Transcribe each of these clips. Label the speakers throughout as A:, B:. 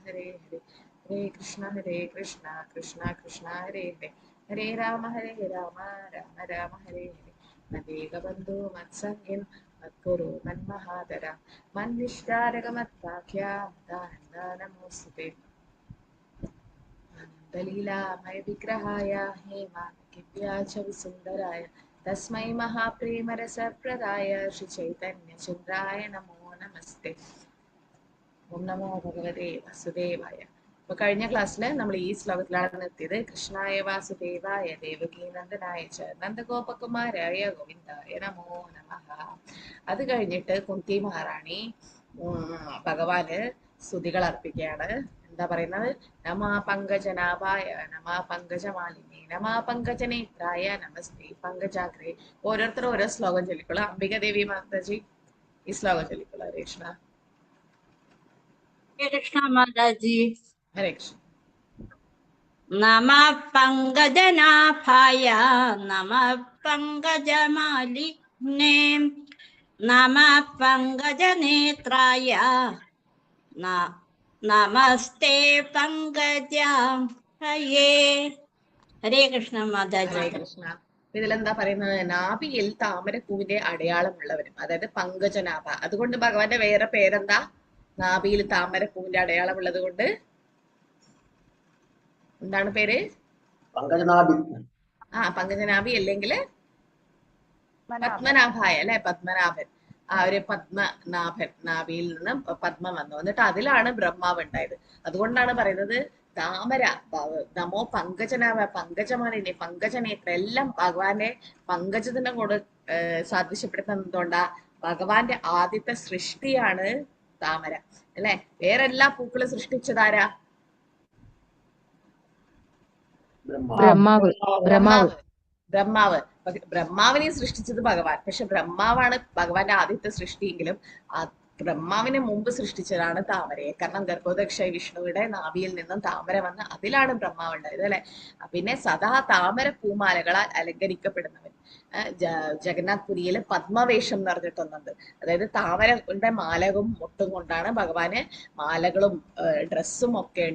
A: ഹരേ ഹരേ ഹരേ കൃഷ്ണ കൃഷ്ണ കൃഷ്ണ ഹരേ ഹരേ ഹരേ രാമ രാമ രാമ ഹരേ ഹരേ നദേകബന്ധു മത്സംഗിൻ മത്കുരു മന്മഹാതര മന്നിഷ്ടാരകമത്താഖ്യാനമോസ്തുതേ ആനന്ദലീലാമയ വിഗ്രഹായ ഹേമാകിവ്യാച വിസുന്ദരായ തസ്മൈ മഹാപ്രേമരസപ്രദായ ശ്രീ ചൈതന്യചന്ദ്രായ നമോ നമസ്തേ. ഓം നമോ ഭഗവതേ വസുദേവായ. അപ്പൊ കഴിഞ്ഞ ക്ലാസ്സിൽ നമ്മൾ ഈ ശ്ലോകത്തിലാണ് നിർത്തിയത്. കൃഷ്ണായ വാസുദേവായ ദേവകീ നന്ദനായ ച നന്ദഗോപകുമാരായ ഗോവിന്ദായ നമോ നമഃ. അത് കഴിഞ്ഞിട്ട് കുന്തി മഹാറാണി ഭഗവാന് സ്തുതികൾ അർപ്പിക്കുകയാണ്. എന്താ പറയുന്നത്? നമാ പങ്കജനാഭായ നമാ പങ്കജമാലിനി നമാ പങ്കജനേത്രായ നമസ്തേ പങ്കജാഗ്രേ. ഓരോരുത്തരും ഓരോ ശ്ലോകം ചൊല്ലിക്കൊള്ളു. അംബിക ദേവി മാതാജി ഈ ശ്ലോകം ചൊല്ലിക്കൊള്ളു. ഹരേ കൃഷ്ണ.
B: കൃഷ്ണ മാതാജി.
A: ഹരേ കൃഷ്ണ.
B: നമഃ പങ്കജനാഭായ നമഃ പങ്കജമാലിനേ നമഃ പങ്കജനേത്രായ നമസ്തേ പങ്കജാംഗയേ. ഹരേ കൃഷ്ണ മാതാജി.
A: ഹരേ കൃഷ്ണ. ഇതിലെന്താ പറയുന്നത്? നാഭിയിൽ താമരപ്പൂവിന്റെ അടയാളമുള്ളവരും, അതായത് പങ്കജനാഭ. അതുകൊണ്ട് ഭഗവാന്റെ വേറെ പേരെന്താ? നാഭിയിൽ താമരപ്പൂവിന്റെ അടയാളമുള്ളത് കൊണ്ട് എന്താണ് പേര്?
C: പങ്കജനാഭി.
A: പങ്കജനാഭി അല്ലെങ്കിൽ പത്മനാഭായ അല്ലെ? പത്മനാഭൻ. ആ ഒരു പത്മനാഭൻ, നാഭിയിൽ നിന്ന് പത്മം വന്നു. എന്നിട്ട് അതിലാണ് ബ്രഹ്മാവ് ഉണ്ടായത്. അതുകൊണ്ടാണ് പറയുന്നത് താമര. നമോ പങ്കജനാഭ, പങ്കജമാലിനി, പങ്കജനേത്ര, എല്ലാം ഭഗവാന്റെ പങ്കജത്തിനെ കൊണ്ട് സാദൃശ്യപ്പെടുത്തുന്നത് എന്തുകൊണ്ടാ? ഭഗവാന്റെ ആദ്യത്തെ സൃഷ്ടിയാണ് താമര അല്ലെ? വേറെ എല്ലാ പൂക്കളും സൃഷ്ടിച്ചതാരാ?
D: ബ്രഹ്മാവ്.
A: ബ്രഹ്മാവിനെ സൃഷ്ടിച്ചത് ഭഗവാൻ. പക്ഷെ ബ്രഹ്മാവാണ് ഭഗവാന്റെ ആദ്യത്തെ സൃഷ്ടിയെങ്കിലും ബ്രഹ്മാവിനെ മുമ്പ് സൃഷ്ടിച്ചതാണ് താമരയെ. കാരണം ഗർഭോദക്ഷ വിഷ്ണുവിടെ നാഭിയിൽ നിന്നും താമര വന്ന് അതിലാണ് ബ്രഹ്മാവ് ഉണ്ടായത് അല്ലെ? പിന്നെ സദാ താമര പൂമാലകളാൽ അലങ്കരിക്കപ്പെടുന്നവൻ. ജഗന്നാഥ് പുരിയില് പത്മവേഷം എന്ന് പറഞ്ഞിട്ടൊന്നുണ്ട്. അതായത് താമരയുടെ മാലകളും മുട്ടും കൊണ്ടാണ് ഭഗവാന് മാലകളും ഡ്രസ്സും ഒക്കെ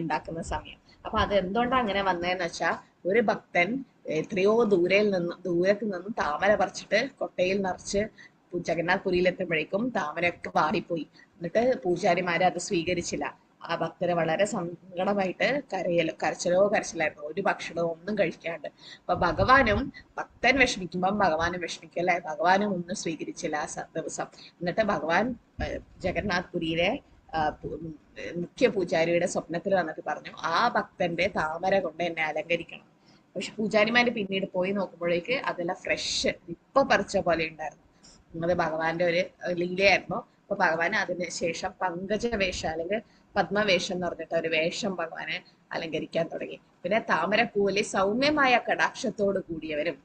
A: ഉണ്ടാക്കുന്ന സമയം. അപ്പൊ അത് എന്തുകൊണ്ടാണ് അങ്ങനെ വന്നതെന്ന് വെച്ചാൽ, ഒരു ഭക്തൻ എത്രയോ ദൂരത്ത് നിന്നും താമര പറിച്ചിട്ട് കൊട്ടയിൽ നിറച്ച് ജഗന്നാഥ് പുരിയിലെത്തുമ്പോഴേക്കും താമരയൊക്കെ വാടിപ്പോയി. എന്നിട്ട് പൂജാരിമാര് അത് സ്വീകരിച്ചില്ല. ആ ഭക്തര് വളരെ സങ്കടമായിട്ട് കരച്ചിലായിരുന്നു. ഒരു ഭക്ഷണവും ഒന്നും കഴിക്കാണ്ട്. അപ്പൊ ഭഗവാനും, ഭക്തൻ വിഷമിക്കുമ്പം ഭഗവാനും വിഷമിക്കും അല്ലെ? ഭഗവാനും ഒന്നും സ്വീകരിച്ചില്ല ആ ദിവസം. എന്നിട്ട് ഭഗവാൻ ജഗന്നാഥ് പുരിയിലെ മുഖ്യ പൂജാരിയുടെ സ്വപ്നത്തിൽ വന്നിട്ട് പറഞ്ഞു, ആ ഭക്തന്റെ താമര കൊണ്ട് എന്നെ അലങ്കരിക്കണം. പക്ഷെ പൂജാരിമാര് പിന്നീട് പോയി നോക്കുമ്പോഴേക്ക് അതെല്ലാം ഫ്രഷ് ഇപ്പൊ പറിച്ച പോലെ ഉണ്ടായിരുന്നു. അത് ഭഗവാന്റെ ഒരു ലീലയായിരുന്നു. അപ്പൊ ഭഗവാൻ അതിന് ശേഷം പങ്കജവേഷം അല്ലെങ്കിൽ പത്മവേഷം എന്ന് പറഞ്ഞിട്ട് ഒരു വേഷം ഭഗവാനെ അലങ്കരിക്കാൻ തുടങ്ങി. പിന്നെ താമരപ്പൂവിലെ സൗമ്യമായ കടാക്ഷത്തോട് കൂടിയവരും,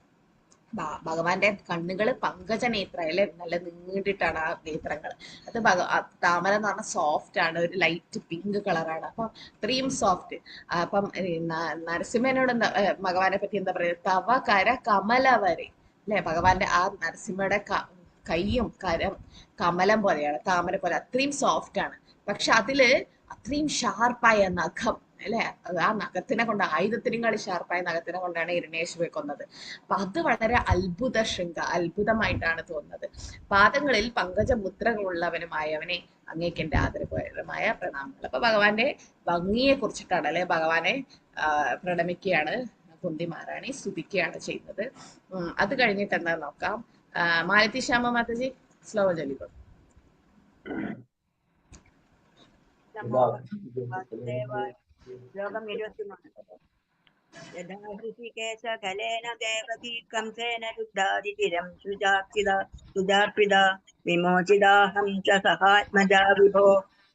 A: ഭഗവാന്റെ കണ്ണുകൾ പങ്കജനേത്ര അല്ലെ? നല്ല നീണ്ടിട്ടാണ് ആ നേത്രങ്ങൾ. അത് താമര എന്ന് പറഞ്ഞാൽ സോഫ്റ്റ് ആണ്, ഒരു ലൈറ്റ് പിങ്ക് കളറാണ്. അപ്പൊ അത്രയും സോഫ്റ്റ്. അപ്പം നരസിംഹനോട് ഭഗവാനെ പറ്റി എന്താ പറയുക? തവ കര കമലവരെ അല്ലെ? ഭഗവാന്റെ ആ നരസിംഹയുടെ കൈയും കരം കമലം പോലെയാണ്, താമര പോലെ. അത്രയും സോഫ്റ്റ് ആണ്. പക്ഷെ അതില് അത്രയും ഷാർപ്പായ നഖം അല്ലെ? ആ നഖത്തിനെ കൊണ്ട്, ആയുധത്തിനും കളി ഷാർപ്പായ നഖത്തിനെ കൊണ്ടാണ് ഹിരണ്യേശ്വരനെ കൊന്നത്. അപ്പൊ അത് വളരെ അത്ഭുതമായിട്ടാണ് തോന്നുന്നത്. പാദങ്ങളിൽ പങ്കജമുദ്രകളുള്ളവനുമായവനെ അങ്ങേക്ക് എന്റെ ആദരപരമായ പ്രണാമങ്ങൾ. അപ്പൊ ഭഗവാന്റെ ഭംഗിയെ കുറിച്ചിട്ടാണ് അല്ലെ ഭഗവാനെ പ്രണമിക്കുകയാണ് കുന്തി മഹാറാണി, സ്തുതിക്കുകയാണ് ചെയ്യുന്നത്. അത് കഴിഞ്ഞിട്ട് എന്താ നോക്കാം. മാലതി ശ്യാമ മാതാജി ശ്ലോകം ചൊല്ലിക്കോളൂ.
E: ശ്ലോകം 23. യഥാ ഹൃഷികേശ കലേന ദേവകീ കംസേന രുദ്ധാതിചിരം സുജാർപ്പിത വിമോചിതാഹം ച സഹാത്മജാ വിഭോ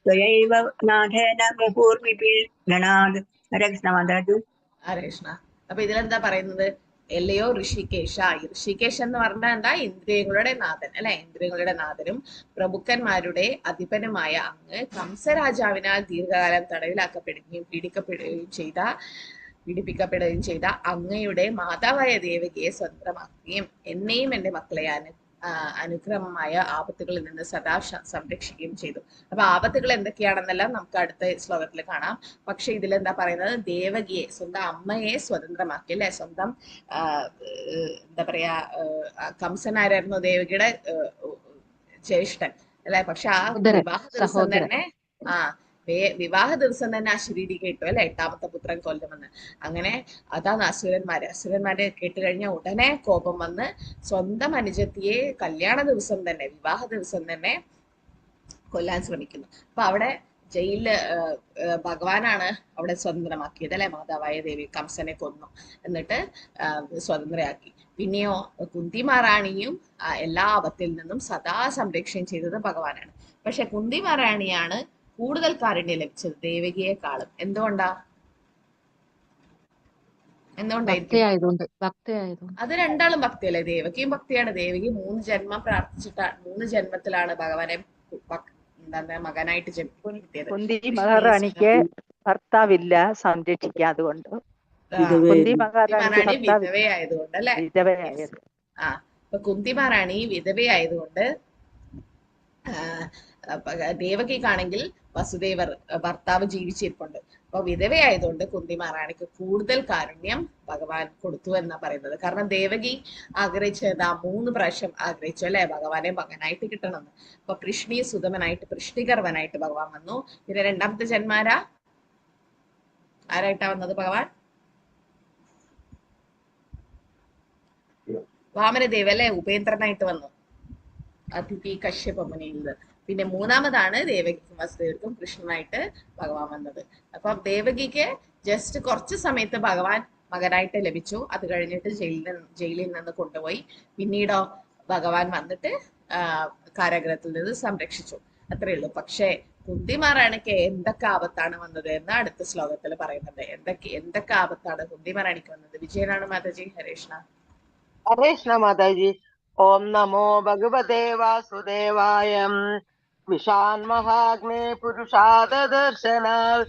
E: ത്വയൈവ നാഥേന മുഹൂർമിപിൽ ഗണാത്. ഹരേ കൃഷ്ണ മാതാജി.
A: ഹരേ കൃഷ്ണ. അപ്പൊ ഇതിലെന്താ പറയുന്നത്? എല്ലയോ ഋഷികേശ. ഋഷികേശ് എന്ന് പറഞ്ഞാൽ എന്താ? ഇന്ദ്രിയങ്ങളുടെ നാഥൻ അല്ലെ? ഇന്ദ്രിയങ്ങളുടെ നാഥനും പ്രഭുക്കന്മാരുടെ അധിപനുമായ അങ്ങ് കംസരാജാവിനാൽ ദീർഘകാലം തടവിലാക്കപ്പെടുകയും പീഡിപ്പിക്കപ്പെടുകയും ചെയ്ത അങ്ങയുടെ മാതാവായ ദേവകിയെ സ്വന്തമാക്കുകയും എന്നെയും എന്റെ മക്കളെ അനുഗ്രഹമായ ആപത്തുകളിൽ നിന്ന് സദാ സംരക്ഷിക്കുകയും ചെയ്തു. അപ്പൊ ആപത്തുകൾ എന്തൊക്കെയാണെന്നെല്ലാം നമുക്ക് അടുത്ത ശ്ലോകത്തിൽ കാണാം. പക്ഷെ ഇതിലെന്താ പറയുന്നത്, ദേവകിയെ, സ്വന്തം അമ്മയെ സ്വതന്ത്രമാക്കി അല്ലെ. സ്വന്തം എന്താ പറയാ, കംസൻ ആരായിരുന്നു? ദേവകിയുടെ ജ്യേഷ്ഠൻ അല്ലെ. പക്ഷെ ആ വിവാഹ ദിവസം തന്നെ വിവാഹ ദിവസം തന്നെ ആ ശരീരി കേട്ടു അല്ലെ, 8ാമത്തെ പുത്രൻ കൊല്ലുമെന്ന്. അങ്ങനെ അതാണ് അസുരന്മാരെ കേട്ട് കഴിഞ്ഞ ഉടനെ കോപം വന്ന് സ്വന്തം അനുജത്തിയെ കല്യാണ ദിവസം തന്നെ, വിവാഹ ദിവസം തന്നെ കൊല്ലാൻ ശ്രമിക്കുന്നു. അപ്പൊ അവിടെ ജയിലില് ഭഗവാനാണ് അവിടെ സ്വതന്ത്രമാക്കിയത് അല്ലെ. മാതാവായ ദേവി കംസനെ കൊന്നു, എന്നിട്ട് സ്വതന്ത്രയാക്കി. പിന്നെയോ കുന്തി മഹാറാണിയും എല്ലാ ആപത്തിൽ നിന്നും സദാ സംരക്ഷണം ചെയ്തത് ഭഗവാനാണ്. പക്ഷെ കുന്തി മഹാറാണിയാണ് കൂടുതൽ കാരുണ്യം ലഭിച്ചത് ദേവകിയെക്കാളും. എന്തുകൊണ്ടായിരിക്കും? അത് രണ്ടാളും ഭക്തിയല്ലേ. ദേവകിയും ഭക്തിയാണ്. ദേവകി 3 ജന്മം പ്രാർത്ഥിച്ചിട്ടാണ്, 3 ജന്മത്തിലാണ് ഭഗവാനെ മകനായിട്ട് ജനിപ്പിച്ചത്.
C: കുന്തി മഹാറാണിക്ക് ഭർത്താവില്ല സംരക്ഷിക്കാൻ, അതുകൊണ്ട് കുന്തി മഹാറാണി
A: വിധവയായതുകൊണ്ട് അല്ലെ.
C: വിധവയായത്.
A: അപ്പൊ കുന്തി മഹാറാണി വിധവയായതുകൊണ്ട് ദേവകിക്കാണെങ്കിൽ വസുദേവർ ഭർത്താവ് ജീവിച്ചിരിപ്പുണ്ട്. അപ്പൊ വിധവയായതുകൊണ്ട് കുന്തി മഹാറാണിക്ക് കൂടുതൽ കാരുണ്യം ഭഗവാൻ കൊടുത്തു എന്നാ പറയുന്നത്. കാരണം ദേവകി ആഗ്രഹിച്ചത് 3 പ്രാവശ്യം ആഗ്രഹിച്ചു അല്ലെ, ഭഗവാനെ മകനായിട്ട് കിട്ടണമെന്ന്. അപ്പൊ കൃഷ്ണി സുതമനായിട്ട്, കൃഷ്ണികർവനായിട്ട് ഭഗവാൻ വന്നു. പിന്നെ 2ാമത്തെ ജന്മാര ആരായിട്ടാ വന്നത് ഭഗവാൻ? വാമനദേവ് അല്ലെ, ഉപേന്ദ്രനായിട്ട് വന്നു അതിഥി കശ്യപ മുനിയിൽ നിന്ന്. പിന്നെ 3ാമതാണ് ദേവകിക്കും വസുദേവർക്കും കൃഷ്ണനായിട്ട് ഭഗവാൻ വന്നത്. അപ്പൊ ദേവകിക്ക് ജസ്റ്റ് കുറച്ച് സമയത്ത് ഭഗവാൻ മകനായിട്ട് ലഭിച്ചു. അത് കഴിഞ്ഞിട്ട് ജയിലിൽ നിന്ന് കൊണ്ടുപോയി. പിന്നീടോ ഭഗവാൻ വന്നിട്ട് കാരാഗ്രഹത്തിൽ നിന്ന് സംരക്ഷിച്ചു. അത്രയേ ഉള്ളൂ. പക്ഷേ കുന്തി മഹാറാണിക്ക് എന്തൊക്കെ ആപത്താണ് വന്നത് എന്ന് അടുത്ത ശ്ലോകത്തിൽ പറയുന്നുണ്ട്. എന്തൊക്കെ ആപത്താണ് കുന്തി മഹാറാണിക്ക് വന്നത്? വിജയനാണ് മാതാജി. ഹരേഷ്ണ.
F: ഹരേഷ്ണ മാതാജി. ഓം നമോ ഭഗവതേ വാസുദേവായ. വിഷാൻ മഹാഗ്നേ പുരുഷാദർശനാൽ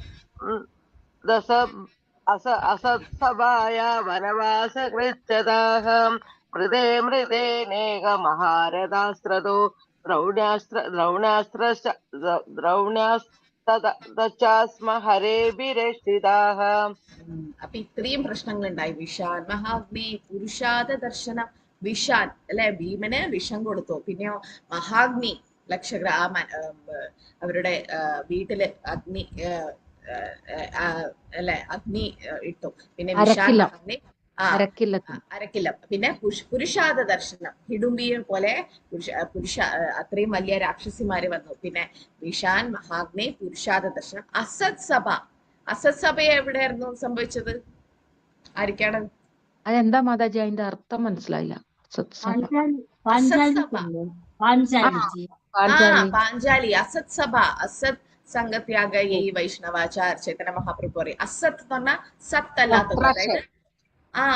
F: അസത്സഭായ വനവാസ കൃച്ഛതാഹം മൃതേ മൃതേനേക മഹാരഥാസ്ത്രതോ ദ്രൗണ്യാസ്മ ഹരേഭിരക്ഷിതാഹ.
A: അപ്പൊ ഇത്രയും പ്രശ്നങ്ങൾ ഉണ്ടായി. വിഷാൻ മഹാഗ്നി പുരുഷാദ ദർശനം. വിഷാൻ അല്ലെ, ഭീമന് വിഷം കൊടുത്തു. പിന്നെയോ മഹാഗ്നി, ലക്ഷഗ്ര അവരുടെ വീട്ടില് അഗ്നി അല്ലെ, അഗ്നി ഇട്ടു. പിന്നെ വിഷാൻ മഹാഗ്നി അരക്കില്ലം. പിന്നെ പുരുഷാദ ദർശനം, ഹിഡുംബിയെ പോലെ അത്രയും വലിയ രാക്ഷസിമാര് വന്നു. പിന്നെ വിഷാൻ മഹാഗ്നി പുരുഷാദ ദർശനം. അസത് സഭ എവിടെയായിരുന്നു സംഭവിച്ചത്? ആയിരിക്കാണ്?
D: അതെന്താ മാതാജി, അതിന്റെ അർത്ഥം മനസ്സിലായില്ല.
A: പാഞ്ചാലി. അസത് സഭ, അസത് സംഘത്യാഗ വൈഷ്ണവാചാർ ചേതന മഹാപ്രഭു പറയും. അസത് എന്ന് പറഞ്ഞാൽ സത്ത് അല്ലാത്തത്, അതായത്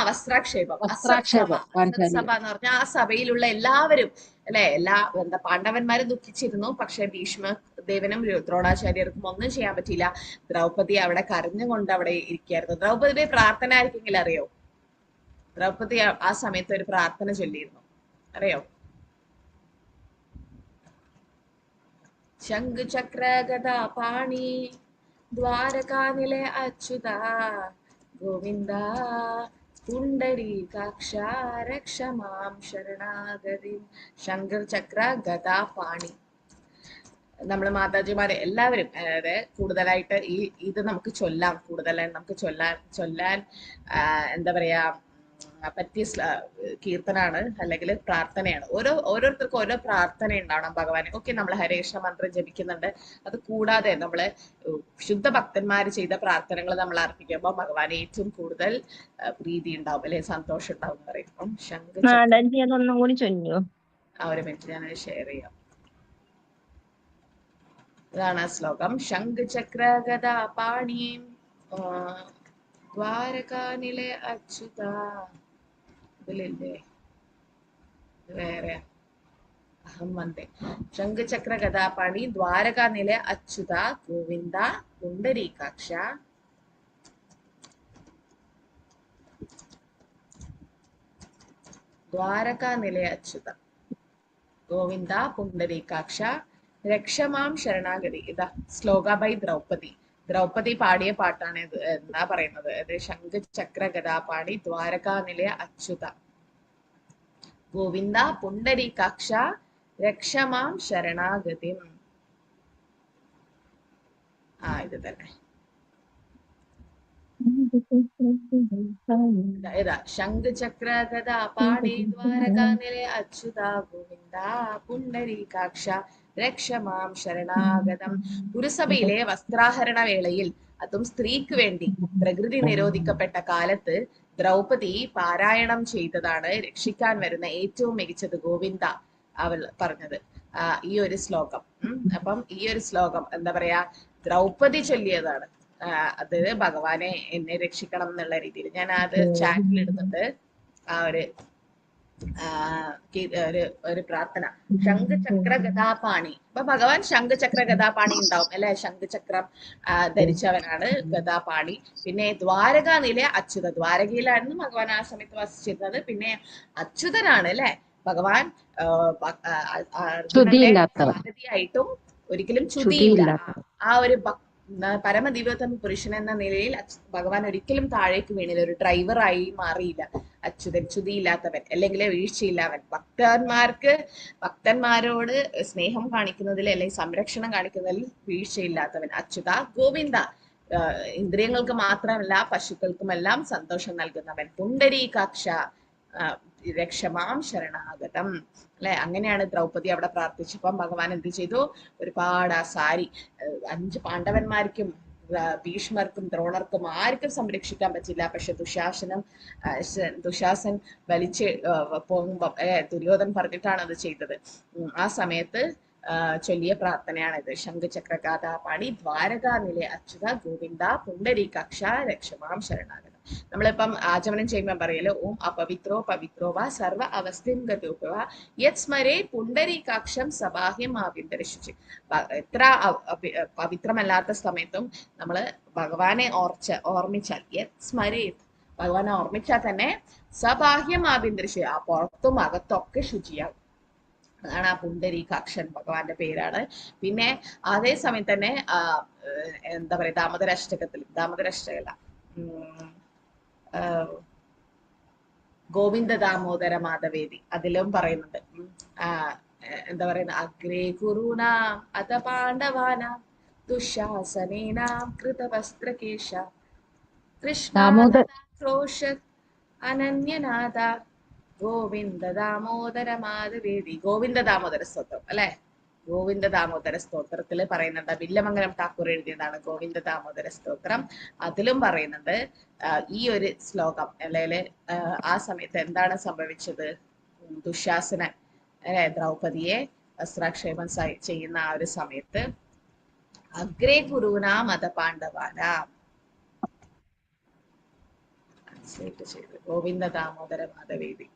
A: വസ്ത്രാക്ഷേപം. അസത് സഭ എന്ന് പറഞ്ഞാൽ ആ സഭയിലുള്ള എല്ലാവരും അല്ലെ, പാണ്ഡവന്മാരും ദുഃഖിച്ചിരുന്നു. പക്ഷെ ഭീഷ്മദേവനും ദ്രോണാചാര്യർക്കും ഒന്നും ചെയ്യാൻ പറ്റിയില്ല. ദ്രൗപദി അവിടെ കരഞ്ഞുകൊണ്ട് അവിടെ ഇരിക്കുകയായിരുന്നു. ദ്രൗപദിയുടെ പ്രാർത്ഥന ആയിരിക്കെങ്കിൽ അറിയോ? ദ്രൗപദി ആ സമയത്ത് ഒരു പ്രാർത്ഥന ചൊല്ലിയിരുന്നു, അറിയോ? ശംഖ് ചക്ര ഗദ പാണി ദ്വാരകാനിലെ അച്യുത ഗോവിന്ദ പുണ്ടരീകാക്ഷ രക്ഷമാം ശരണാഗതി. ശങ്കർ ചക്ര ഗദാ പാണി. നമ്മൾ മാതാജിമാരെ എല്ലാവരും, അതായത് കൂടുതലായിട്ട് ഇത് നമുക്ക് ചൊല്ലാം, കൂടുതലായി നമുക്ക് ചൊല്ലാൻ എന്താ പറയാ പറ്റിയ കീർത്തനാണ്, അല്ലെങ്കിൽ പ്രാർത്ഥനയാണ്. ഓരോരുത്തർക്കും ഓരോ പ്രാർത്ഥന ഉണ്ടാവണം ഭഗവാനെ. ഓക്കെ, നമ്മൾ ഹരേകൃഷ്ണ മന്ത്രം ജപിക്കുന്നുണ്ട്. അത് കൂടാതെ നമ്മള് ശുദ്ധ ഭക്തന്മാര് ചെയ്ത പ്രാർത്ഥനകൾ നമ്മൾ അർപ്പിക്കുമ്പോൾ ഭഗവാന് ഏറ്റവും കൂടുതൽ പ്രീതി ഉണ്ടാവും അല്ലെ, സന്തോഷം ഉണ്ടാവും എന്ന് പറയും. അപ്പം
B: അതൊന്നും കൂടി ചൊല്ലോ.
A: ഒരു മിനിറ്റ്, ഞാൻ ഷെയർ ചെയ്യാം. ഇതാണ് ആ ശ്ലോകം. ശംഖ് ചക്ര ഗദാ പാണീം ദ്വാരകാനിലെ അച്യുത. ഇതിലില്ലേ, വേറെ അഹം വന്ദേ. ശംഖ് ചക്ര ഗദാ പാണി ദ്വാരകാനിലെ അച്യുത ഗോവിന്ദ പുണ്ടരീകാക്ഷ ദ്വാരകാനിലെ അച്യുത. ഗോവിന്ദ പുണ്ടരീകാക്ഷ രക്ഷമാം ശരണാഗതി. ഇതാ ശ്ലോക ബൈ ദ്രൗപദി. ദ്രൗപദി പാടിയ പാട്ടാണ് ഇത്. എന്താ പറയുന്നത്? ഇത് ശംഖ് ചക്ര ഗദാപാണി ദ്വാരകാനിലയ അച്യുത ഗോവിന്ദ പുണ്ടരീകാക്ഷ രക്ഷമാം ശരണാഗതി. ഇത് തന്നെ. ഇതാ ശംഖ് ചക്ര ഗദാപാണി ദ്വാരകാനിലയ അച്യുത ഗോവിന്ദ പുണ്ടരീകാക്ഷ രക്ഷമാം ശരണാഗതം. ഗുരുസഭയിലെ വസ്ത്രാഹരണ വേളയിൽ, അതും സ്ത്രീക്ക് വേണ്ടി പ്രകൃതി നിരോധിക്കപ്പെട്ട കാലത്ത് ദ്രൗപദി പാരായണം ചെയ്തതാണ് രക്ഷിക്കാൻ വരുന്ന ഏറ്റവും മികച്ചത് ഗോവിന്ദ അവൾ പറഞ്ഞത് ഈ ഒരു ശ്ലോകം. അപ്പം ഈ ഒരു ശ്ലോകം എന്താ പറയാ, ദ്രൗപദി ചൊല്ലിയതാണ്. അത് ഭഗവാനെ എന്നെ രക്ഷിക്കണം എന്നുള്ള രീതിയിൽ ഞാൻ അത് ചാറ്റിൽ ഇടുന്നുണ്ട്. ആ ഒരു പ്രാർത്ഥന. ശംഖ് ചക്ര ഗദാപാണി. അപ്പൊ ഭഗവാൻ ശംഖ് ചക്ര ഗദാപാണി ഉണ്ടാവും അല്ലെ? ശംഖ് ചക്രം ധരിച്ചവനാണ് ഗദാപാണി. പിന്നെ ദ്വാരകാനിലെ അച്യുത, ദ്വാരകയിലായിരുന്നു ഭഗവാൻ ആ സമയത്ത് വസിച്ചിരുന്നത്. പിന്നെ അച്യുതനാണ് അല്ലെ ഭഗവാൻ. സാരഥിയായിട്ടും ഒരിക്കലും ചുതിയില്ല. ആ ഒരു പരമദിവ്യോത്തമ പുരുഷൻ എന്ന നിലയിൽ ഭഗവാൻ ഒരിക്കലും താഴേക്ക് വീണില്ല. ഒരു ഡ്രൈവറായി മാറിയില്ല. അച്യുതൻ, ചുതിയില്ലാത്തവൻ, അല്ലെങ്കിൽ വീഴ്ചയില്ലാവൻ. ഭക്തന്മാരോട് സ്നേഹം കാണിക്കുന്നതിൽ അല്ലെങ്കിൽ സംരക്ഷണം കാണിക്കുന്നതിൽ വീഴ്ചയില്ലാത്തവൻ അച്യുത ഗോവിന്ദ. ഇന്ദ്രിയങ്ങൾക്ക് മാത്രമല്ല പശുക്കൾക്കുമെല്ലാം സന്തോഷം നൽകുന്നവൻ. പുണ്ടരീകാക്ഷ രക്ഷമാം ശരണാഗതം അല്ലെ? അങ്ങനെയാണ് ദ്രൗപദി അവിടെ പ്രാർത്ഥിച്ചപ്പം ഭഗവാൻ എന്ത് ചെയ്തു? ഒരുപാട് ആ സാരി 5 പാണ്ഡവന്മാർക്കും ഭീഷ്മർക്കും ദ്രോണർക്കും ആർക്കും സംരക്ഷിക്കാൻ പറ്റില്ല. പക്ഷെ ദുശാസൻ വലിച്ച് പോകുമ്പം ദുര്യോധൻ പറഞ്ഞിട്ടാണ് അത് ചെയ്തത്. ആ സമയത്ത് ചൊല്ലിയ പ്രാർത്ഥനയാണിത്. ശംഖ് ചക്ര ഗദാപാണി ദ്വാരകാനിലയ അച്യുത ഗോവിന്ദ പുണ്ടരീകാക്ഷ രക്ഷമാം ശരണാഗതം. നമ്മളിപ്പം ആചമനം ചെയ്യുമ്പോൾ പറയല്ലോ, ഓം അപവിത്രോ പവിത്രോ വാ സർവ അവസ്ഥയും ഗതോപ യത് സ്മരേ പുണ്ടരീകാക്ഷം സബാഹ്യം ആഭ്യന്തരശുചി. എത്ര പവിത്രമല്ലാത്ത സമയത്തും നമ്മള് ഭഗവാനെ ഓർമ്മിച്ചാൽ, യത് സ്മരേ ഭഗവാനെ ഓർമ്മിച്ചാൽ തന്നെ സബാഹ്യം ആഭ്യന്തരശുചി, ആ പുറത്തും അകത്തൊക്കെ ശുചിയാകും. അതാണ് ആ പുണ്ടരീകാക്ഷൻ, ഭഗവാന്റെ പേരാണ്. പിന്നെ അതേ സമയത്ത് തന്നെ എന്താ പറയാ, ദാമോദരാഷ്ടകല്ല ഗോവിന്ദ ദാമോദര മാധവേദി, അതിലും പറയുന്നുണ്ട്. എന്താ പറയുന്നത്? അഗ്രേ കുരുനാം അത പാണ്ഡവാനാം ദുശാസനേനാം കൃതവസ്ത്രകേശ കൃഷ്ണോഷ അനന്യനാഥ ഗോവിന്ദ ദാമോദര മാധവേദി. ഗോവിന്ദ ദാമോദര സ്തോത്രം അല്ലെ? ഗോവിന്ദ ദാമോദര സ്തോത്രത്തിൽ പറയുന്നുണ്ട്. വില്ലമംഗലം ഠാക്കൂർ എഴുതിയതാണ് ഗോവിന്ദ ദാമോദര സ്തോത്രം. അതിലും പറയുന്നുണ്ട് ഈ ഒരു ശ്ലോകം. അല്ലെങ്കിൽ ആ സമയത്ത് എന്താണ് സംഭവിച്ചത്? ദുശാസനൻ അല്ലെ ദ്രൗപദിയെ വസ്ത്രാക്ഷേപം ചെയ്യുന്ന ആ ഒരു സമയത്ത് അഗ്രേ കുരുനാ മത പാണ്ഡവാനാം ചെയ്ത് ഗോവിന്ദ ദാമോദര മാധവേദി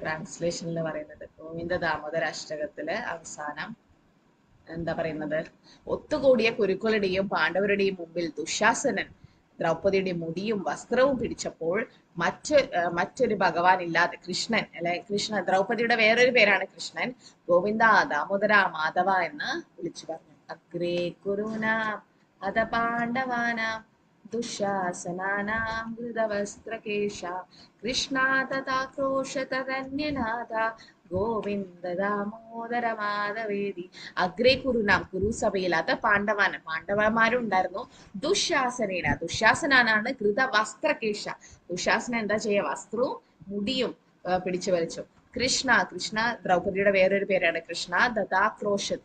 A: ട്രാൻസ്ലേഷനിൽ പറയുന്നത്. ഗോവിന്ദ ദാമോദര അഷ്ടകത്തില് അവസാനം എന്താ പറയുന്നത്? ഒത്തുകൂടിയ കുരുക്കളുടെയും പാണ്ഡവരുടെയും മുമ്പിൽ ദുശാസനൻ ദ്രൗപദിയുടെ മുടിയും വസ്ത്രവും പിടിച്ചപ്പോൾ മറ്റൊരു ഭഗവാൻ ഇല്ലാതെ കൃഷ്ണൻ അല്ലെ, ദ്രൗപദിയുടെ വേറൊരു പേരാണ് കൃഷ്ണൻ, ഗോവിന്ദ ദാമോദര മാധവ എന്ന് വിളിച്ചു പറഞ്ഞു. അഗ്രേ കുരുനാ അത പാണ്ഡവാനാം ദുശാസനാനാം ഘൃതവസ്ത്രകേശ കൃഷ്ണാ തഥാക്രോശ തദന്യനാഥ ഗോവിന്ദ ദാമോദര മാധവേദി. അഗ്രേ കുരുനാം, കുരുസഭയിൽ അത് പാണ്ഡവന്മാരും ഉണ്ടായിരുന്നു. ദുശാസനാണ് ഘൃതവസ്ത്രകേശ. ദുശാസന എന്താ ചെയ്യുക? വസ്ത്രവും മുടിയും പിടിച്ചു വലിച്ചു. കൃഷ്ണ ദ്രൗപദിയുടെ വേറൊരു പേരാണ് കൃഷ്ണ. ദദാക്രോശത്,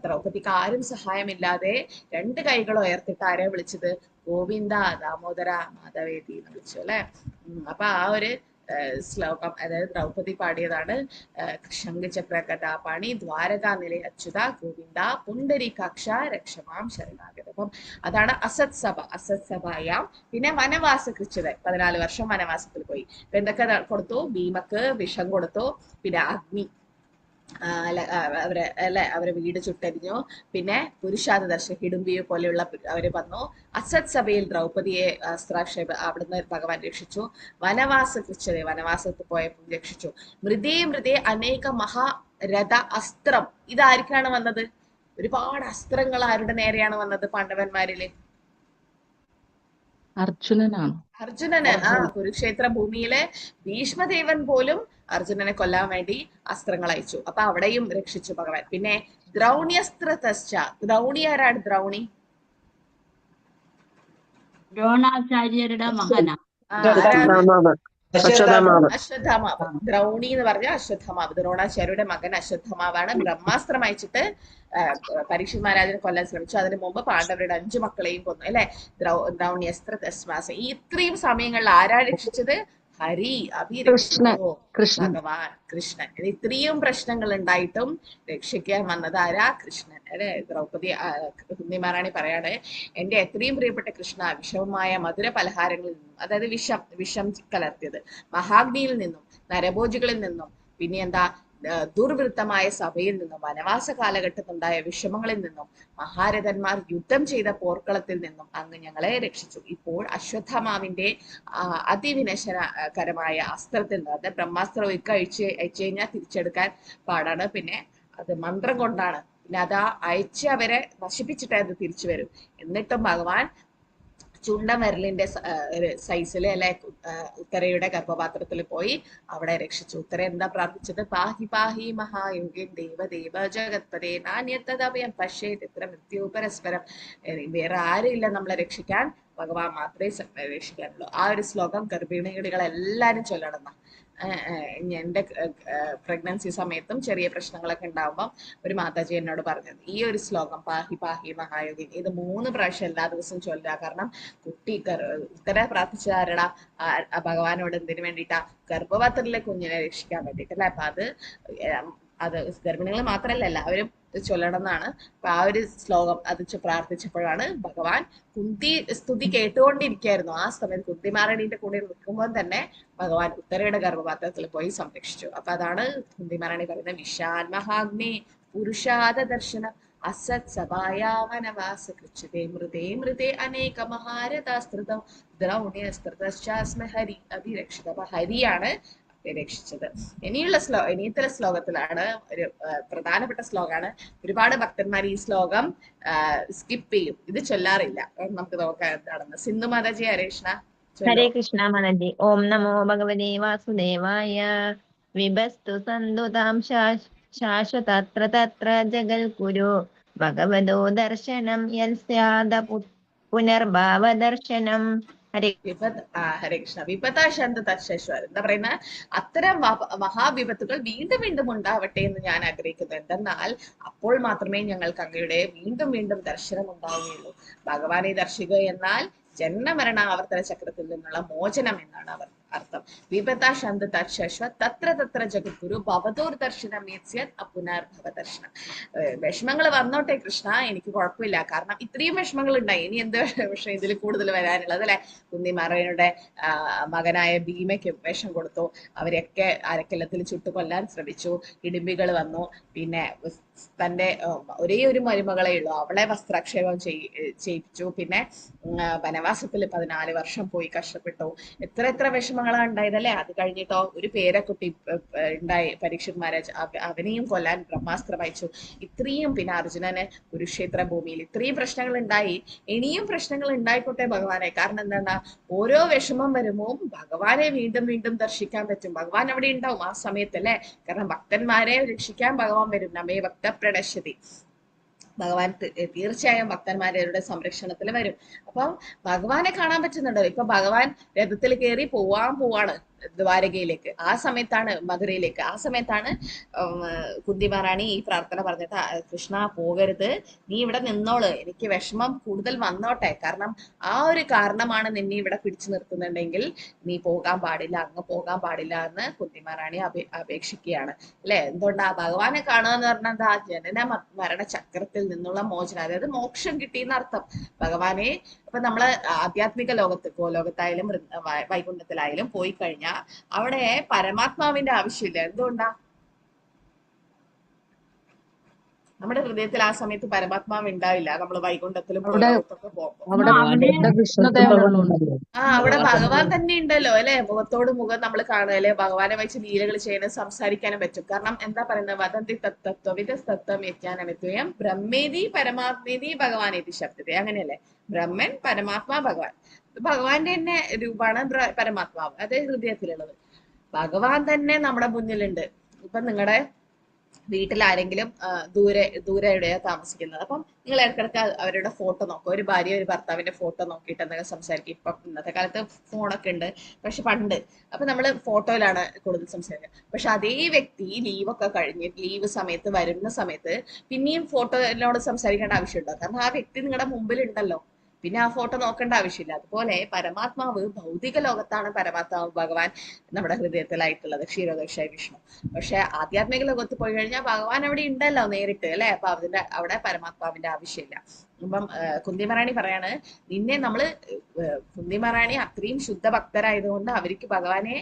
A: ദ്രൗപദിക്ക് ആരും സഹായമില്ലാതെ 2 കൈകൾ ഉയർത്തിട്ട് ആരെ വിളിച്ചത്? ഗോവിന്ദ ദാമോദര മാധവേദി എന്ന് വിളിച്ചു അല്ലെ? അപ്പൊ ആ ഒരു ശ്ലോകം അതായത് ദ്രൗപദി പാടിയതാണ്. ശംഖ് ചക്ര ഗദാപാണി ദ്വാരകാനിലയ അച്യുത ഗോവിന്ദ പുണ്ടരീകാക്ഷ രക്ഷമാം ശരണാഗതം. അപ്പം അതാണ് അസത് സഭയാം. പിന്നെ വനവാസ കൃച്ഛിതൻ 14 വർഷം വനവാസത്തിൽ പോയി. ഇപ്പൊ എന്തൊക്കെ കൊടുത്തു? ഭീമക്ക് വിഷം കൊടുത്തു. പിന്നെ അവരെ വീട് ചുട്ടരിഞ്ഞു. പിന്നെ പുരുഷാത ദർശനം ഹിഡുംബിയെ പോലെയുള്ള അവര് വന്നു. അസത് സഭയിൽ ദ്രൗപദിയെ അസ്ത്രാക്ഷേപ അവിടുന്ന് ഭഗവാൻ രക്ഷിച്ചു. വനവാസ കൃച്ഛതയെ വനവാസത്തിൽ പോയപ്പോൾ രക്ഷിച്ചു. മൃതേ അനേക മഹാരഥ അസ്ത്രം. ഇതാർക്കാണ് വന്നത്? ഒരുപാട് അസ്ത്രങ്ങൾ ആരുടെ നേരെയാണ് വന്നത്? പാണ്ഡവന്മാരില്
D: അർജുനനാണ്.
A: അർജുനന്. കുരുക്ഷേത്ര ഭൂമിയിലെ ഭീഷ്മദേവൻ പോലും അർജുനനെ കൊല്ലാൻ വേണ്ടി അസ്ത്രങ്ങൾ അയച്ചു. അപ്പൊ അവിടെയും രക്ഷിച്ചു ഭഗവാൻ. പിന്നെ ദ്രൗണ്യസ്ത്രതശ്ച. ദ്രൗണി ആരാണ്? ദ്രൗണി
G: ദ്രോണാചാര്യരുടെ മകനാ.
A: അശ്വത്ഥമാവ്. ദ്രൗണി എന്ന് പറഞ്ഞ അശ്വത്ഥമാവ്, ദ്രോണാചാര്യരുടെ മകൻ അശ്വത്ഥമാവാണ്. ബ്രഹ്മാസ്ത്രം അയച്ചിട്ട് പരീക്ഷിത് മഹാരാജനെ കൊല്ലാൻ ശ്രമിച്ചു. അതിനു മുമ്പ് പാണ്ഡവരുടെ 5 മക്കളെയും കൊന്നു അല്ലെ. ദ്രൗണ്യസ്ത്ര തസ്മാസ. ഈ ഇത്രയും സമയങ്ങളിൽ ആരാ രക്ഷിച്ചത്? ഹരി അഭിരക്ഷിച്ചു, ഭഗവാൻ കൃഷ്ണൻ. ഇത്രയും പ്രശ്നങ്ങൾ ഉണ്ടായിട്ടും രക്ഷിക്കാൻ വന്നത് ആരാ? കൃഷ്ണൻ അല്ലെ. ദ്രൗപദി കുന്തി മഹാറാണി പറയാണ്, എന്റെ എത്രയും പ്രിയപ്പെട്ട കൃഷ്ണ, വിഷമമായ മധുര പലഹാരങ്ങളിൽ നിന്നും, അതായത് വിഷം കലർത്തിയത്, മഹാഗ്നിയിൽ നിന്നും, നരഭോജികളിൽ നിന്നും, പിന്നെ എന്താ ദുർവൃത്തമായ സഭയിൽ നിന്നും, വനവാസ കാലഘട്ടത്തിലുണ്ടായ വിഷമങ്ങളിൽ നിന്നും, മഹാരഥന്മാർ യുദ്ധം ചെയ്ത പോർക്കളത്തിൽ നിന്നും അങ്ങ് ഞങ്ങളെ രക്ഷിച്ചു. ഇപ്പോൾ അശ്വത്ഥമാവിന്റെ അതിവിനശനകരമായ അസ്ത്രത്തിൽ നിന്ന്, അത് ബ്രഹ്മാസ്ത്രം അയച്ചു കഴിഞ്ഞാൽ തിരിച്ചെടുക്കാൻ പാടാണ്. പിന്നെ അത് മന്ത്രം കൊണ്ടാണ്. പിന്നെ അത് അയച്ച് അവരെ നശിപ്പിച്ചിട്ടേ അത് തിരിച്ചു വരും. എന്നിട്ടും ഭഗവാൻ ചുണ്ടമരലിന്റെ സൈസില് അല്ലെ ഉത്തരയുടെ ഗർഭപാത്രത്തിൽ പോയി അവിടെ രക്ഷിച്ചു. ഉത്തര എന്താ പ്രാർത്ഥിച്ചത്? പാഹി പാഹി മഹായോഗൻ ദേവദേവ ജഗത്പതേ നാന്യത്തതഭയം പശ്യേത് എത്ര മൃത്യു പരസ്പരം. വേറെ ആരുമില്ല നമ്മളെ രക്ഷിക്കാൻ, ഭഗവാൻ മാത്രമേ രക്ഷിക്കാനുള്ളൂ. ആ ഒരു ശ്ലോകം ഗർഭിണികളെല്ലാരും ചൊല്ലണം. എന്റെ പ്രഗ്നൻസി സമയത്തും ചെറിയ പ്രശ്നങ്ങളൊക്കെ ഉണ്ടാവുമ്പോൾ ഒരു മാതാജി എന്നോട് പറഞ്ഞത് ഈ ഒരു ശ്ലോകം, പാഹി പാഹി മഹായോഗി, ഇത് 3 പ്രാവശ്യം എല്ലാ ദിവസവും ചൊല്ലുക. കാരണം കുട്ടി ഉത്തര പ്രാർത്ഥിച്ചാരടാ ഭഗവാനോട് എന്തിനു വേണ്ടിയിട്ടാ? ഗർഭപാത്രത്തിലെ കുഞ്ഞിനെ രക്ഷിക്കാൻ വേണ്ടിയിട്ടല്ലേ. അപ്പൊ അത് ഗർഭിണികൾ മാത്രമല്ല എല്ലാവരും ചൊല്ലണം എന്നാണ്. അപ്പൊ ആ ഒരു ശ്ലോകം അത് പ്രാർത്ഥിച്ചപ്പോഴാണ് ഭഗവാൻ കുന്തി സ്തുതി കേട്ടുകൊണ്ടിരിക്കുകയായിരുന്നു. ആ സമയത്ത് കുന്തി മഹാറാണിയുടെ കൂടെ നിൽക്കുമ്പോൾ തന്നെ ഭഗവാൻ ഉത്തരയുടെ ഗർഭപാത്രത്തിൽ പോയി സംരക്ഷിച്ചു. അപ്പൊ അതാണ് കുന്തി മഹാറാണി പറയുന്നത്, വിശാൽ മഹാഗ്നേ പുരുഷാദ ദർശനം അസത് സഭായാവനവാസ കൃച്ഛതേ മൃതേ അനേക മഹാരഥാസ്തൃതം ദ്രൗണ്യസ്തൃതശ്ചാസ്മ ഹരി അഭിരക്ഷിത. അപ്പൊ ഹരിയാണ് രക്ഷിച്ചത്. ഇനിയത്തെ ശ്ലോകത്തിലാണ് ഒരു പ്രധാനപ്പെട്ട ശ്ലോകമാണ്. ഒരുപാട് ഭക്തന്മാർ ഈ ശ്ലോകം സ്കിപ്പ് ചെയ്യും, ഇത് ചൊല്ലാറില്ല. നമുക്ക് നോക്കാം എന്താണെന്ന്. സിന്ധു മാതാജി ഹരേഷ്ണ.
B: ഹരേ കൃഷ്ണ മാതാജി. ഓം നമോ ഭഗവതേ വാസുദേവായ. വിഭസ്തു സന്തുതാം ശാശ്വതത്ര തത്ര ജഗൽ കുരു ഭഗവതോ ദർശനം യസ്യാദ പുനർഭാവ ദർശനം. ഹരേ
A: കൃഷ്ണ. വിപത്താശാന്ത തശ്വർ എന്താ പറയുന്ന, അത്തരം മഹാവിപത്തുകൾ വീണ്ടും വീണ്ടും ഉണ്ടാവട്ടെ എന്ന് ഞാൻ ആഗ്രഹിക്കുന്നു. എന്തെന്നാൽ അപ്പോൾ മാത്രമേ ഞങ്ങൾക്ക് അങ്ങയുടെ വീണ്ടും വീണ്ടും ദർശനം ഉണ്ടാവുകയുള്ളൂ. ഭഗവാനെ ദർശിക്കുക എന്നാൽ ജന്മമരണ ആവർത്തന ചക്രത്തിൽ നിന്നുള്ള മോചനം എന്നാണ് അവർ അർത്ഥം. വിപത്താശാന്ത തശ്വ തത്ര തത്ര ജഗദ്ഗുരു ഭവതോർ ദർശനം പുനർഭവ ദർശനം. വിഷമങ്ങൾ വന്നോട്ടെ കൃഷ്ണ, എനിക്ക് കുഴപ്പമില്ല. കാരണം ഇത്രയും വിഷമങ്ങൾ ഉണ്ടായി, ഇനി എന്ത് വിഷയം ഇതിൽ കൂടുതൽ വരാനുള്ളത് അല്ലെ. കുന്തി മഹാറാണിയുടെ മകനായ ഭീമയ്ക്ക് വിഷം കൊടുത്തു. അവരെയൊക്കെ അരക്കല്ലത്തിൽ ചുട്ടു കൊല്ലാൻ ശ്രമിച്ചു. ഇടിമ്പികൾ വന്നു. പിന്നെ തന്റെ ഒരേ ഒരു മരുമകളെ ഉള്ളൂ, അവളെ വസ്ത്രാക്ഷേപം ചെയ്യിപ്പിച്ചു. പിന്നെ വനവാസത്തിൽ 14 വർഷം പോയി കഷ്ടപ്പെട്ടു. എത്ര വിഷമങ്ങളാണ് ഉണ്ടായതല്ലേ. അത് കഴിഞ്ഞിട്ടോ ഒരു പേരക്കുട്ടി ഉണ്ടായി, പരീക്ഷിത് മഹാരാജ്, അവനെയും കൊല്ലാൻ ബ്രഹ്മാസ്ത്രം അയച്ചു. ഇത്രയും പിന്നെ അർജുനന് കുരുക്ഷേത്ര ഭൂമിയിൽ ഇത്രയും പ്രശ്നങ്ങൾ ഉണ്ടായി. ഇനിയും പ്രശ്നങ്ങൾ ഉണ്ടായിക്കോട്ടെ ഭഗവാനെ. കാരണം എന്താണ്, ഓരോ വിഷമം വരുമ്പോൾ ഭഗവാനെ വീണ്ടും വീണ്ടും ദർശിക്കാൻ പറ്റും. ഭഗവാൻ അവിടെ ഉണ്ടാവും ആ സമയത്തല്ലേ. കാരണം ഭക്തന്മാരെ രക്ഷിക്കാൻ ഭഗവാൻ വരും. നമ്മെ ഭക്ത പ്രണശ്യതി. ഭഗവാൻ തീർച്ചയായും ഭക്തന്മാരുടെ സംരക്ഷണത്തിൽ വരും. അപ്പം ഭഗവാനെ കാണാൻ പറ്റുന്നുണ്ടോ? ഇപ്പൊ ഭഗവാൻ രഥത്തിൽ കയറി പോവാണ് ദ്വാരകയിലേക്ക്. ആ സമയത്താണ്, മധുരയിലേക്ക്. ആ സമയത്താണ് കുന്തി മഹാറാണി ഈ പ്രാർത്ഥന പറഞ്ഞിട്ട്, കൃഷ്ണ പോകരുത്, നീ ഇവിടെ നിന്നോള്, എനിക്ക് വിഷമം കൂടുതൽ വന്നോട്ടെ. കാരണം ആ ഒരു കാരണമാണ് നിന്നെ ഇവിടെ പിടിച്ചു നിർത്തുന്നുണ്ടെങ്കിൽ നീ പോകാൻ പാടില്ല, അങ്ങ് പോകാൻ പാടില്ല എന്ന് കുന്തി മഹാറാണി അപേക്ഷിക്കുകയാണ് അല്ലെ. എന്തുകൊണ്ടാ? ഭഗവാനെ കാണുക എന്ന് പറഞ്ഞാൽ എന്താ? ജനന മരണ ചക്രത്തിൽ നിന്നുള്ള മോചനം, അതായത് മോക്ഷം കിട്ടിയെന്ന് അർത്ഥം. ഭഗവാനെ ഇപ്പൊ നമ്മള് ആധ്യാത്മിക ലോകത്ത്, ഗോലോകത്തായാലും വൈകുണ്ഠത്തിലായാലും പോയി കഴിഞ്ഞാൽ അവിടെ പരമാത്മാവിന്റെ ആവശ്യമില്ല. എന്തുകൊണ്ടാ? നമ്മുടെ ഹൃദയത്തിൽ ആ സമയത്ത് പരമാത്മാവ് ഉണ്ടാവില്ല. നമ്മൾ വൈകുണ്ഠത്തിലും
D: അവിടെ
A: ഭൂലോകത്തൊക്കെ പോകുമ്പോൾ
D: അവിടെ
G: അവിടെ
D: അവിടെ വിഷ്ണുദേവനുള്ളതുകൊണ്ട്
A: അവിടെ ഭഗവാൻ തന്നെ ഉണ്ടല്ലോ അല്ലെ. മുഖത്തോട് മുഖം നമ്മൾ കാണുക അല്ലെ. ഭഗവാനെ വെച്ച് ലീലകൾ ചെയ്യാനും സംസാരിക്കാനും പറ്റും. കാരണം എന്താ പറയുന്നത്, വദന്തി തത്വവിധ തത്വം യജ്ഞാനമിത്വയം ബ്രഹ്മേതി പരമാത്മേതി ഭഗവാനേതി ശബ്ദത്തെ, അങ്ങനെയല്ലേ. ബ്രഹ്മൻ, പരമാത്മാ, ഭഗവാൻ. ഭഗവാന്റെ തന്നെ രൂപമാണ് പരമാത്മാവ്, അത് ഹൃദയത്തിലുള്ളത്. ഭഗവാൻ തന്നെ നമ്മുടെ മുന്നിലുണ്ട്. ഇപ്പൊ നിങ്ങളുടെ വീട്ടിൽ ആരെങ്കിലും ദൂരെ എവിടെയാ താമസിക്കുന്നത്, അപ്പം നിങ്ങൾ ഇടയ്ക്കിടയ്ക്ക് അവരുടെ ഫോട്ടോ നോക്കുക. ഒരു ഭാര്യ ഒരു ഭർത്താവിന്റെ ഫോട്ടോ നോക്കിയിട്ട് എന്തെങ്കിലും സംസാരിക്കും. ഇപ്പം ഇന്നത്തെ കാലത്ത് ഫോണൊക്കെ ഉണ്ട്, പക്ഷെ പണ്ട് അപ്പൊ നമ്മൾ ഫോട്ടോയിലാണ് കൂടുതൽ സംസാരിക്കുക. പക്ഷെ അതേ വ്യക്തി ലീവൊക്കെ കഴിഞ്ഞ് ലീവ് സമയത്ത് വരുന്ന സമയത്ത് പിന്നെയും ഫോട്ടോയിലോട് സംസാരിക്കേണ്ട ആവശ്യമുണ്ടോ? കാരണം ആ വ്യക്തി നിങ്ങളുടെ മുമ്പിൽ ഉണ്ടല്ലോ, പിന്നെ ആ ഫോട്ടോ നോക്കേണ്ട ആവശ്യമില്ല. അതുപോലെ പരമാത്മാവ് ഭൗതിക ലോകത്താണ് പരമാത്മാവ് ഭഗവാൻ നമ്മുടെ ഹൃദയത്തിലായിട്ടുള്ളത്, ക്ഷീരോദക്ഷായ വിഷ്ണു. പക്ഷെ ആധ്യാത്മിക ലോകത്ത് പോയി കഴിഞ്ഞാൽ ഭഗവാൻ അവിടെ ഉണ്ടല്ലോ നേരിട്ട് അല്ലെ. അപ്പൊ അവിടെ പരമാത്മാവിന്റെ ആവശ്യമില്ല. അപ്പം കുന്തിമറാണി പറയാണ്, നിന്നെ നമ്മള് കുന്തിമറാണി അത്രയും ശുദ്ധ ഭക്തരായതുകൊണ്ട് അവർക്ക് ഭഗവാനെ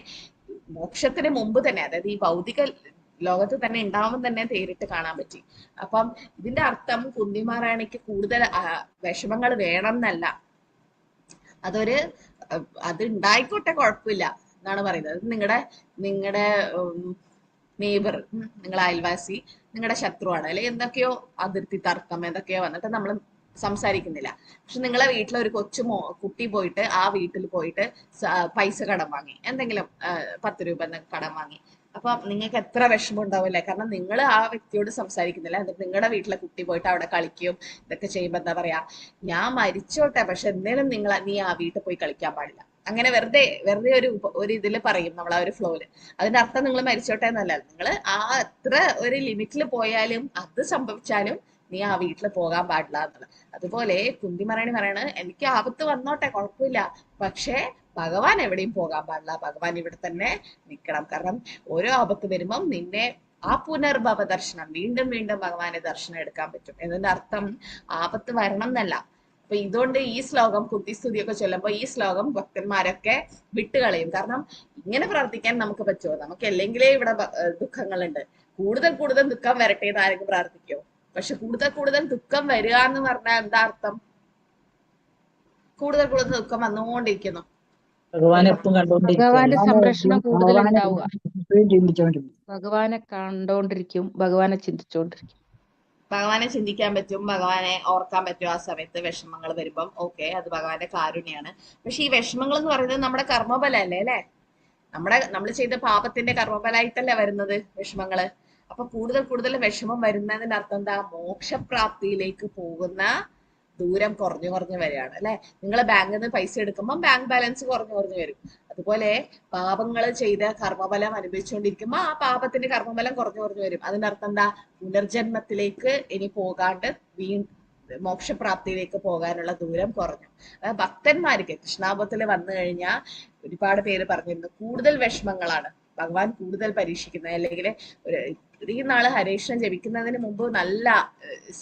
A: മോക്ഷത്തിന് മുമ്പ് തന്നെ, അതായത് ഈ ഭൗതിക ലോകത്ത് തന്നെ ഉണ്ടാവുമ്പോൾ തന്നെ നേരിട്ട് കാണാൻ പറ്റി. അപ്പം ഇതിന്റെ അർത്ഥം കുന്തിമഹാറാണിക്ക് കൂടുതൽ വിഷമങ്ങൾ വേണം എന്നല്ല, അത് ഉണ്ടായിക്കോട്ടെ, കുഴപ്പമില്ല എന്നാണ് പറയുന്നത്. നിങ്ങളുടെ നെയ്ബർ, നിങ്ങളുടെ അയൽവാസി നിങ്ങളുടെ ശത്രുവാണ് അല്ലെ, എന്തൊക്കെയോ അതിർത്തി തർക്കം എന്തൊക്കെയോ വന്നിട്ട് നമ്മൾ സംസാരിക്കുന്നില്ല. പക്ഷെ നിങ്ങളെ വീട്ടിലെ ഒരു കുട്ടി പോയിട്ട് ആ വീട്ടിൽ പോയിട്ട് പൈസ കടം വാങ്ങി, എന്തെങ്കിലും 10 രൂപ കടം വാങ്ങി. അപ്പൊ നിങ്ങൾക്ക് എത്ര വിഷമം ഉണ്ടാവില്ലേ? കാരണം നിങ്ങൾ ആ വ്യക്തിയോട് സംസാരിക്കുന്നില്ല. എന്നിട്ട് നിങ്ങളുടെ വീട്ടിലെ കുട്ടി പോയിട്ട് അവിടെ കളിക്കുകയും ഇതൊക്കെ ചെയ്യുമ്പോ എന്താ പറയാ, ഞാൻ മരിച്ചോട്ടെ പക്ഷെ എന്തേലും നീ ആ വീട്ടിൽ പോയി കളിക്കാൻ പാടില്ല. അങ്ങനെ വെറുതെ ഒരു ഇതില് പറയും നമ്മൾ ആ ഒരു ഫ്ലോയില്. അതിന്റെ അർത്ഥം നിങ്ങൾ മരിച്ചോട്ടെ എന്നല്ല. നിങ്ങൾ ആ എത്ര ഒരു ലിമിറ്റിൽ പോയാലും അത് സംഭവിച്ചാലും നീ ആ വീട്ടിൽ പോകാൻ പാടില്ല എന്നുള്ളത്. അതുപോലെ കുന്തിമറാണി പറയണ, എനിക്ക് ആപത്ത് വന്നോട്ടെ കുഴപ്പമില്ല, പക്ഷേ ഭഗവാൻ എവിടെയും പോകാൻ പാടില്ല, ഭഗവാൻ ഇവിടെ തന്നെ നിൽക്കണം. കാരണം ഓരോ ആപത്ത് വരുമ്പം നിന്നെ ആ പുനർഭവ ദർശനം, വീണ്ടും വീണ്ടും ഭഗവാന്റെ ദർശനം എടുക്കാൻ പറ്റും. എന്നതിന്റെ അർത്ഥം ആപത്ത് വരണം എന്നല്ല. അപ്പൊ ഇതുകൊണ്ട് ഈ ശ്ലോകം കുന്തിസ്തുതിയൊക്കെ ചൊല്ലുമ്പോ ഈ ശ്ലോകം ഭക്തന്മാരൊക്കെ വിട്ടുകളയും. കാരണം ഇങ്ങനെ പ്രാർത്ഥിക്കാൻ നമുക്ക് പറ്റുമോ? നമുക്ക് അല്ലെങ്കിലേ ഇവിടെ ദുഃഖങ്ങളുണ്ട്. കൂടുതൽ ദുഃഖം വരട്ടെ എന്ന് ആരെങ്കിലും പ്രാർത്ഥിക്കുമോ? പക്ഷെ കൂടുതൽ ദുഃഖം വരിക എന്ന് പറഞ്ഞാൽ എന്താ അർത്ഥം? കൂടുതൽ ദുഃഖം വന്നുകൊണ്ടിരിക്കുന്നു.
D: ഭഗവാന്റെ സംരക്ഷണം കൂടുതൽ ഉണ്ടാവുക. ഭഗവാനെ കണ്ടോണ്ടിരിക്കും, ഭഗവാനെ ചിന്തിച്ചോണ്ടിരിക്കും.
A: ഭഗവാനെ ചിന്തിക്കാൻ പറ്റും, ഭഗവാനെ ഓർക്കാൻ പറ്റും ആ സമയത്ത് വിഷമങ്ങൾ വരുമ്പം. ഓക്കെ, അത് ഭഗവാന്റെ കാരുണ്യാണ്. പക്ഷെ ഈ വിഷമങ്ങൾ എന്ന് പറയുന്നത് നമ്മുടെ കർമ്മഫലല്ലേ അല്ലെ. നമ്മൾ ചെയ്ത പാപത്തിന്റെ കർമ്മഫലമായിട്ടല്ലേ വരുന്നത് വിഷമങ്ങള്. അപ്പൊ കൂടുതൽ വിഷമം വരുന്നതിന്റെ അർത്ഥം എന്താ? മോക്ഷപ്രാപ്തിയിലേക്ക് പോകുന്ന ദൂരം കുറഞ്ഞു വരികയാണ് അല്ലെ. നിങ്ങൾ ബാങ്കിൽ നിന്ന് പൈസ എടുക്കുമ്പോൾ ബാങ്ക് ബാലൻസ് കുറഞ്ഞു വരും. അതുപോലെ പാപങ്ങൾ ചെയ്ത കർമ്മഫലം അനുഭവിച്ചുകൊണ്ടിരിക്കുമ്പോൾ ആ പാപത്തിന്റെ കർമ്മഫലം കുറഞ്ഞു വരും. അതിന്റെ അർത്ഥം എന്താ? പുനർജന്മത്തിലേക്ക് ഇനി പോകാണ്ട് മോക്ഷപ്രാപ്തിയിലേക്ക് പോകാനുള്ള ദൂരം കുറഞ്ഞു. ഭക്തന്മാർക്ക് കൃഷ്ണാപത്തിൽ വന്നു കഴിഞ്ഞാൽ ഒരുപാട് പേര് പറഞ്ഞിരുന്നു കൂടുതൽ വിഷമങ്ങളാണ് ഭഗവാൻ കൂടുതൽ പരീക്ഷിക്കുന്നത്. അല്ലെങ്കിൽ ഈ നാള് ഹരേകൃഷ്ണൻ ജപിക്കുന്നതിന് മുമ്പ് നല്ല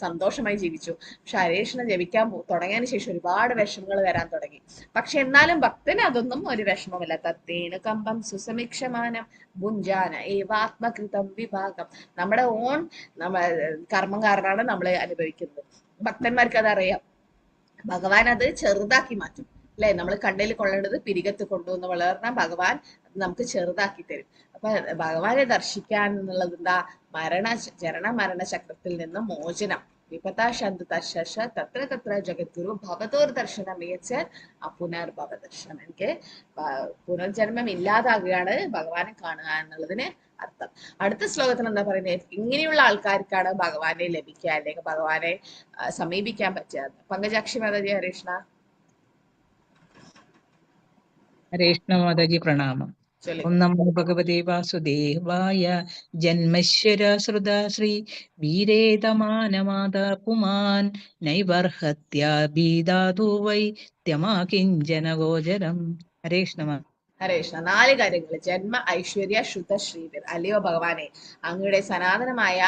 A: സന്തോഷമായി ജീവിച്ചു. പക്ഷെ ഹരേകൃഷ്ണൻ ജപിക്കാൻ തുടങ്ങിയതിന് ശേഷം ഒരുപാട് വിഷമങ്ങൾ വരാൻ തുടങ്ങി. പക്ഷെ എന്നാലും ഭക്തന് അതൊന്നും ഒരു വിഷമമില്ല. തത്തേന കമ്പം സുസമീക്ഷമാനം ഭുഞ്ചാന ഏവാത്മകൃതം വിഭാഗം. നമ്മുടെ ഓൺ കർമ്മം കാരണമാണ് നമ്മൾ അനുഭവിക്കുന്നത്. ഭക്തന്മാർക്ക് അതറിയാം. ഭഗവാൻ അത് ചെറുതാക്കി മാറ്റും അല്ലെ. നമ്മൾ കണ്ണിൽ കൊള്ളേണ്ടത് പിരികത്ത് കൊണ്ടുവന്ന് വളർന്ന ഭഗവാൻ നമുക്ക് ചെറുതാക്കി തരും. അപ്പൊ ഭഗവാനെ ദർശിക്കാൻ എന്നുള്ളത് എന്താ? ജനന മരണ ചക്രത്തിൽ നിന്ന് മോചനം. തത്ര ജഗദ്ഗുരു ഭവതോർ ദർശനം പുനർഭവ ദർശനം. എനിക്ക് പുനർജന്മം ഇല്ലാതാകുകയാണ് ഭഗവാനെ കാണുക എന്നുള്ളതിന് അർത്ഥം. അടുത്ത ശ്ലോകത്തിൽ എന്താ പറയുന്നത്? ഇങ്ങനെയുള്ള ആൾക്കാർക്കാണ് ഭഗവാനെ ലഭിക്കുക അല്ലെങ്കിൽ ഭഗവാനെ സമീപിക്കാൻ പറ്റുക. പങ്കജാക്ഷി മാതാജി, ഹരേഷ്ണ.
H: ഹരേഷ്ണ മാതാജി പ്രണാമം. ഓം നമോ ഭഗവതേ വാസുദേവായ. ജന്മശ്വരാശ്രുതാ ശ്രീ വീരേതമാനമാതാ പുമാൻ നൈവർഹത്യാഭീദാതു വൈ ത്യമാകിഞ്ചന ഗോചരം. ഹരേഷ്ണ.
A: 4 കാര്യങ്ങൾ. ജന്മ, ഐശ്വര്യ, ശുദ്ധ, ശ്രീവീർ. അല്ലയോ ഭഗവാനെ, അങ്ങയുടെ സനാതനമായ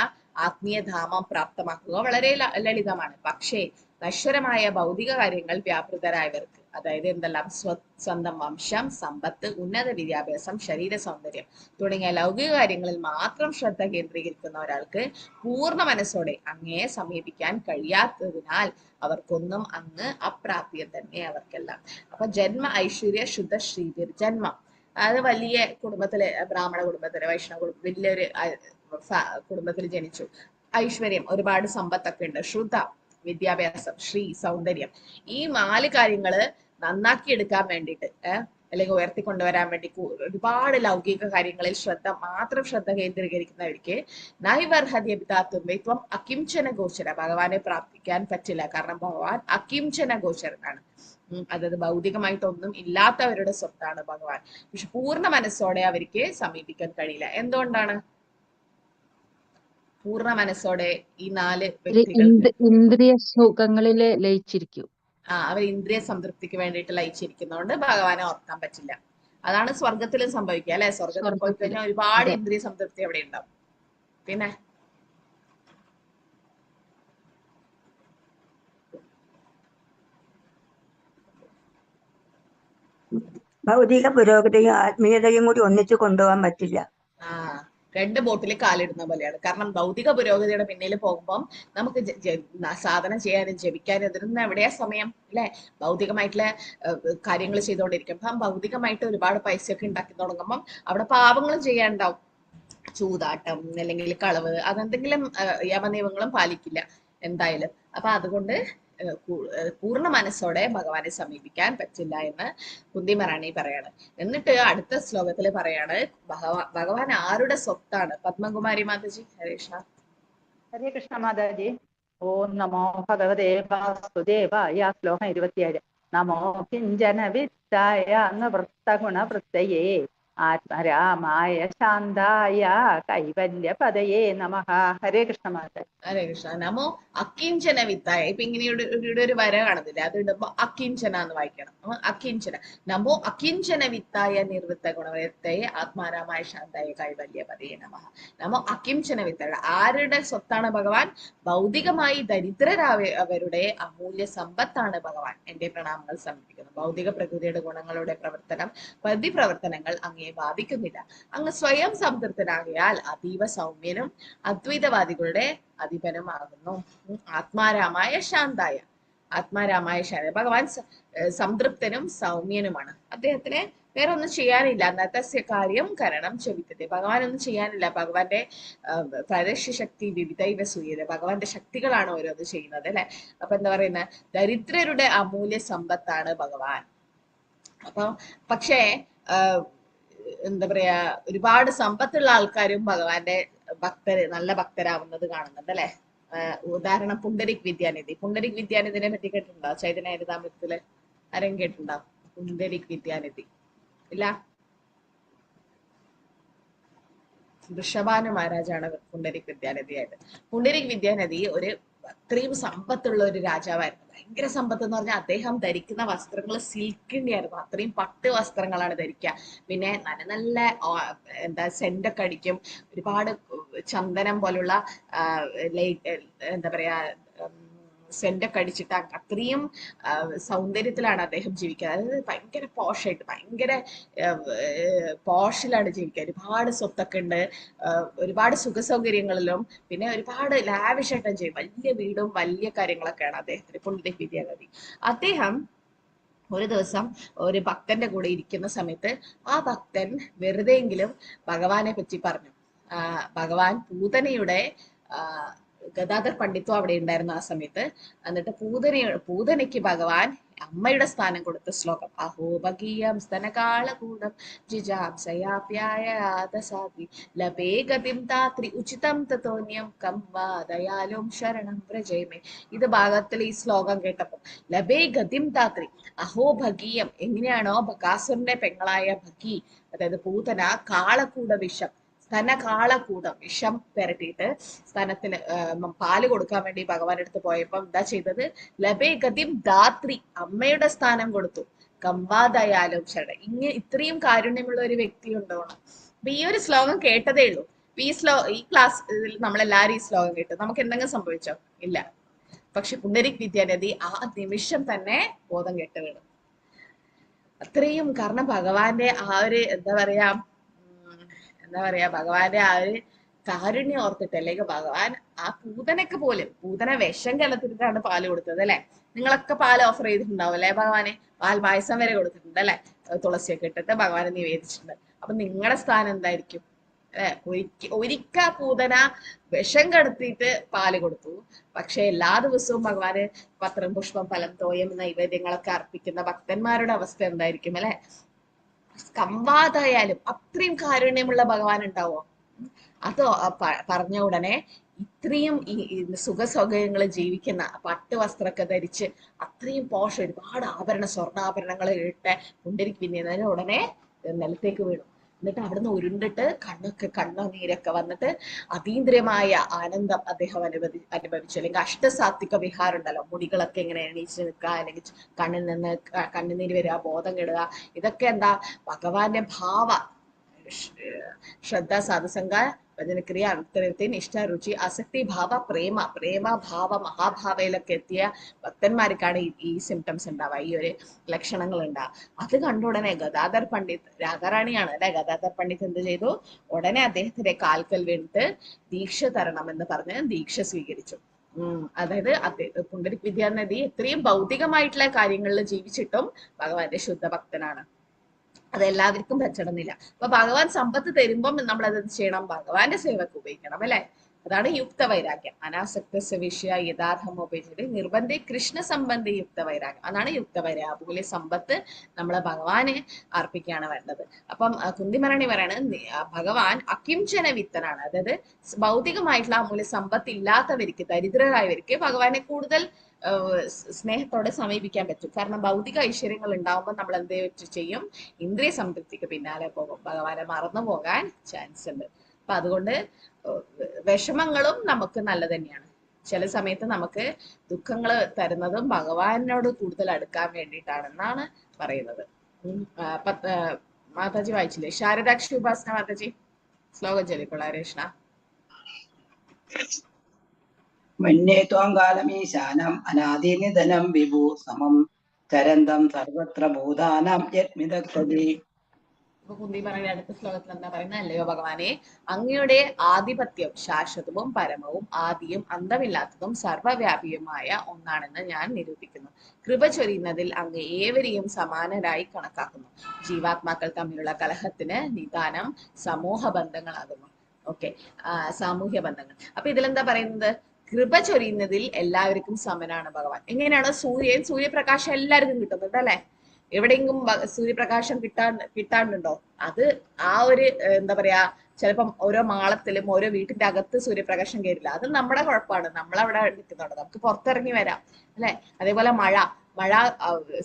A: ആത്മീയധാമം പ്രാപ്തമാക്കുക വളരെ ലളിതമാണ്. പക്ഷേ നശ്വരമായ ഭൗതിക കാര്യങ്ങൾ വ്യാപൃതരായവർക്ക് അതായത് എന്തെല്ലാം സ്വന്തം വംശം, സമ്പത്ത്, ഉന്നത വിദ്യാഭ്യാസം, ശരീര സൗന്ദര്യം തുടങ്ങിയ ലൗകിക കാര്യങ്ങളിൽ മാത്രം ശ്രദ്ധ കേന്ദ്രീകരിക്കുന്ന ഒരാൾക്ക് പൂർണ്ണ മനസ്സോടെ അങ്ങയെ സമീപിക്കാൻ കഴിയാത്തതിനാൽ അവർക്കൊന്നും അങ്ങ് അപ്രാപ്യം തന്നെ അവർക്കെല്ലാം. അപ്പൊ ജന്മ ഐശ്വര്യ ശുദ്ധ ശ്രീവീർ ജന്മം, അത് വലിയ കുടുംബത്തിലെ, ബ്രാഹ്മണ കുടുംബത്തിലെ, വൈഷ്ണവ കുടുംബം, വലിയൊരു കുടുംബത്തിൽ ജനിച്ചു. ഐശ്വര്യം, ഒരുപാട് സമ്പത്തൊക്കെ ഉണ്ട്. ശുദ്ധ വിദ്യാഭ്യാസം, ശ്രീ സൗന്ദര്യം, ഈ 4 കാര്യങ്ങള് നന്നാക്കി എടുക്കാൻ വേണ്ടിയിട്ട് അല്ലെങ്കിൽ ഉയർത്തിക്കൊണ്ടുവരാൻ വേണ്ടി ഒരുപാട് ലൗകിക കാര്യങ്ങളിൽ മാത്രം ശ്രദ്ധ കേന്ദ്രീകരിക്കുന്നവർക്ക് നൈവർഹദ്യപിതാത്വം അകിംചന ഗോചര, ഭഗവാനെ പ്രാർത്ഥിക്കാൻ പറ്റില്ല. കാരണം ഭഗവാൻ അകിംചന ഗോചരനാണ്. അതായത് ഭൗതികമായിട്ടൊന്നും ഇല്ലാത്തവരുടെ സ്വത്താണ് ഭഗവാൻ. പക്ഷെ പൂർണ്ണ മനസ്സോടെ അവർക്ക് സമീപിക്കാൻ കഴിയില്ല. എന്തുകൊണ്ടാണ്? പൂർണ്ണ മനസ്സോടെ ഈ 4 വ്യക്തികൾക്ക്
D: ഇന്ദ്രിയ സുഖങ്ങളില് ലയിച്ചിരിക്കും.
A: അവർ ഇന്ദ്രിയ സംതൃപ്തിക്ക് വേണ്ടിയിട്ട് ലയിച്ചിരിക്കുന്നതുകൊണ്ട് ഭഗവാനെ ഓർക്കാൻ പറ്റില്ല. അതാണ് സ്വർഗത്തിലും സംഭവിക്കുക അല്ലെ? സ്വർഗത്തിൽ പോയി കഴിഞ്ഞാൽ ഒരുപാട് ഇന്ദ്രിയ സംതൃപ്തി അവിടെ ഉണ്ടാവും. പിന്നെ
E: ഭൗതിക പുരോഗതിയും ആത്മീയതയും കൂടി ഒന്നിച്ചു കൊണ്ടുപോകാൻ പറ്റില്ല.
A: 2 ബോട്ടിൽ കാലിടുന്ന പോലെയാണ്. കാരണം ഭൗതിക പുരോഗതിയുടെ പിന്നിൽ പോകുമ്പോൾ നമുക്ക് സാധന ചെയ്യാനും ജപിക്കാനും ഇതിനൊന്നും എവിടെയാ സമയം അല്ലെ? ഭൗതികമായിട്ടുള്ള കാര്യങ്ങൾ ചെയ്തുകൊണ്ടിരിക്കും. അപ്പം ഭൗതികമായിട്ട് ഒരുപാട് പൈസയൊക്കെ ഉണ്ടാക്കി തുടങ്ങുമ്പം അവിടെ പാവങ്ങളും ചെയ്യാനുണ്ടാവും. ചൂതാട്ടം അല്ലെങ്കിൽ കളവ്, അതെന്തെങ്കിലും യമനിയമങ്ങളും പാലിക്കില്ല എന്തായാലും. അപ്പൊ അതുകൊണ്ട് പൂർണ്ണ മനസ്സോടെ ഭഗവാനെ സമീപിക്കാൻ പറ്റില്ല എന്ന് കുന്തി മഹാറാണി പറയാണ്. എന്നിട്ട് അടുത്ത ശ്ലോകത്തിൽ പറയാണ് ഭഗവാൻ ആരുടെ സ്വത്താണ്? പത്മകുമാരി മാതാജി. ഹരേ കൃഷ്ണ.
C: ഹരേ കൃഷ്ണ മാതാജി. ഓം നമോ ഭഗവതേ വാസുദേവായ. ശ്ലോകം 27. നമോ കിഞ്ചന വിത്തായ വൃത്തഗുണവൃത്തയേ ആത്മരാമായ ശാന്തായ കൈവല്യ പദയേ നമഃ. ഹരേ കൃഷ്ണ മാതാജി.
A: ഹരേ കൃഷ്ണ. നമോ അക്കിഞ്ചന വിത്തായ. ഇപ്പൊ ഇങ്ങനെ ഇവിടെ ഒരു വര കാണുന്നില്ല, അത് ഇടുമ്പോ അക്കിഞ്ചന എന്ന് വായിക്കണം. അക്കിഞ്ചന. നമോ അക്കിഞ്ചന വിത്തായ നിർവൃത്ത ഗുണവൃത്തയെ ആത്മാരാമായ ശാന്തായ കൈവല്യ പദയേ നമഃ. നമോ അക്കിഞ്ചന വിത്തായ. ആരുടെ സ്വത്താണ് ഭഗവാൻ? ഭൗതികമായി ദരിദ്രരായവരുടെ അമൂല്യ സമ്പത്താണ് ഭഗവാൻ. എന്റെ പ്രണാമങ്ങൾ സമർപ്പിക്കുന്നു. ഭൗതിക പ്രകൃതിയുടെ ഗുണങ്ങളുടെ പ്രതിപ്രവർത്തനങ്ങൾ അങ്ങേ ബാധിക്കുന്നില്ല. അങ്ങ് സ്വയം സംതൃപ്തനാകിയാൽ അതീവ സൗമ്യനും അദ്വൈതവാദികളുടെ അധിപനുമാകുന്നു. ആത്മാരാമായ ശാന്തായ. ഭഗവാൻ സംതൃപ്തനും സൗമ്യനുമാണ്. അദ്ദേഹത്തിന് വേറെ ഒന്നും ചെയ്യാനില്ല. അന്നത്തെ കാര്യം കരണം ചെവിത്തത്. ഭഗവാൻ ഒന്നും ചെയ്യാനില്ല. ഭഗവാന്റെ പ്രദർശ്യ ശക്തി വിവിധൈവ സൂര്യത. ഭഗവാന്റെ ശക്തികളാണ് ഓരോന്ന് ചെയ്യുന്നത് അല്ലെ? അപ്പൊ എന്താ പറയുന്നത്? ദരിദ്രരുടെ അമൂല്യ സമ്പത്താണ് ഭഗവാൻ. അപ്പൊ പക്ഷേ എന്താ പറയാ, ഒരുപാട് സമ്പത്തുള്ള ആൾക്കാരും ഭഗവാന്റെ നല്ല ഭക്തരാവുന്നത് കാണുന്നുണ്ട് അല്ലെ? ഉദാഹരണം പുണ്ടരിക് വിദ്യാനിധി. പുണ്ടരിക് വിദ്യാനിധിനെ പറ്റി കേട്ടിട്ടുണ്ടോ? ചൈതന്യ ചരിതാമൃതത്തില് ആരെയും കേട്ടിട്ടുണ്ടോ? പുണ്ടരിക് വിദ്യാനിധി ഇല്ല? വൃഷഭാനു മഹാരാജാണ് പുണ്ടരിക് വിദ്യാനിധിയായിട്ട്. പുണ്ടരിക് വിദ്യാനിധി അത്രയും സമ്പത്തുള്ള ഒരു രാജാവായിരുന്നു. ഭയങ്കര സമ്പത്ത് എന്ന് പറഞ്ഞാൽ അദ്ദേഹം ധരിക്കുന്ന വസ്ത്രങ്ങൾ സിൽക്കിന്റെ ആയിരുന്നു. അത്രയും പട്ട് വസ്ത്രങ്ങളാണ് ധരിക്കുക. പിന്നെ നല്ല നല്ല സെന്റൊക്കെ അടിക്കും. ഒരുപാട് ചന്ദനം പോലുള്ള എന്താ പറയാ സെന്റൊക്കെ അടിച്ചിട്ട് അത്രയും സൗന്ദര്യത്തിലാണ് അദ്ദേഹം ജീവിക്കുക. അതായത് ഭയങ്കര പോഷായിട്ട്, ഭയങ്കര പോഷിലാണ് ജീവിക്കുക. ഒരുപാട് സ്വത്തൊക്കെ ഉണ്ട്, ഒരുപാട് സുഖസൗകര്യങ്ങളിലും പിന്നെ ഒരുപാട് ലാവിഷായിട്ടും ചെയ്യും. വലിയ വീടും വലിയ കാര്യങ്ങളൊക്കെയാണ് അദ്ദേഹത്തിന്. പുണ്ടരിക് വിദ്യാനിധി അദ്ദേഹം ഒരു ദിവസം ഒരു ഭക്തന്റെ കൂടെ ഇരിക്കുന്ന സമയത്ത് ആ ഭക്തൻ വെറുതെയെങ്കിലും ഭഗവാനെ പറ്റി പറഞ്ഞു. ഭഗവാൻ പൂതനയുടെ ഗദാധർ പണ്ഡിത്വം അവിടെ ഉണ്ടായിരുന്നു ആ സമയത്ത്. എന്നിട്ട് പൂതനയ്ക്ക് ഭഗവാൻ അമ്മയുടെ സ്ഥാനം കൊടുത്ത ശ്ലോകം അഹോഭഗീയം സ്തനകാളകൂടം ജിജാംസയാപ്യായാദസാതി ലഭേ ഗതിം താത്രി ഉചിതം തതോന്യം കംവാദയാലും ശരണം വ്രജേമേ. ഇത് ഭാഗത്തിൽ ഈ ശ്ലോകം കേട്ടപ്പോൾ ലഭേ ഗതിം താത്രി അഹോഭഗീയം, എങ്ങനെയാണോ ബകാസുരന്റെ പെങ്ങളായ ഭഗി അതായത് പൂതന കാളകൂട വിഷം, സ്തനകാളകൂടം വിഷം പെരട്ടിയിട്ട് സ്തനത്തിന് പാല് കൊടുക്കാൻ വേണ്ടി ഭഗവാന്റെ അടുത്ത് പോയപ്പം എന്താ ചെയ്തത്? ലഭേ ഗതിം ധാത്രി, അമ്മയുടെ സ്ഥാനം കൊടുത്തു. കംവാദയാലും ശരണം. ഇത്രയും കാരുണ്യമുള്ള ഒരു വ്യക്തി ഉണ്ടാവണം. അപ്പൊ ഈ ഒരു ശ്ലോകം കേട്ടതേ ഉള്ളൂ. ഈ ക്ലാസ്സിൽ നമ്മളെല്ലാരും ഈ ശ്ലോകം കേട്ടു. നമുക്ക് എന്തെങ്കിലും സംഭവിച്ചോ? ഇല്ല. പക്ഷെ പുണ്ടരിക് വിദ്യാനിധി ആ നിമിഷം തന്നെ ബോധം കെട്ട് വീണു. അത്രയും. കാരണം ഭഗവാന്റെ ആ ഒരു എന്താ പറയാ ഭഗവാന്റെ ആ ഒരു കാരുണ്യം ഓർത്തിട്ട്, അല്ലെങ്കിൽ ഭഗവാൻ ആ പൂതനക്ക് പോലും, പൂതന വിഷം കലർത്തിട്ടാണ് പാല് കൊടുത്തത് അല്ലെ. നിങ്ങളൊക്കെ പാൽ ഓഫർ ചെയ്തിട്ടുണ്ടാവും അല്ലെ ഭഗവാനെ, പാൽ പായസം വരെ കൊടുത്തിട്ടുണ്ട് അല്ലെ, തുളസിയൊക്കെ ഇട്ടിട്ട് ഭഗവാനെ നിവേദിച്ചിട്ടുണ്ട്. അപ്പൊ നിങ്ങളുടെ സ്ഥാനം എന്തായിരിക്കും അല്ലെ? ഒരിക്ക പൂതന വിഷം കടത്തിയിട്ട് പാല് കൊടുത്തു, പക്ഷെ എല്ലാ ദിവസവും ഭഗവാന് പത്രം, പുഷ്പം, ഫലം, തോയം നൈവേദ്യങ്ങളൊക്കെ അർപ്പിക്കുന്ന ഭക്തന്മാരുടെ അവസ്ഥ എന്തായിരിക്കും അല്ലെ? കമ്പാതായാലും അത്രയും കാരുണ്യമുള്ള ഭഗവാൻ ഉണ്ടാവോ? അത് പറഞ്ഞ ഉടനെ ഇത്രയും സുഖസൗകര്യങ്ങൾ ജീവിക്കുന്ന പട്ട് വസ്ത്രമൊക്കെ ധരിച്ച് അത്രയും പോഷ്, ഒരുപാട് സ്വർണ്ണാഭരണങ്ങൾ ഇട്ട് പുണ്ടരിക്ക് പിന്നിയതിന് ഉടനെ നിലത്തേക്ക് വീണു. എന്നിട്ട് അവിടുന്ന് ഉരുണ്ടിട്ട് കണ്ണുനീരൊക്കെ വന്നിട്ട് അതീന്ദ്രിയമായ ആനന്ദം അദ്ദേഹം അനുഭവിച്ചു. അല്ലെങ്കിൽ അഷ്ടസാത്വിക വിഹാരം ഉണ്ടല്ലോ, മുടികളൊക്കെ ഇങ്ങനെ എണീച്ച് നിൽക്കുക, അല്ലെങ്കിൽ കണ്ണിൽ നിന്ന് കണ്ണുനീര് വരിക, ബോധം കെടുക, ഇതൊക്കെ എന്താ ഭഗവാന്റെ ഭാവ ശ്രദ്ധ, സാധുസംഗ, ഭജനക്രിയ, അന്തരത്തെ, നിഷ്ഠ, രുചി, ആസക്തി, ഭാവ, പ്രേമ ഭാവ, മഹാഭാവയിലൊക്കെ എത്തിയ ഭക്തന്മാർക്കാണ് ഈ സിംറ്റംസ് ഉണ്ടാവുക, ഈ ഒരു ലക്ഷണങ്ങൾ ഉണ്ടാവുക. അത് കണ്ട ഉടനെ ഗദാധർ പണ്ഡിറ്റ്, രാധാറാണിയാണ് അല്ലെ, ഗദാധർ പണ്ഡിറ്റ് എന്ത് ചെയ്തു? ഉടനെ അദ്ദേഹത്തിന്റെ കാൽക്കൽ വീണിട്ട് ദീക്ഷ തരണം എന്ന് പറഞ്ഞ് ദീക്ഷ സ്വീകരിച്ചു. അതായത് പുണ്ടരിക് വിദ്യാനദി ഇത്രയും ഭൗതികമായിട്ടുള്ള കാര്യങ്ങളിൽ ജീവിച്ചിട്ടും ഭഗവാന്റെ ശുദ്ധ ഭക്തനാണ്. അതെല്ലാവർക്കും പറ്റണമെന്നില്ല. അപ്പൊ ഭഗവാൻ സമ്പത്ത് തരുമ്പം നമ്മൾ അത് ചെയ്യണം, ഭഗവാന്റെ സേവക്ക് ഉപയോഗിക്കണം അല്ലെ. അതാണ് യുക്ത വൈരാഗ്യം. അനാസക്ത വിഷയ യഥാർത്ഥം ഉപയോഗിച്ചിട്ട് നിർബന്ധി കൃഷ്ണ സംബന്ധി യുക്ത വൈരാഗ്യം, അതാണ് യുക്ത വൈരാഗ്യം. അതുപോലെ സമ്പത്ത് നമ്മളെ ഭഗവാന് അർപ്പിക്കുകയാണ് വേണ്ടത്. അപ്പം കുന്തിമരണി പറയാണ് ഭഗവാൻ അകിംചന വിത്തനാണ്. അതായത് ഭൗതികമായിട്ടുള്ള അമൂല്യ സമ്പത്ത് ഇല്ലാത്തവർക്ക്, ദരിദ്രരായവർക്ക് ഭഗവാനെ കൂടുതൽ സ്നേഹത്തോടെ സമീപിക്കാൻ പറ്റും. കാരണം ഭൗതിക ഐശ്വര്യങ്ങൾ ഉണ്ടാവുമ്പോൾ നമ്മൾ എന്ത് ചെയ്യും? ഇന്ദ്രിയ സംതൃപ്തിക്ക് പിന്നാലെ പോകും, ഭഗവാനെ മറന്നു പോകാൻ ചാൻസ് ഉണ്ട്. അപ്പൊ അതുകൊണ്ട് വിഷമങ്ങളും നമുക്ക് നല്ലത് തന്നെയാണ്. ചില സമയത്ത് നമുക്ക് ദുഃഖങ്ങൾ തരുന്നതും ഭഗവാനോട് കൂടുതൽ അടുക്കാൻ വേണ്ടിയിട്ടാണെന്നാണ് പറയുന്നത്. മാതാജി വായിച്ചില്ലേ? ശാരദാക്ഷി ഉപാസന മാതാജി ശ്ലോകം ചൊല്ലിക്കൊള്ളാം. കൃഷ്ണ
I: മന്യേ ത്വാം കാലമീശാനം അനാദിനിധനം വിഭു സമം ചരന്തം സർവത്ര ഭൂതാനാം യത്മിതക്തതി.
A: കുന്തി പറയുന്ന അടുത്ത ശ്ലോകത്തിൽ എന്താ പറയുന്നത്? അല്ലയോ ഭഗവാനെ, അങ്ങയുടെ ആധിപത്യം ശാശ്വതവും പരമവും ആദിയും അന്തമില്ലാത്തതും സർവവ്യാപിയുമായ ഒന്നാണെന്ന് ഞാൻ നിരൂപിക്കുന്നു. കൃപ ചൊരിയുന്നതിൽ അങ്ങ് ഏവരെയും സമാനരായി കണക്കാക്കുന്നു. ജീവാത്മാക്കൾ തമ്മിലുള്ള കലഹത്തിന് നിദാനം സമൂഹ ബന്ധങ്ങളാകുന്നു. ഓക്കെ, സാമൂഹ്യ ബന്ധങ്ങൾ. അപ്പൊ ഇതിലെന്താ പറയുന്നത്? കൃപ ചൊരിയുന്നതിൽ എല്ലാവർക്കും സമനാണ് ഭഗവാൻ. എങ്ങനെയാണ്? സൂര്യപ്രകാശം എല്ലാവർക്കും കിട്ടുന്നുണ്ട് അല്ലെ. എവിടെയെങ്കിലും സൂര്യപ്രകാശം കിട്ടാണ്ടുണ്ടോ? അത് ആ ഒരു എന്താ പറയാ, ചിലപ്പം ഓരോ മാളത്തിലും ഓരോ വീട്ടിന്റെ അകത്ത് സൂര്യപ്രകാശം കയറില്ല. അത് നമ്മുടെ കുഴപ്പമാണ്, നമ്മളവിടെ നിൽക്കുന്നുണ്ട്, നമുക്ക് പുറത്തിറങ്ങി വരാം അല്ലെ. അതേപോലെ മഴ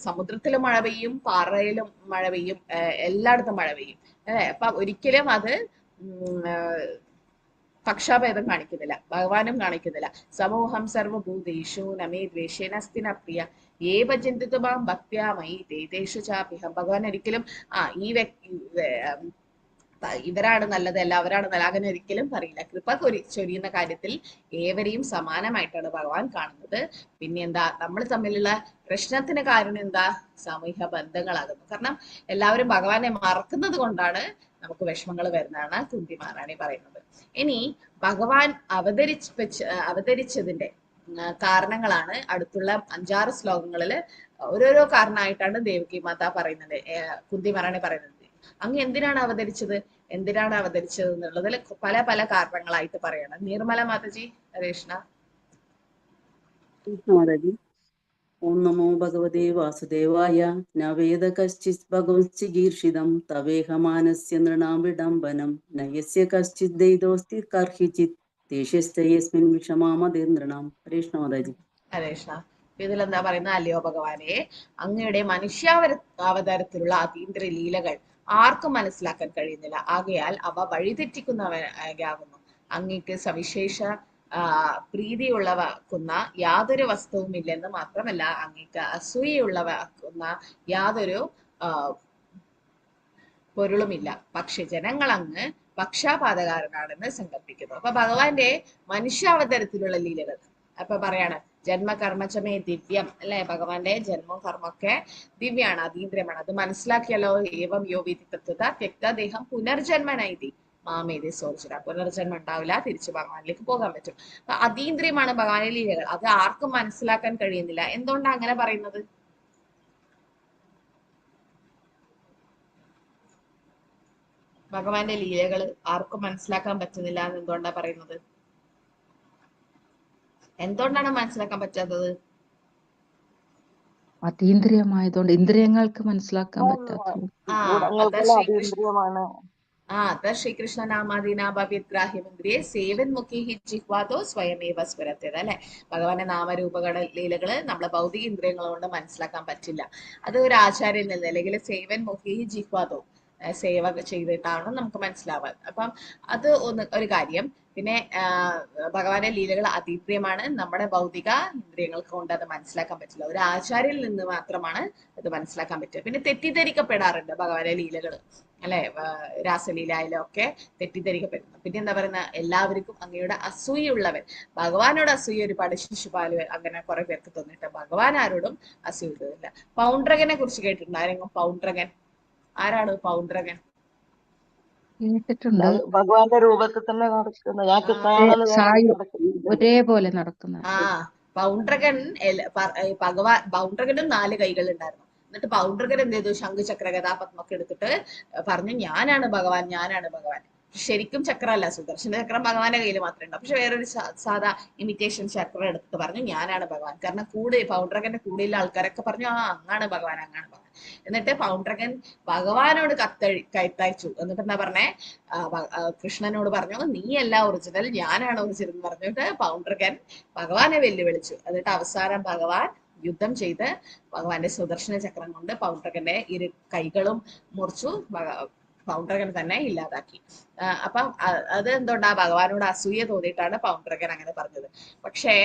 A: സമുദ്രത്തിലും മഴ പെയ്യും, പാറയിലും മഴ പെയ്യും, എല്ലായിടത്തും മഴ പെയ്യും അല്ലെ. അപ്പൊ ഒരിക്കലും അത് പക്ഷാഭേദം കാണിക്കുന്നില്ല, ഭഗവാനും കാണിക്കുന്നില്ല. സമൂഹം സർവഭൂതേഷു നമേ ദ്വേഷേന അസ്തി ന പ്രിയ ഏവ ചിന്തിതുമാം ഭക്ത്യാമയി തേതേഷു ചാപ്യഹം. ഭഗവാൻ ഒരിക്കലും ഈ ഇവരാണ് നല്ലത്, എല്ലാവരാണ് നല്ല, അങ്ങനെ ഒരിക്കലും പറയില്ല. കൃപ ചൊരിയുന്ന കാര്യത്തിൽ ഏവരെയും സമാനമായിട്ടാണ് ഭഗവാൻ കാണുന്നത്. പിന്നെ എന്താ, നമ്മൾ തമ്മിലുള്ള പ്രശ്നത്തിന് കാരണം എന്താ? സാമൂഹ്യ ബന്ധങ്ങളാകുന്നു. കാരണം എല്ലാവരും ഭഗവാനെ മറക്കുന്നത് കൊണ്ടാണ് നമുക്ക് വിഷമങ്ങൾ വരുന്നതാണ് കുന്തി മഹാറാണി പറയുന്നത്. ഇനി ഭഗവാൻ അവതരിച്ചതിന്റെ കാരണങ്ങളാണ് അടുത്തുള്ള 5-6 ശ്ലോകങ്ങളിൽ ഓരോരോ കാരണമായിട്ടാണ് ദേവകി മാത പറയുന്നത്, കുന്തി മഹാറാണി പറയുന്നത്. അങ്ങ് എന്തിനാണ് അവതരിച്ചത് എന്നുള്ളതിൽ പല പല കാരണങ്ങളായിട്ട് പറയണം. നിർമ്മല മാതാജി, കൃഷ്ണ.
J: ഓം നമോ ഭഗവതേ വാസുദേവായ. ന വേദ കശ്ചിത് ഭഗവത് ചികീർഷിതം തവേഹമാനസ്യ നൃണാം വിഡംബനം നയസ്യ കശ്ചിത് ദൈതോസ്തി കർഹിചിത് ദേശസ്തയസ്മിൻ വിഷമാമതീന്ദ്രണാം. കൃഷ്ണ മാതാജി.
A: കൃഷ്ണ. ഇതിലെന്താ പറയുന്നത്? അല്ലയോ ഭഗവാനെ, അങ്ങയുടെ അവതാരത്തിലുള്ള അതീന്ദ്ര ലീലകൾ ആർക്കും മനസ്സിലാക്കാൻ കഴിയുന്നില്ല. ആകയാൽ അവ വഴിതെറ്റിക്കുന്നവയാകുന്നു. അങ്ങേക്ക് സവിശേഷ പ്രീതിയുള്ളവാക്കുന്ന യാതൊരു വസ്തുവും ഇല്ലെന്ന് മാത്രമല്ല, അങ്ങേക്ക് അസൂയുള്ളവാക്കുന്ന യാതൊരു പൊരുളുമില്ല. പക്ഷെ ജനങ്ങൾ അങ്ങ് പക്ഷാപാതകാരനാണെന്ന് സങ്കല്പിക്കുന്നു. അപ്പൊ ഭഗവാന്റെ മനുഷ്യാവതാരത്തിലുള്ള ലീലകൾ അപ്പൊ പറയാണ്, ജന്മകർമ്മച്ചമേ ദിവ്യം അല്ലെ, ഭഗവാന്റെ ജന്മവും കർമ്മമൊക്കെ ദിവ്യാണ്, അതീന്ദ്രിയമാണ്. അത് മനസ്സിലാക്കിയല്ലോ. ഏവം യോ വിധി തത്വത ത്യക്തദേഹം പുനർജന്മനൈതി മാമേതി സോചിത. പുനർജന്മം ഉണ്ടാവില്ല, തിരിച്ചു ഭഗവാനിലേക്ക് പോകാൻ പറ്റും. അപ്പൊ അതീന്ദ്രിയമാണ് ഭഗവാന്റെ ലീലകൾ. അത് ആർക്കും മനസ്സിലാക്കാൻ കഴിയുന്നില്ല. എന്തുകൊണ്ടാണ് അങ്ങനെ പറയുന്നത്? ഭഗവാന്റെ ലീലകൾ ആർക്കും മനസ്സിലാക്കാൻ പറ്റുന്നില്ല എന്ന് എന്തുകൊണ്ടാണ് പറയുന്നത്? എന്തുകൊണ്ടാണ് മനസ്സിലാക്കാൻ പറ്റാത്തത്?
D: അതീന്ദ്രിയമായതുകൊണ്ട്, ഇന്ദ്രിയങ്ങൾക്ക് മനസ്സിലാക്കാൻ പറ്റാത്തത്.
F: അതീന്ദ്രിയമാണ്.
A: അത ശ്രീകൃഷ്ണ നാമാദീനാഭ്യഗ്രാഹ്യമന്ത്രിയെ സേവൻ മുഖി ജിഹ്വാദോ സ്വയമേവ സ്മരത്തേത് അല്ലെ. ഭഗവാന്റെ നാമരൂപകട ലീലകള് നമ്മളെ ഭൗതിക ഇന്ദ്രിയങ്ങൾ കൊണ്ട് മനസ്സിലാക്കാൻ പറ്റില്ല. അത് ഒരു ആചാര്യൻ നിന്ന് അല്ലെങ്കിൽ സേവൻ മുഖി ജിഹ്വാദോ സേവ ചെയ്തിട്ടാണ് നമുക്ക് മനസ്സിലാവാൻ. അപ്പം അത് ഒരു കാര്യം. പിന്നെ ഭഗവാന്റെ ലീലകൾ അതീന്ദ്രിയമാണ്. നമ്മുടെ ഭൗതിക ഇന്ദ്രിയങ്ങൾക്ക് കൊണ്ട് അത് മനസ്സിലാക്കാൻ പറ്റില്ല. ഒരു ആചാര്യനിൽ നിന്ന് മാത്രമാണ് അത് മനസ്സിലാക്കാൻ പറ്റുക. പിന്നെ തെറ്റിദ്ധരിക്കപ്പെടാറുണ്ട് ഭഗവാന്റെ ലീലകൾ അല്ലെ. രാസലീലയിലും ഒക്കെ തെറ്റിദ്ധരിക്കപ്പെടുന്നു. പിന്നെ എന്താ പറയുന്ന, എല്ലാവർക്കും അങ്ങയുടെ അസൂയുള്ളവൻ, ഭഗവാനോട് അസൂയ ഒരുപാട് ശിശുപാല് അങ്ങനെ കുറെ പേർക്ക് തോന്നിട്ട് ഭഗവാൻ ആരോടും അസൂയ തോന്നില്ല. പൗണ്ഡ്രകനെ കുറിച്ച് കേട്ടിട്ടുണ്ട് ആരെങ്കിലും? പൗണ്ഡ്രകൻ ആരാണ്? പൗണ്ഡ്രകൻ
D: കേട്ടിട്ടുണ്ട്.
F: ഭഗവാന്റെ രൂപത്തിൽ തന്നെ
D: ഒരേപോലെ നടക്കുന്ന.
A: പൗണ്ഡ്രകൻ പൗണ്ഡ്രകനും 4 കൈകൾ ഉണ്ടായിരുന്നു. എന്നിട്ട് പൗണ്ഡ്രകൻ എന്ത് ചെയ്തു? ശംഖുചക്ര ഗദാപത്മൊക്കെ എടുത്തിട്ട് പറഞ്ഞു ഞാനാണ് ഭഗവാൻ, ഞാനാണ് ഭഗവാൻ. ശരിക്കും ചക്രമല്ല, സുദർശന ചക്രം ഭഗവാന്റെ കയ്യിൽ മാത്രമേ ഉണ്ടാവും. പക്ഷെ വേറൊരു സാധാ ഇമിറ്റേഷൻ ചക്രം എടുത്തിട്ട് പറഞ്ഞു ഞാനാണ് ഭഗവാൻ. കാരണം പൗണ്ഡ്രകന്റെ കൂടെയുള്ള ആൾക്കാരൊക്കെ പറഞ്ഞു അങ്ങാണ് ഭഗവാൻ, അങ്ങാണ് ഭഗവാൻ. എന്നിട്ട് പൗണ്ഡ്രകൻ ഭഗവാനോട് കത്തയച്ചു. എന്നിട്ട് എന്താ പറഞ്ഞേ? കൃഷ്ണനോട് പറഞ്ഞു നീയല്ല ഒറിജിനൽ, ഞാനാണ് ഒറിജിനൽ എന്ന് പറഞ്ഞിട്ട് പൗണ്ഡ്രകൻ ഭഗവാനെ വെല്ലുവിളിച്ചു. എന്നിട്ട് അവസാനം ഭഗവാൻ യുദ്ധം ചെയ്ത് ഭഗവാന്റെ സുദർശന ചക്രം കൊണ്ട് പൗണ്ഡ്രകന്റെ 2 കൈകളും മുറിച്ചു, പൗണ്ഡ്രകൻ തന്നെ ഇല്ലാതാക്കി. അപ്പം അത് എന്തുകൊണ്ടാ? ഭഗവാനോട് അസൂയ തോന്നിയിട്ടാണ് പൗണ്ഡ്രകൻ അങ്ങനെ പറഞ്ഞത്. പക്ഷേ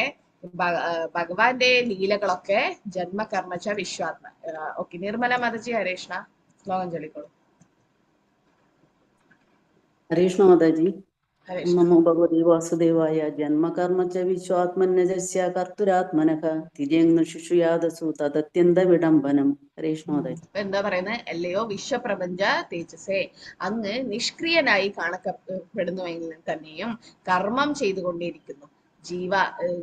A: ഭഗവാന്റെ ലീലകളൊക്കെ ജന്മകർമ്മച്ച വിശ്വാത്മ. ഓക്കെ, നിർമ്മല മാതാജി ഹരേഷ്ണ ശ്ലോകം ചൊല്ലിക്കോളൂ.
J: ഹരേഷ്ണ മാതാജി. നമോ ഭഗവതി വാസുദേവായ. ജന്മകർമ്മ ച വിശ്വാത്മന്യജസ്യ കർത്തുരാത്മനഃ തിര്യങ് ശിശുയാദസു തദത്യന്ത വിഡംബനം. ഹരേഷ്ണ മാതാജി.
A: എന്താ പറയുന്നത്? അല്ലയോ വിശ്വപ്രപഞ്ച തേജസ്സേ, അങ്ങ് നിഷ്ക്രിയനായി കാണപ്പെടുന്നുവെങ്കിൽ തന്നെയും കർമ്മം ചെയ്തുകൊണ്ടിരിക്കുന്നു.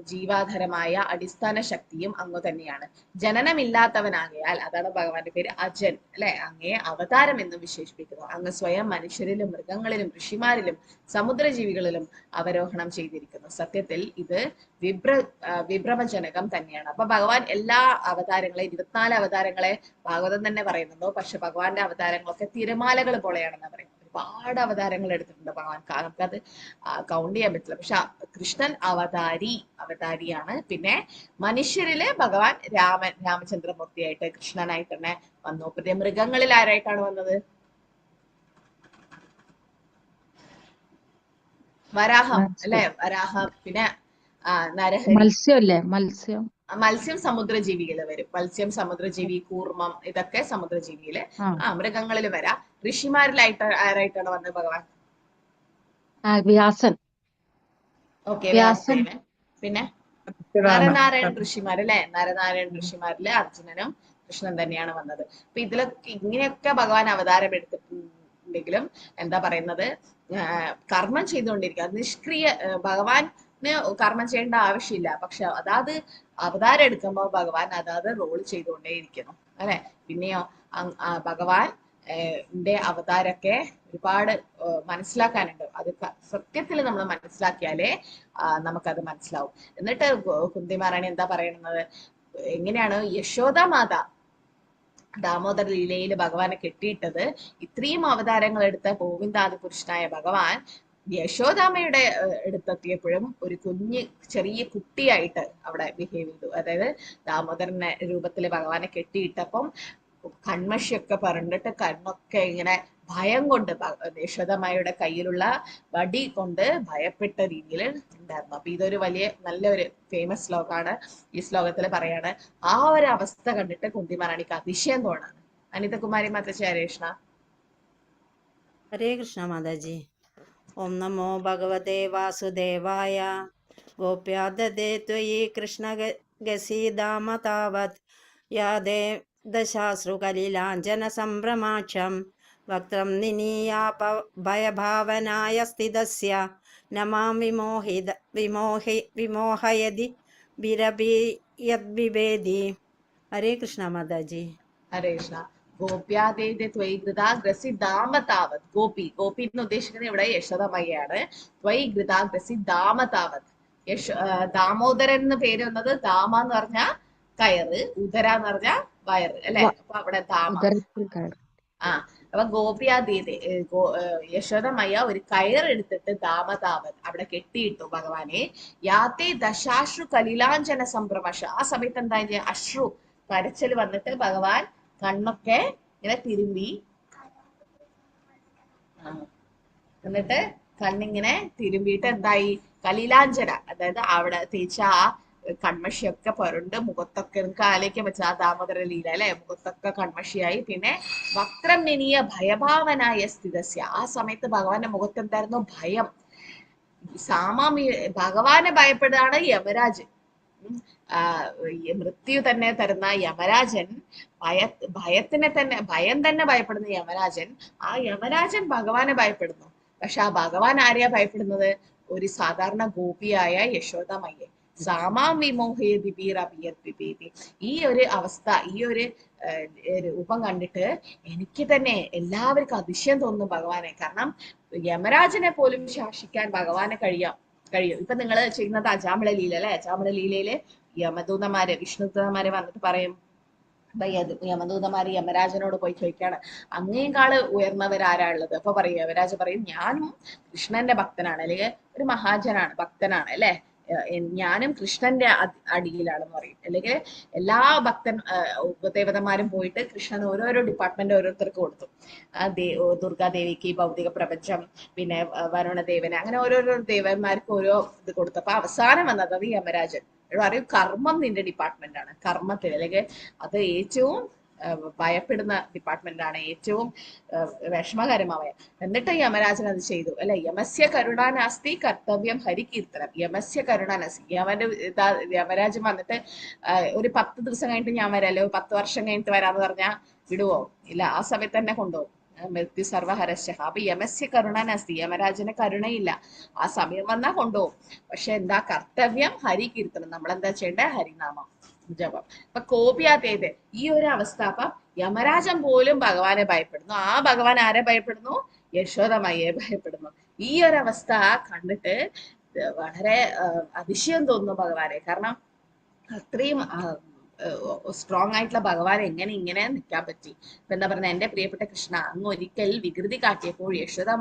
A: ജീവാധരമായ അടിസ്ഥാന ശക്തിയും അങ്ങ് തന്നെയാണ്. ജനനമില്ലാത്തവനാകയാൽ അതാണ് ഭഗവാന്റെ പേര് അജൻ അല്ലെ. അങ്ങയെ അവതാരം എന്ന് വിശേഷിപ്പിക്കുന്നു. അങ്ങ് സ്വയം മനുഷ്യരിലും മൃഗങ്ങളിലും ഋഷിമാരിലും സമുദ്രജീവികളിലും അവരോഹണം ചെയ്തിരിക്കുന്നു. സത്യത്തിൽ ഇത് വിഭ്രമജനകം തന്നെയാണ്. അപ്പൊ ഭഗവാൻ എല്ലാ അവതാരങ്ങളെ 24 അവതാരങ്ങളെ ഭാഗവതം തന്നെ പറയുന്നുണ്ടോ. പക്ഷെ ഭഗവാന്റെ അവതാരങ്ങളൊക്കെ തിരമാലകൾ പോലെയാണെന്ന് പറയുന്നത്. ഒരുപാട് അവതാരങ്ങൾ എടുത്തിട്ടുണ്ട് ഭഗവാൻ. നമുക്കത് കൗണ്ട് ചെയ്യാൻ പറ്റില്ല. പക്ഷെ കൃഷ്ണൻ അവതാരിയാണ്. പിന്നെ മനുഷ്യരില് ഭഗവാൻ രാമചന്ദ്രമൂർത്തിയായിട്ട് കൃഷ്ണനായിട്ട് തന്നെ വന്നു. പിന്നെ മൃഗങ്ങളിൽ ആരായിട്ടാണ് വന്നത്? വരാഹം അല്ലെ, വരാഹം. പിന്നെ നരഹരി.
D: മത്സ്യമല്ലേ?
A: മത്സ്യം സമുദ്രജീവികള് വരും. മത്സ്യം, സമുദ്രജീവി, കൂർമ്മം, ഇതൊക്കെ സമുദ്രജീവിയില്. മൃഗങ്ങളിൽ വരാം. ഋഷിമാരിലായിട്ട് ആരായിട്ടാണ് വന്നത് ഭഗവാൻ?
D: വ്യാസൻ.
A: ഓക്കെ, വ്യാസന്. പിന്നെ നരനാരായണ ഋഷിമാര് അല്ലെ. നരനാരായണ ഋഷിമാരില് അർജുനനും കൃഷ്ണൻ തന്നെയാണ് വന്നത്. അപ്പൊ ഇതിലൊക്കെ ഇങ്ങനെയൊക്കെ ഭഗവാൻ അവതാരം എടുത്തിട്ടുണ്ടെങ്കിലും എന്താ പറയുന്നത്? കർമ്മം ചെയ്തുകൊണ്ടിരിക്കുക. നിഷ്ക്രിയ ഭഗവാന് കർമ്മം ചെയ്യേണ്ട ആവശ്യമില്ല. പക്ഷെ അതാത് അവതാരം എടുക്കുമ്പോൾ ഭഗവാൻ അതാത് റോൾ ചെയ്തുകൊണ്ടേയിരിക്കുന്നു അല്ലെ. പിന്നെയോ ഭഗവാൻ അവതാരൊക്കെ ഒരുപാട് മനസ്സിലാക്കാനുണ്ട്. അത് സത്യത്തിൽ നമ്മൾ മനസ്സിലാക്കിയാലേ നമുക്കത് മനസ്സിലാവും. എന്നിട്ട് കുന്തിമാറാണി എന്താ പറയുന്നത്? എങ്ങനെയാണ് യശോദ മാത ദാമോദര ലീലയിൽ ഭഗവാനെ കെട്ടിയിട്ടത്? ഇത്രയും അവതാരങ്ങൾ എടുത്ത ഗോവിന്ദാദി പുരുഷനായ ഭഗവാൻ യശോദാമ്മയുടെ അടുത്തെത്തിയപ്പോഴും ഒരു ചെറിയ കുട്ടിയായിട്ട് അവിടെ ബിഹേവ് ചെയ്തു. അതായത് ദാമോദരന്റെ രൂപത്തിൽ ഭഗവാനെ കെട്ടിയിട്ടപ്പം കൺമഷിയൊക്കെ പറഞ്ഞിട്ട് കണ്ണൊക്കെ ഇങ്ങനെ ഭയം കൊണ്ട് യശോദാമ്മയുടെ കയ്യിലുള്ള വടി കൊണ്ട് ഭയപ്പെട്ട രീതിയിൽ ഉണ്ടായിരുന്നു. അപ്പൊ ഇതൊരു നല്ലൊരു ഫേമസ് ശ്ലോകമാണ്. ഈ ശ്ലോകത്തിൽ പറയാണ് ആ ഒരു അവസ്ഥ കണ്ടിട്ട് കുന്തിമാറാണിക്ക് അതിശയം തോന്നാണ്. അനിതകുമാരി മാതാജി ഹരേഷ്ണ.
K: ഹരേ കൃഷ്ണ മാതാജി. ഓം നമോ ഭഗവതേ വാസുദേവായ. ഗോപ്യാദേ ത്വയി ഗസീദാമ താവത് യാദേ ദശാശ്രുകലിലാഞ്ജനസംഭ്രമാക്ഷം വക്രം നിനീയാപ ഭയഭാവനായ സ്ഥിതസ്യ നമാം വിമോഹയതി വിരഭീയദ്വിഭേദി. ഹരേ കൃഷ്ണ മാതാജി.
A: ഹരേ കൃഷ്ണ. ഗോപ്യാദേതി ത്വൈകൃത ഗ്രസിദാമ താവത്. ഗോപി എന്ന് ഉദ്ദേശിക്കുന്നത് ഇവിടെ യശോദമയ്യാണ്. ത്വൈകൃത ഗ്രസിദാമ താവത്. ദാമോദരൻ എന്ന് പേര് വന്നത് ദാമ എന്ന് പറഞ്ഞ കയറ്, ഉദര എന്ന് പറഞ്ഞ വയറ് അല്ലെ. അപ്പൊ അവിടെ ദാമ. അപ്പൊ ഗോപ്യാദീതി യശോദമയ്യ ഒരു കയറെടുത്തിട്ട് ദാമതാവൻ അവിടെ കെട്ടിയിട്ടു ഭഗവാനെ. യാത്തെ ദശാശ്രു കലിലാഞ്ജന സംഭ്രമശ. ആ സമയത്ത് എന്താ അശ്രു കരച്ചൽ വന്നിട്ട് ഭഗവാൻ കണ്ണൊക്കെ ഇങ്ങനെ തിരുമ്പി, എന്നിട്ട് കണ്ണിങ്ങനെ തിരുമ്പിയിട്ട് എന്തായി കലിലാഞ്ജന, അതായത് അവിടെ തേച്ച ആ കൺമഷിയൊക്കെ പുരണ്ട് മുഖത്തൊക്കെ നിങ്ങൾക്ക് ആലോചിക്കാൻ പറ്റും ആ ദാമോദര ലീല അല്ലെ. മുഖത്തൊക്കെ കൺമഷിയായി. പിന്നെ വക്രം നിനീയ ഭയഭാവനായ സ്ഥിതസ്യ. ആ സമയത്ത് ഭഗവാന്റെ മുഖത്ത് എന്തായിരുന്നു? ഭയം. ഭഗവാനെ ഭയപ്പെടുകയാണ് യമരാജൻ. മൃത്യു തന്നെ തരുന്ന യമരാജൻ, ഭയം തന്നെ ഭയപ്പെടുന്ന യമരാജൻ. ആ യമരാജൻ ഭഗവാനെ ഭയപ്പെടുന്നു. പക്ഷെ ആ ഭഗവാൻ ആരെയാ ഭയപ്പെടുന്നത്? ഒരു സാധാരണ ഗോപിയായ യശോദമയ്യെ. സാമാം വിമോഹേതി ബീറബിയദ്വിഭേദി. ഈ ഒരു അവസ്ഥ, ഈ ഒരു രൂപം കണ്ടിട്ട് എനിക്ക് തന്നെ എല്ലാവർക്കും അതിശയം തോന്നുന്നു ഭഗവാനെ. കാരണം യമരാജനെ പോലും ശാസിക്കാൻ ഭഗവാനെ കഴിയും. ഇപ്പൊ നിങ്ങൾ ചെയ്യുന്നത് അജാമിള ലീല അല്ലെ. അജാമിള ലീലയില് യമദൂതന്മാര് വിഷ്ണുദൂതന്മാരെ വന്നിട്ട് പറയും, യമദൂതന്മാര് യമരാജനോട് പോയി ചോദിക്കാണ്, അങ്ങേക്കാള് ഉയർന്നവരാരാ ഉള്ളത്? അപ്പൊ പറയും യമരാജ പറയും, ഞാനും കൃഷ്ണന്റെ ഭക്തനാണ്, അല്ലെങ്കിൽ ഒരു മഹാജനാണ്, ഭക്തനാണ് അല്ലെ. ഞാനും കൃഷ്ണന്റെ അടിയിലാണെന്ന് പറയും. അല്ലെങ്കിൽ എല്ലാ ഉപദേവതന്മാരും പോയിട്ട് കൃഷ്ണൻ ഓരോരോ ഡിപ്പാർട്ട്മെന്റ് ഓരോരുത്തർക്ക് കൊടുത്തു. ദുർഗാദേവിക്ക് ഭൗതിക പ്രപഞ്ചം, പിന്നെ വരുണദേവന്, അങ്ങനെ ഓരോരോ ദേവന്മാർക്ക് ഓരോ ഇത് കൊടുത്തു. അപ്പൊ അവസാനം വന്നത് അത് യമരാജൻ പറയും, കർമ്മം നിന്റെ ഡിപ്പാർട്ട്മെന്റ് ആണ്. കർമ്മത്തിൽ അല്ലെങ്കിൽ അത് ഏറ്റവും ഭയപ്പെടുന്ന ഡിപ്പാർട്ട്മെന്റ് ആണ്, ഏറ്റവും വിഷമകരമായ. എന്നിട്ട് യമരാജൻ അത് ചെയ്തു അല്ലെ. യമസ്യ കരുണാനാസ്തി കർത്തവ്യം ഹരികീർത്തനം. യമസ്യ കരുണാനാസ്തി. യമരാജൻ വന്നിട്ട് ഒരു 10 ദിവസം കഴിഞ്ഞിട്ട് ഞാൻ വരാം, അല്ലെങ്കിൽ 10 വർഷം കഴിഞ്ഞിട്ട് വരാന്ന് പറഞ്ഞാൽ വിടുവോ? ഇല്ല, ആ സമയത്ത് തന്നെ കൊണ്ടുപോകും. മൃത്യു സർവഹരശ. അപ്പൊ യമസ്യ കരുണാനാസ്തി. യമരാജന് കരുണയില്ല. ആ സമയം വന്നാ കൊണ്ടുപോകും. പക്ഷെ എന്താ കർത്തവ്യം? ഹരികീർത്തനം. നമ്മളെന്താ ചെയ്യേണ്ടത്? ഹരിനാമം ജപം. അപ്പൊ കോപിയാത്തേത് ഈ ഒരു അവസ്ഥ. അപ്പൊ യമരാജൻ പോലും ഭഗവാനെ ഭയപ്പെടുന്നു. ആ ഭഗവാൻ ആരെ ഭയപ്പെടുന്നു? യശോദമയ്യെ ഭയപ്പെടുന്നു. ഈ ഒരു അവസ്ഥ കണ്ടിട്ട് വളരെ അതിശയം തോന്നുന്നു ഭഗവാനെ. കാരണം അത്രയും സ്ട്രോങ് ആയിട്ടുള്ള ഭഗവാൻ എങ്ങനെ ഇങ്ങനെ നിൽക്കാൻ പറ്റി? ഇപ്പൊ എന്താ പറയുക, എന്റെ പ്രിയപ്പെട്ട കൃഷ്ണ, അങ്ങ് ഒരിക്കൽ വികൃതി കാട്ടിയപ്പോൾ യശോദ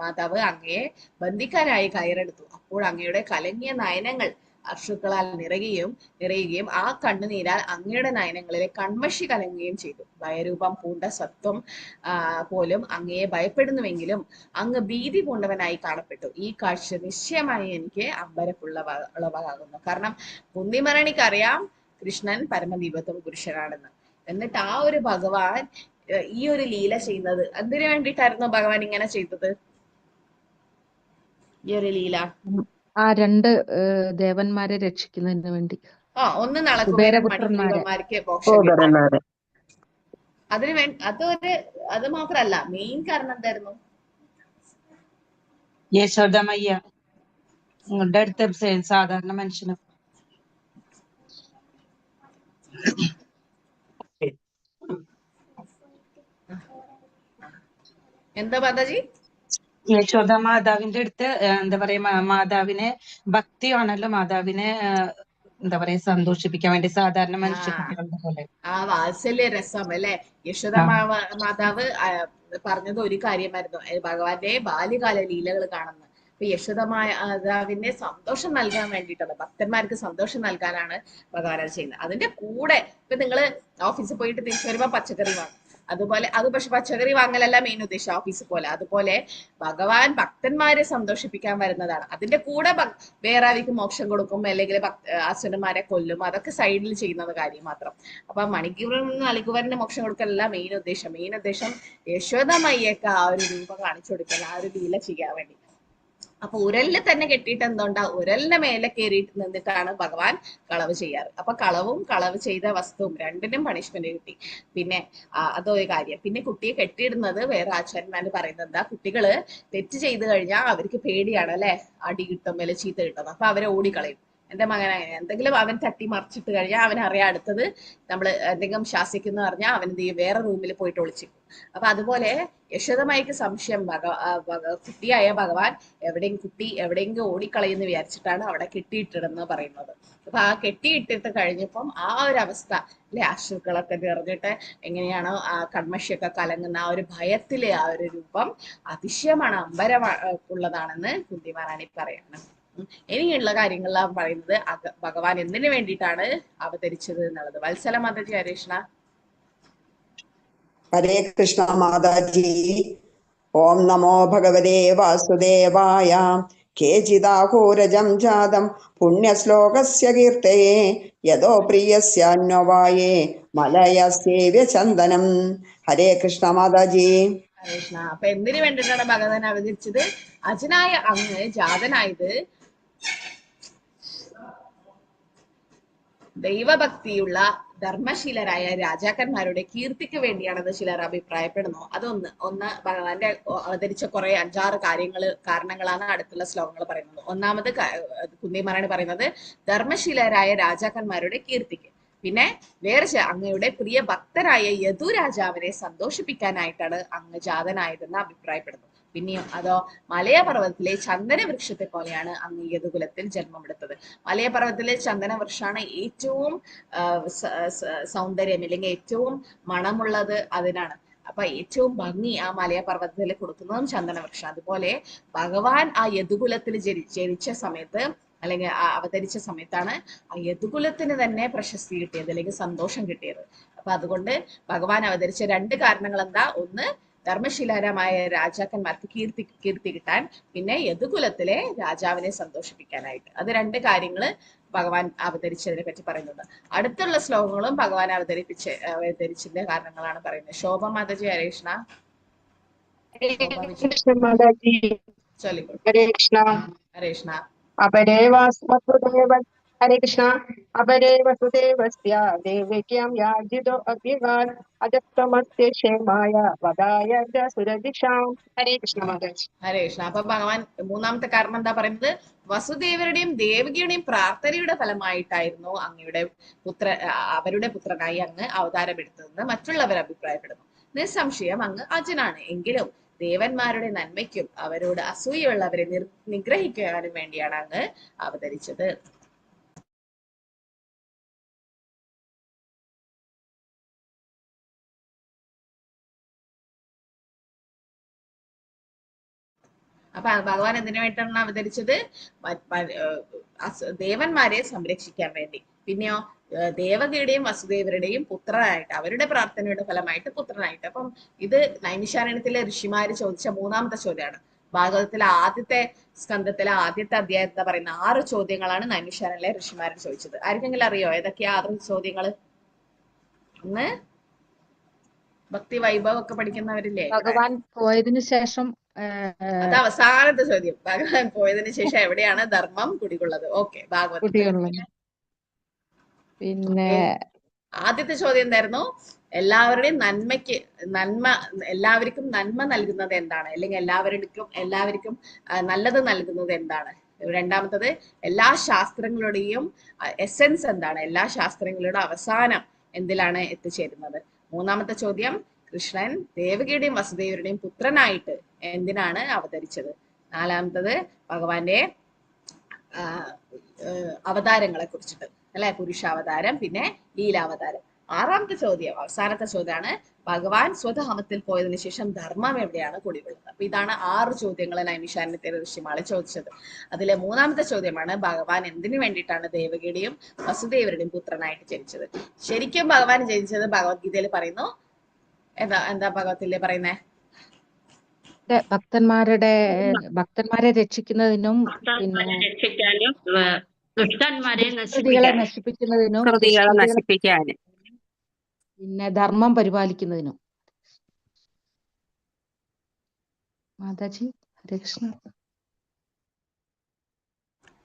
A: മാതാവ് അങ്ങയെ ബന്ധിക്കാനായി കയറെടുത്തു. അപ്പോൾ അങ്ങയുടെ കലങ്ങിയ നയനങ്ങൾ അശ്രുക്കളാൽ നിറയുകയും ആ കണ്ണുനീരാൽ അങ്ങയുടെ നയനങ്ങളിലെ കൺമഷി കലങ്ങുകയും ചെയ്തു. ഭയരൂപം പൂണ്ട സത്വം പോലും അങ്ങയെ ഭയപ്പെടുന്നുവെങ്കിലും അങ്ങ് ഭീതി പൂണ്ടവനായി കാണപ്പെട്ടു. ഈ കാഴ്ച നിശ്ചയമായി എനിക്ക് അമ്പരപ്പുള്ളവാകുന്നു. കാരണം കുന്തിമരണിക്കറിയാം കൃഷ്ണൻ പരമദീപത്വം പുരുഷനാണെന്ന്. എന്നിട്ട് ആ ഒരു ഭഗവാൻ ഈ ഒരു ലീല ചെയ്യുന്നത് എന്തിനു വേണ്ടിയിട്ടായിരുന്നു ഭഗവാൻ ഇങ്ങനെ ചെയ്തത്? ഈ ഒരു ലീല
D: ആ 2 ദേവന്മാരെ രക്ഷിക്കുന്നതിന് വേണ്ടി.
A: ഒന്ന് നളകുബേരൻ മണിഗ്രീവന്മാർക്ക് മോക്ഷം. അതിനു വേണ്ടി അത് മാത്രല്ല, മെയിൻ കാരണം എന്തായിരുന്നു?
F: യശോദമയ്യ നിങ്ങളുടെ അടുത്ത് സാധാരണ മനുഷ്യനും
A: എന്താ മാതാജി?
F: യശോദ മാതാവിന്റെ അടുത്ത് എന്താ പറയാ, മാതാവിനെ ഭക്തിയാണല്ലോ മാതാവിനെ എന്താ പറയാ സന്തോഷിപ്പിക്കാൻ വേണ്ടി സാധാരണ മനുഷ്യരുടെ പോലെ
A: ആ വാത്സല്യ രസം അല്ലെ. യശോദ മാതാവ് പറഞ്ഞത് ഒരു കാര്യമായിരുന്നു, ഭഗവാന്റെ ബാല്യകാല ലീലകൾ കാണുന്നത്. അപ്പൊ യശോദ മാതാവിനെ സന്തോഷം നൽകാൻ വേണ്ടിയിട്ടാണ്, ഭക്തന്മാർക്ക് സന്തോഷം നൽകാനാണ് ഭഗവാൻ ചെയ്യുന്നത്. അതിന്റെ കൂടെ ഇപ്പൊ നിങ്ങള് ഓഫീസിൽ പോയിട്ട് തിരിച്ചു വരുമ്പോ പച്ചക്കറി വാങ്ങും. അതുപോലെ അത് പക്ഷെ പച്ചക്കറി വാങ്ങലല്ല മെയിൻ ഉദ്ദേശം ഓഫീസിൽ പോലെ. അതുപോലെ ഭഗവാൻ ഭക്തന്മാരെ സന്തോഷിപ്പിക്കാൻ വരുന്നതാണ്. അതിന്റെ കൂടെ വേറെ ആർക്കും മോക്ഷം കൊടുക്കും, അല്ലെങ്കിൽ അസുരന്മാരെ കൊല്ലും, അതൊക്കെ സൈഡിൽ ചെയ്യുന്നത് കാര്യം മാത്രം. അപ്പൊ നളികുവരന് മോക്ഷം കൊടുക്കലല്ല മെയിൻ ഉദ്ദേശം. മെയിൻ ഉദ്ദേശം യശോദമയ്യക്ക് ആ ഒരു രൂപം കാണിച്ചു കൊടുക്കൽ, ആ ഒരു ലീല ചെയ്യാൻ വേണ്ടി. അപ്പൊ ഉരലിൽ തന്നെ കെട്ടിയിട്ട് എന്തുകൊണ്ടാ ഉരലിന്റെ മേലെ കയറിയിട്ട് നിന്നിട്ടാണ് ഭഗവാൻ കളവ് ചെയ്യാറ്. അപ്പൊ കളവ് ചെയ്ത വസ്തുവും രണ്ടിനും പണിഷ്മെന്റ് കിട്ടി. പിന്നെ അതൊരു കാര്യം. പിന്നെ കുട്ടിയെ കെട്ടിയിടുന്നത് വേറെ ആചാര്യന്മാര് പറയുന്നത് എന്താ, കുട്ടികള് തെറ്റ് ചെയ്ത് കഴിഞ്ഞാൽ അവർക്ക് പേടിയാണ് അല്ലെ, അടി കിട്ടും അല്ലെ ചീത്ത കിട്ടും, അപ്പൊ അവരെ ഓടിക്കളയും. എന്റെ മകൻ എന്തെങ്കിലും അവൻ തട്ടി മറിച്ചിട്ട് കഴിഞ്ഞാൽ അവനറിയാം അടുത്തത് നമ്മൾ എന്തെങ്കിലും ശാസിക്കുന്നു പറഞ്ഞാൽ അവൻ എന്ത് ചെയ്യും, വേറെ റൂമിൽ പോയിട്ട് ഒളിച്ചിരിക്കും. അപ്പൊ അതുപോലെ യശോദമായിക്ക് സംശയം കുട്ടിയായ ഭഗവാൻ കുട്ടി എവിടെയെങ്കിലും ഓടിക്കളയെന്ന് വിചാരിച്ചിട്ടാണ് അവിടെ കെട്ടിയിട്ടിടുന്നത് പറയുന്നത്. അപ്പൊ ആ കെട്ടിയിട്ടിട്ട് കഴിഞ്ഞപ്പം ആ ഒരു അവസ്ഥ അല്ലെ, അശ്രുക്കളൊക്കെ നിറഞ്ഞിട്ട് എങ്ങനെയാണോ ആ കൺമഷിയൊക്കെ കലങ്ങുന്ന ആ ഒരു ഭയത്തിലെ ആ ഒരു രൂപം അതിശയമാണ്, അമ്പരമുള്ളതാണെന്ന് കുന്തി മഹാറാണി പറയാണ്. ഇനിയുള്ള കാര്യങ്ങളെല്ലാം പറയുന്നത് ഭഗവാൻ എന്തിനു വേണ്ടിയിട്ടാണ് അവതരിച്ചത് എന്നുള്ളത്. വത്സല മാതാജി, ഹരേഷ്ണ.
L: ഹരേ കൃഷ്ണ മാതാജി. ഓം നമോ ഭഗവതേ വാസുദേവായ. കേചിദാഹോരജം ജാതം പുണ്യശ്ലോകസ്യ കീർത്തയേ യദോ പ്രിയസ്യാന്വവായേ മലയസേവ്യ ചന്ദനം. ഹരേ കൃഷ്ണ മാതാജി.
A: കൃഷ്ണ. അപ്പൊ എന്തിനു വേണ്ടിയിട്ടാണ് ഭഗവാൻ അവതരിച്ചത്? അജനായ അങ്ങ് ജാതനായത് ദൈവഭക്തിയുള്ള ധർമ്മശീലരായ രാജാക്കന്മാരുടെ കീർത്തിക്ക് വേണ്ടിയാണെന്ന് ചിലർ അഭിപ്രായപ്പെടുന്നു. ഒന്ന് ഭഗവാന്റെ അവതരിച്ച കുറെ 5-6 കാരണങ്ങളാണ് അടുത്തുള്ള ശ്ലോകങ്ങൾ പറയുന്നത്. ഒന്നാമത് കുന്തി മഹാറാണി പറയുന്നത് ധർമ്മശീലരായ രാജാക്കന്മാരുടെ കീർത്തിക്ക്. പിന്നെ വേറെ അങ്ങയുടെ പ്രിയ ഭക്തരായ യദു രാജാവിനെ സന്തോഷിപ്പിക്കാനായിട്ടാണ് അങ്ങ് ജാതനായതെന്ന് അഭിപ്രായപ്പെടുന്നു. പിന്നെയോ അതോ മലയപർവ്വതത്തിലെ ചന്ദന വൃക്ഷത്തെ പോലെയാണ് അങ്ങ് യദുകുലത്തിൽ ജന്മമെടുത്തത്. മലയപർവ്വതത്തിലെ ചന്ദന വൃക്ഷമാണ് ഏറ്റവും സൗന്ദര്യം അല്ലെങ്കിൽ ഏറ്റവും മണമുള്ളത് അതിനാണ്. അപ്പൊ ഏറ്റവും ഭംഗി ആ മലയപർവ്വതത്തിൽ കൊടുക്കുന്നതും ചന്ദന വൃക്ഷം. അതുപോലെ ഭഗവാൻ ആ യദുകുലത്തിൽ ജനിച്ച സമയത്ത് അല്ലെങ്കിൽ അവതരിച്ച സമയത്താണ് ആ യദുകുലത്തിന് തന്നെ പ്രശസ്തി കിട്ടിയത് അല്ലെങ്കിൽ സന്തോഷം കിട്ടിയത്. അപ്പൊ അതുകൊണ്ട് ഭഗവാൻ അവതരിച്ച 2 കാരണങ്ങൾ എന്താ, ഒന്ന് ധർമ്മശീലരമായ രാജാക്കന്മാർക്ക് കീർത്തി കിട്ടാൻ, പിന്നെ യദുകുലത്തിലെ രാജാവിനെ സന്തോഷിപ്പിക്കാനായിട്ട്. അത് 2 കാര്യങ്ങള് ഭഗവാൻ അവതരിച്ചതിനെ പറ്റി പറയുന്നത്. അടുത്തുള്ള ശ്ലോകങ്ങളും ഭഗവാൻ അവതരിച്ചതിന്റെ കാരണങ്ങളാണ് പറയുന്നത്. ശോഭ മാതാജി, ഹരേഷ്ണ. ഹരേഷ്ണ.
M: അപരേ വസുദേവ. ഹരേ കൃഷ്ണ. അപരേ വസുദേവസ്യ ദേവക്യാം യാജിതോ അഗ്നികാൽ അജസ്തമസ്യ ക്ഷേമായ വദായ സുരദിഷാം. ഹരേ കൃഷ്ണ മാതാജി.
A: ഹരേ കൃഷ്ണ. അപ്പൊ ഭഗവാൻ മൂന്നാമത്തെ കാരണം എന്താ പറയുന്നത്, വസുദേവരുടെയും ദേവകിയുടെയും പ്രാർത്ഥനയുടെ ഫലമായിട്ടായിരുന്നു അവരുടെ പുത്രനായി അങ്ങ് അവതാരമെടുത്തതെന്ന് മറ്റുള്ളവർ അഭിപ്രായപ്പെടുന്നു. നിസ്സംശയം അങ്ങ് അജനാണ്. എങ്കിലും ദേവന്മാരുടെ നന്മയ്ക്കും അവരോട് അസൂയുള്ളവരെ നിഗ്രഹിക്കാനും വേണ്ടിയാണ് അങ്ങ് അവതരിച്ചത്. അപ്പൊ ഭഗവാൻ എന്തിനു വേണ്ടിയിട്ടാണ് അവതരിച്ചത്? ദേവന്മാരെ സംരക്ഷിക്കാൻ വേണ്ടി. പിന്നെയോ ദേവകിയുടെയും വസുദേവരുടെയും പുത്രനായിട്ട്, അവരുടെ പ്രാർത്ഥനയുടെ ഫലമായിട്ട് പുത്രനായിട്ട്. അപ്പം ഇത് നൈമിഷാരണ്യത്തിലെ ഋഷിമാര് ചോദിച്ച മൂന്നാമത്തെ ചോദ്യമാണ്. ഭാഗവതത്തിലെ ആദ്യത്തെ സ്കന്ധത്തിലെ ആദ്യത്തെ അധ്യായത്തെ പറയുന്ന 6 ചോദ്യങ്ങളാണ് നൈമിഷാരണ്യത്തിലെ ഋഷിമാര് ചോദിച്ചത്. ആർക്കെങ്കിലും അറിയോ ഏതൊക്കെയാ 6 ചോദ്യങ്ങള്? ഒന്ന് ഭക്തി വൈഭവം ഒക്കെ പഠിക്കുന്നവരില്ലേ?
D: ഭഗവാൻ പോയതിനു ശേഷം
A: അത് അവസാനത്തെ ചോദ്യം. ഭഗവാൻ പോയതിനു ശേഷം എവിടെയാണ് ധർമ്മം കുടികൊള്ളത്? ഓക്കെ, ഭാഗവതം.
D: പിന്നെ
A: ആദ്യത്തെ ചോദ്യം എന്തായിരുന്നു? എല്ലാവരുടെയും എല്ലാവർക്കും നന്മ നൽകുന്നത് എന്താണ്, അല്ലെങ്കിൽ എല്ലാവർക്കും നല്ലത് നൽകുന്നത് എന്താണ്? രണ്ടാമത്തത് എല്ലാ ശാസ്ത്രങ്ങളുടെയും എസെൻസ് എന്താണ്, എല്ലാ ശാസ്ത്രങ്ങളുടെ അവസാനം എന്തിലാണ് എത്തിച്ചേരുന്നത്? മൂന്നാമത്തെ ചോദ്യം, കൃഷ്ണൻ ദേവകിയുടെയും വസുദേവരുടെയും പുത്രനായിട്ട് എന്തിനാണ് അവതരിച്ചത്? നാലാമത്തത് ഭഗവാന്റെ അവതാരങ്ങളെ കുറിച്ചിട്ട് അല്ലെ, പുരുഷാവതാരം പിന്നെ ലീലാവതാരം. ആറാമത്തെ ചോദ്യം, അവസാനത്തെ ചോദ്യമാണ് ഭഗവാൻ സ്വധാമത്തിൽ പോയതിനു ശേഷം ധർമ്മം എവിടെയാണ് കുടികൊള്ളുന്നത്? അപ്പൊ ഇതാണ് 6 ചോദ്യങ്ങൾ നൈമിഷാരണ്യത്തിലെ ഋഷിമാളെ ചോദിച്ചത്. അതിലെ മൂന്നാമത്തെ ചോദ്യമാണ് ഭഗവാൻ എന്തിനു വേണ്ടിയിട്ടാണ് ദേവകിയുടെയും വസുദേവരുടെയും പുത്രനായിട്ട് ജനിച്ചത്? ശരിക്കും ഭഗവാൻ ജനിച്ചത് ഭഗവത്ഗീതയിൽ പറയുന്നു. എന്താ ഭഗവത്ഗീതയിൽ പറയുന്നേ?
D: ഭക്തന്മാരെ രക്ഷിക്കുന്നതിനും പിന്നെ
G: ദുഷ്ടന്മാരെ
D: നശിപ്പിക്കുന്നതിനും പിന്നെ ധർമ്മം പരിപാലിക്കുന്നതിനും. മാതാജി, ഹരേ കൃഷ്ണ.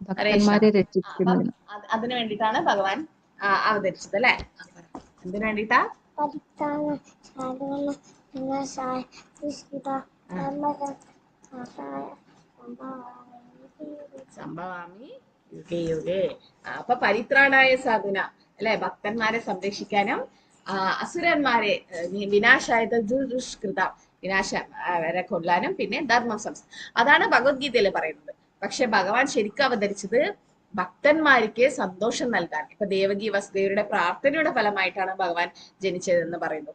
D: ഭക്തന്മാരെ രക്ഷിക്കുന്നതിനും.
A: അതിനു വേണ്ടിയിട്ടാണ് ഭഗവാൻ അവതരിച്ചത് അല്ലെ? എന്തിനു വേണ്ടിട്ടാ? സംഭവാമി യുഗേ യുഗേ. അപ്പൊ പരിത്രാണായ സാധുന അല്ലെ, ഭക്തന്മാരെ സംരക്ഷിക്കാനും അസുരന്മാരെ വിനാശായ ദുഷ്കൃത വിനാശം വരെ കൊല്ലാനും പിന്നെ ധർമ്മം അതാണ് ഭഗവത്ഗീതയിൽ പറയുന്നത്. പക്ഷെ ഭഗവാൻ ശരിക്കും അവതരിച്ചത് ഭക്തന്മാർക്ക് സന്തോഷം നൽകാൻ. ഇപ്പൊ ദേവകി വസുദേവരുടെ പ്രാർത്ഥനയുടെ ഫലമായിട്ടാണ് ഭഗവാൻ ജനിച്ചതെന്ന് പറയുന്നു.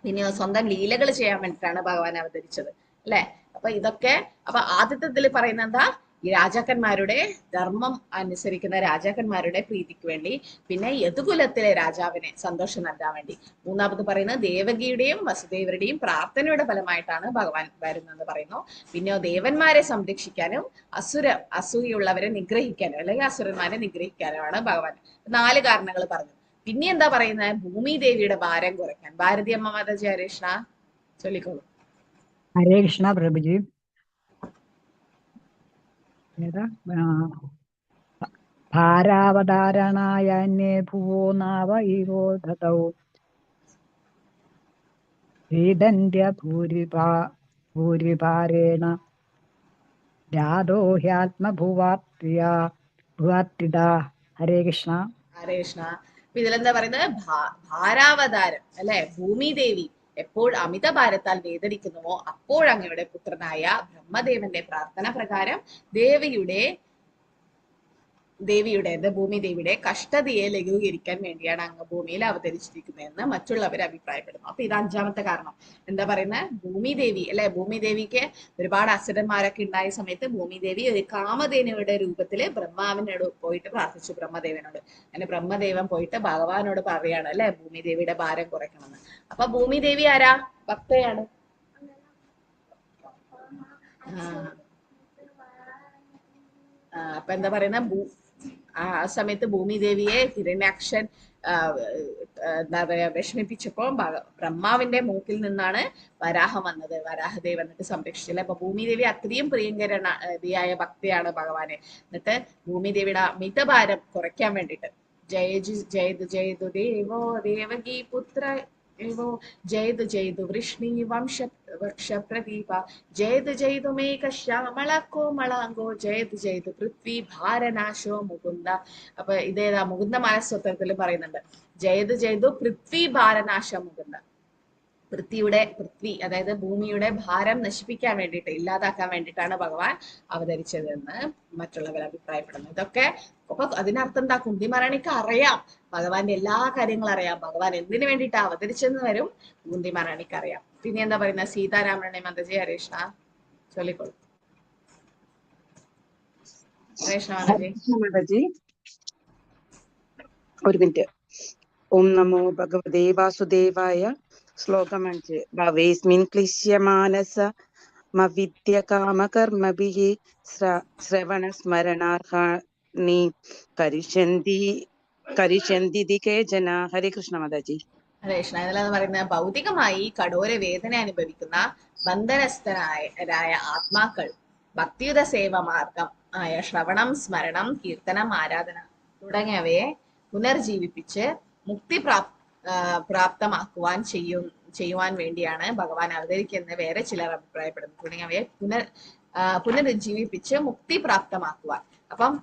A: പിന്നെ സ്വന്തം ലീലകൾ ചെയ്യാൻ വേണ്ടിയിട്ടാണ് ഭഗവാൻ അവതരിച്ചത് അല്ലെ? അപ്പൊ ഇതൊക്കെ അപ്പൊ ആദ്യത്തിൽ പറയുന്ന എന്താ? ഈ രാജാക്കന്മാരുടെ ധർമ്മം അനുസരിക്കുന്ന രാജാക്കന്മാരുടെ പ്രീതിക്ക് വേണ്ടി, പിന്നെ യദുകുലത്തിലെ രാജാവിനെ സന്തോഷം നൽകാൻ വേണ്ടി. മൂന്നാമത് പറയുന്നത് ദേവകിയുടെയും വസുദേവരുടെയും പ്രാർത്ഥനയുടെ ഫലമായിട്ടാണ് ഭഗവാൻ വരുന്നതെന്ന് പറയുന്നു. പിന്നെ ദേവന്മാരെ സംരക്ഷിക്കാനും അസൂയുള്ളവരെ നിഗ്രഹിക്കാനും അല്ലെങ്കിൽ അസുരന്മാരെ നിഗ്രഹിക്കാനുമാണ് ഭഗവാൻ. 4 കാരണങ്ങൾ പറഞ്ഞു. പിന്നെ എന്താ പറയുന്നത്? ഭൂമി ദേവിയുടെ ഭാരം കുറയ്ക്കാൻ. ഭാരതി അമ്മ മാതാജി ഹരേ കൃഷ്ണ ചൊല്ലിക്കോളൂ.
N: ഹരേ കൃഷ്ണ പ്രഭുജി. ഭാരാവതാരണായ ഭുവോ നാവ ഇവോ ദതൗ വേദന്ത്യ ഭൂരിഭാരേണ രാധോ ഹ്യാത്മഭുവാർത്തിത. ഹരേ കൃഷ്ണ.
A: ഹരേ കൃഷ്ണ. ഇതിലെന്താ പറയുന്നത്? ഭാരാവതാരം അല്ലെ, ഭൂമി ദേവി എപ്പോൾ അമിത ഭാരത്താൽ വേദനിക്കുന്നുവോ അപ്പോൾ അങ്ങയുടെ പുത്രനായ ബ്രഹ്മദേവന്റെ പ്രാർത്ഥന പ്രകാരം ഭൂമി ദേവിയുടെ കഷ്ടതയെ ലഘൂകരിക്കാൻ വേണ്ടിയാണ് അങ്ങ് ഭൂമിയിൽ അവതരിച്ചിരിക്കുന്നതെന്ന് മറ്റുള്ളവർ അഭിപ്രായപ്പെടുന്നു. അപ്പൊ ഇത് 5ാമത്തെ കാരണം. എന്താ പറയുന്നത്? ഭൂമി ദേവി അല്ലെ, ഭൂമി ദേവിക്ക് ഒരുപാട് അസുരന്മാരൊക്കെ ഉണ്ടായ സമയത്ത് ഭൂമി ദേവി ഒരു കാമധേനുവിടെ രൂപത്തില് ബ്രഹ്മാവിനോട് പോയിട്ട് പ്രാർത്ഥിച്ചു, ബ്രഹ്മദേവനോട്. അങ്ങനെ ബ്രഹ്മദേവൻ പോയിട്ട് ഭഗവാനോട് പറയാണ് അല്ലെ, ഭൂമി ദേവിയുടെ ഭാരം കുറയ്ക്കണമെന്ന്. അപ്പൊ ഭൂമി ദേവി ആരാ? ഭക്തയാണ്. അപ്പൊ എന്താ പറയുന്ന? ആ സമയത്ത് ഭൂമി ദേവിയെ ഹിരണ്യാക്ഷൻ എന്താ പറയാ വിഷമിപ്പിച്ചപ്പോ ബ്രഹ്മാവിന്റെ മൂക്കിൽ നിന്നാണ് വരാഹം വന്നത്. വരാഹദേവ് എന്നിട്ട് സംരക്ഷിച്ചില്ല. അപ്പൊ ഭൂമി ദേവി അത്രയും പ്രിയങ്കരനായ ഭക്തിയാണ് ഭഗവാനെ. എന്നിട്ട് ഭൂമി ദേവിയുടെ മിതഭാരം കുറയ്ക്കാൻ വേണ്ടിയിട്ട് ജയതു ജയതു ദേവോ ദേവകി പുത്ര ജയതു ജയതു വൃഷ്ണി വംശ പ്രദീപ ജയതു ജയതു മേഘ ശ്യാമള കോമളാംഗോ ജയതു ജയതു പൃഥ്വി ഭാരനാശോ മുകുന്ദ. അപ്പൊ ഇതേതാ? മുകുന്ദമായ സ്വത്രത്തിൽ പറയുന്നുണ്ട്. ജയതു ജയതു പൃഥ്വി ഭാരനാശ മുകുന്ദ. പൃഥ്വി അതായത് ഭൂമിയുടെ ഭാരം നശിപ്പിക്കാൻ വേണ്ടിയിട്ട്, ഇല്ലാതാക്കാൻ വേണ്ടിയിട്ടാണ് ഭഗവാൻ അവതരിച്ചതെന്ന് മറ്റുള്ളവർ അഭിപ്രായപ്പെടുന്നു. ഇതൊക്കെ അപ്പൊ അതിനർത്ഥം എന്താ? കുന്തിമഹാറാണിക്ക് അറിയാം, ഭഗവാന്റെ എല്ലാ കാര്യങ്ങളും അറിയാം. ഭഗവാൻ എന്തിനു വേണ്ടിയിട്ട് അവതരിച്ചെന്ന് വരും കുന്തിമഹാറാണിക്ക് അറിയാം. പിന്നെ എന്താ പറയുന്നത്? സീതാരാമനെ മാതാജി ഹരേ കൃഷ്ണ ചൊല്ലിക്കോളൂ. ഹരേ കൃഷ്ണ മാതാജി.
F: ഒരു മിനിറ്റ്. ഓം നമോ ഭഗവതേ വാസുദേവായ. ശ്ലോകം 5. ഭവേസ്മിൻ ക്ലിശ്യമാനസ മവിദ്യ കാമകർമ്മഭിഃ ശ്രവണസ്മരണാർഹാണി കരിഷ്യന്തി കേചന. ഹരേ കൃഷ്ണ മാതാജി.
A: ഹരേ കൃഷ്ണ. ഇതിലെന്ന് പറയുന്നത് ഭൗതികമായി കഠോര വേദന അനുഭവിക്കുന്ന ബന്ധനസ്ഥരായ ആത്മാക്കൾ ഭക്തിയുത സേവ മാർഗം ആയ ശ്രവണം, സ്മരണം, കീർത്തനം, ആരാധന തുടങ്ങിയവയെ പുനർജീവിപ്പിച്ച് മുക്തി പ്രാപ്തമാക്കുവാൻ ചെയ്യുവാൻ വേണ്ടിയാണ് ഭഗവാൻ അവതരിക്കുന്നത് വേറെ ചിലർ അഭിപ്രായപ്പെടുന്നു. തുടങ്ങിയവയെ പുനരുജ്ജീവിപ്പിച്ച് മുക്തി പ്രാപ്തമാക്കുവാൻ. അപ്പം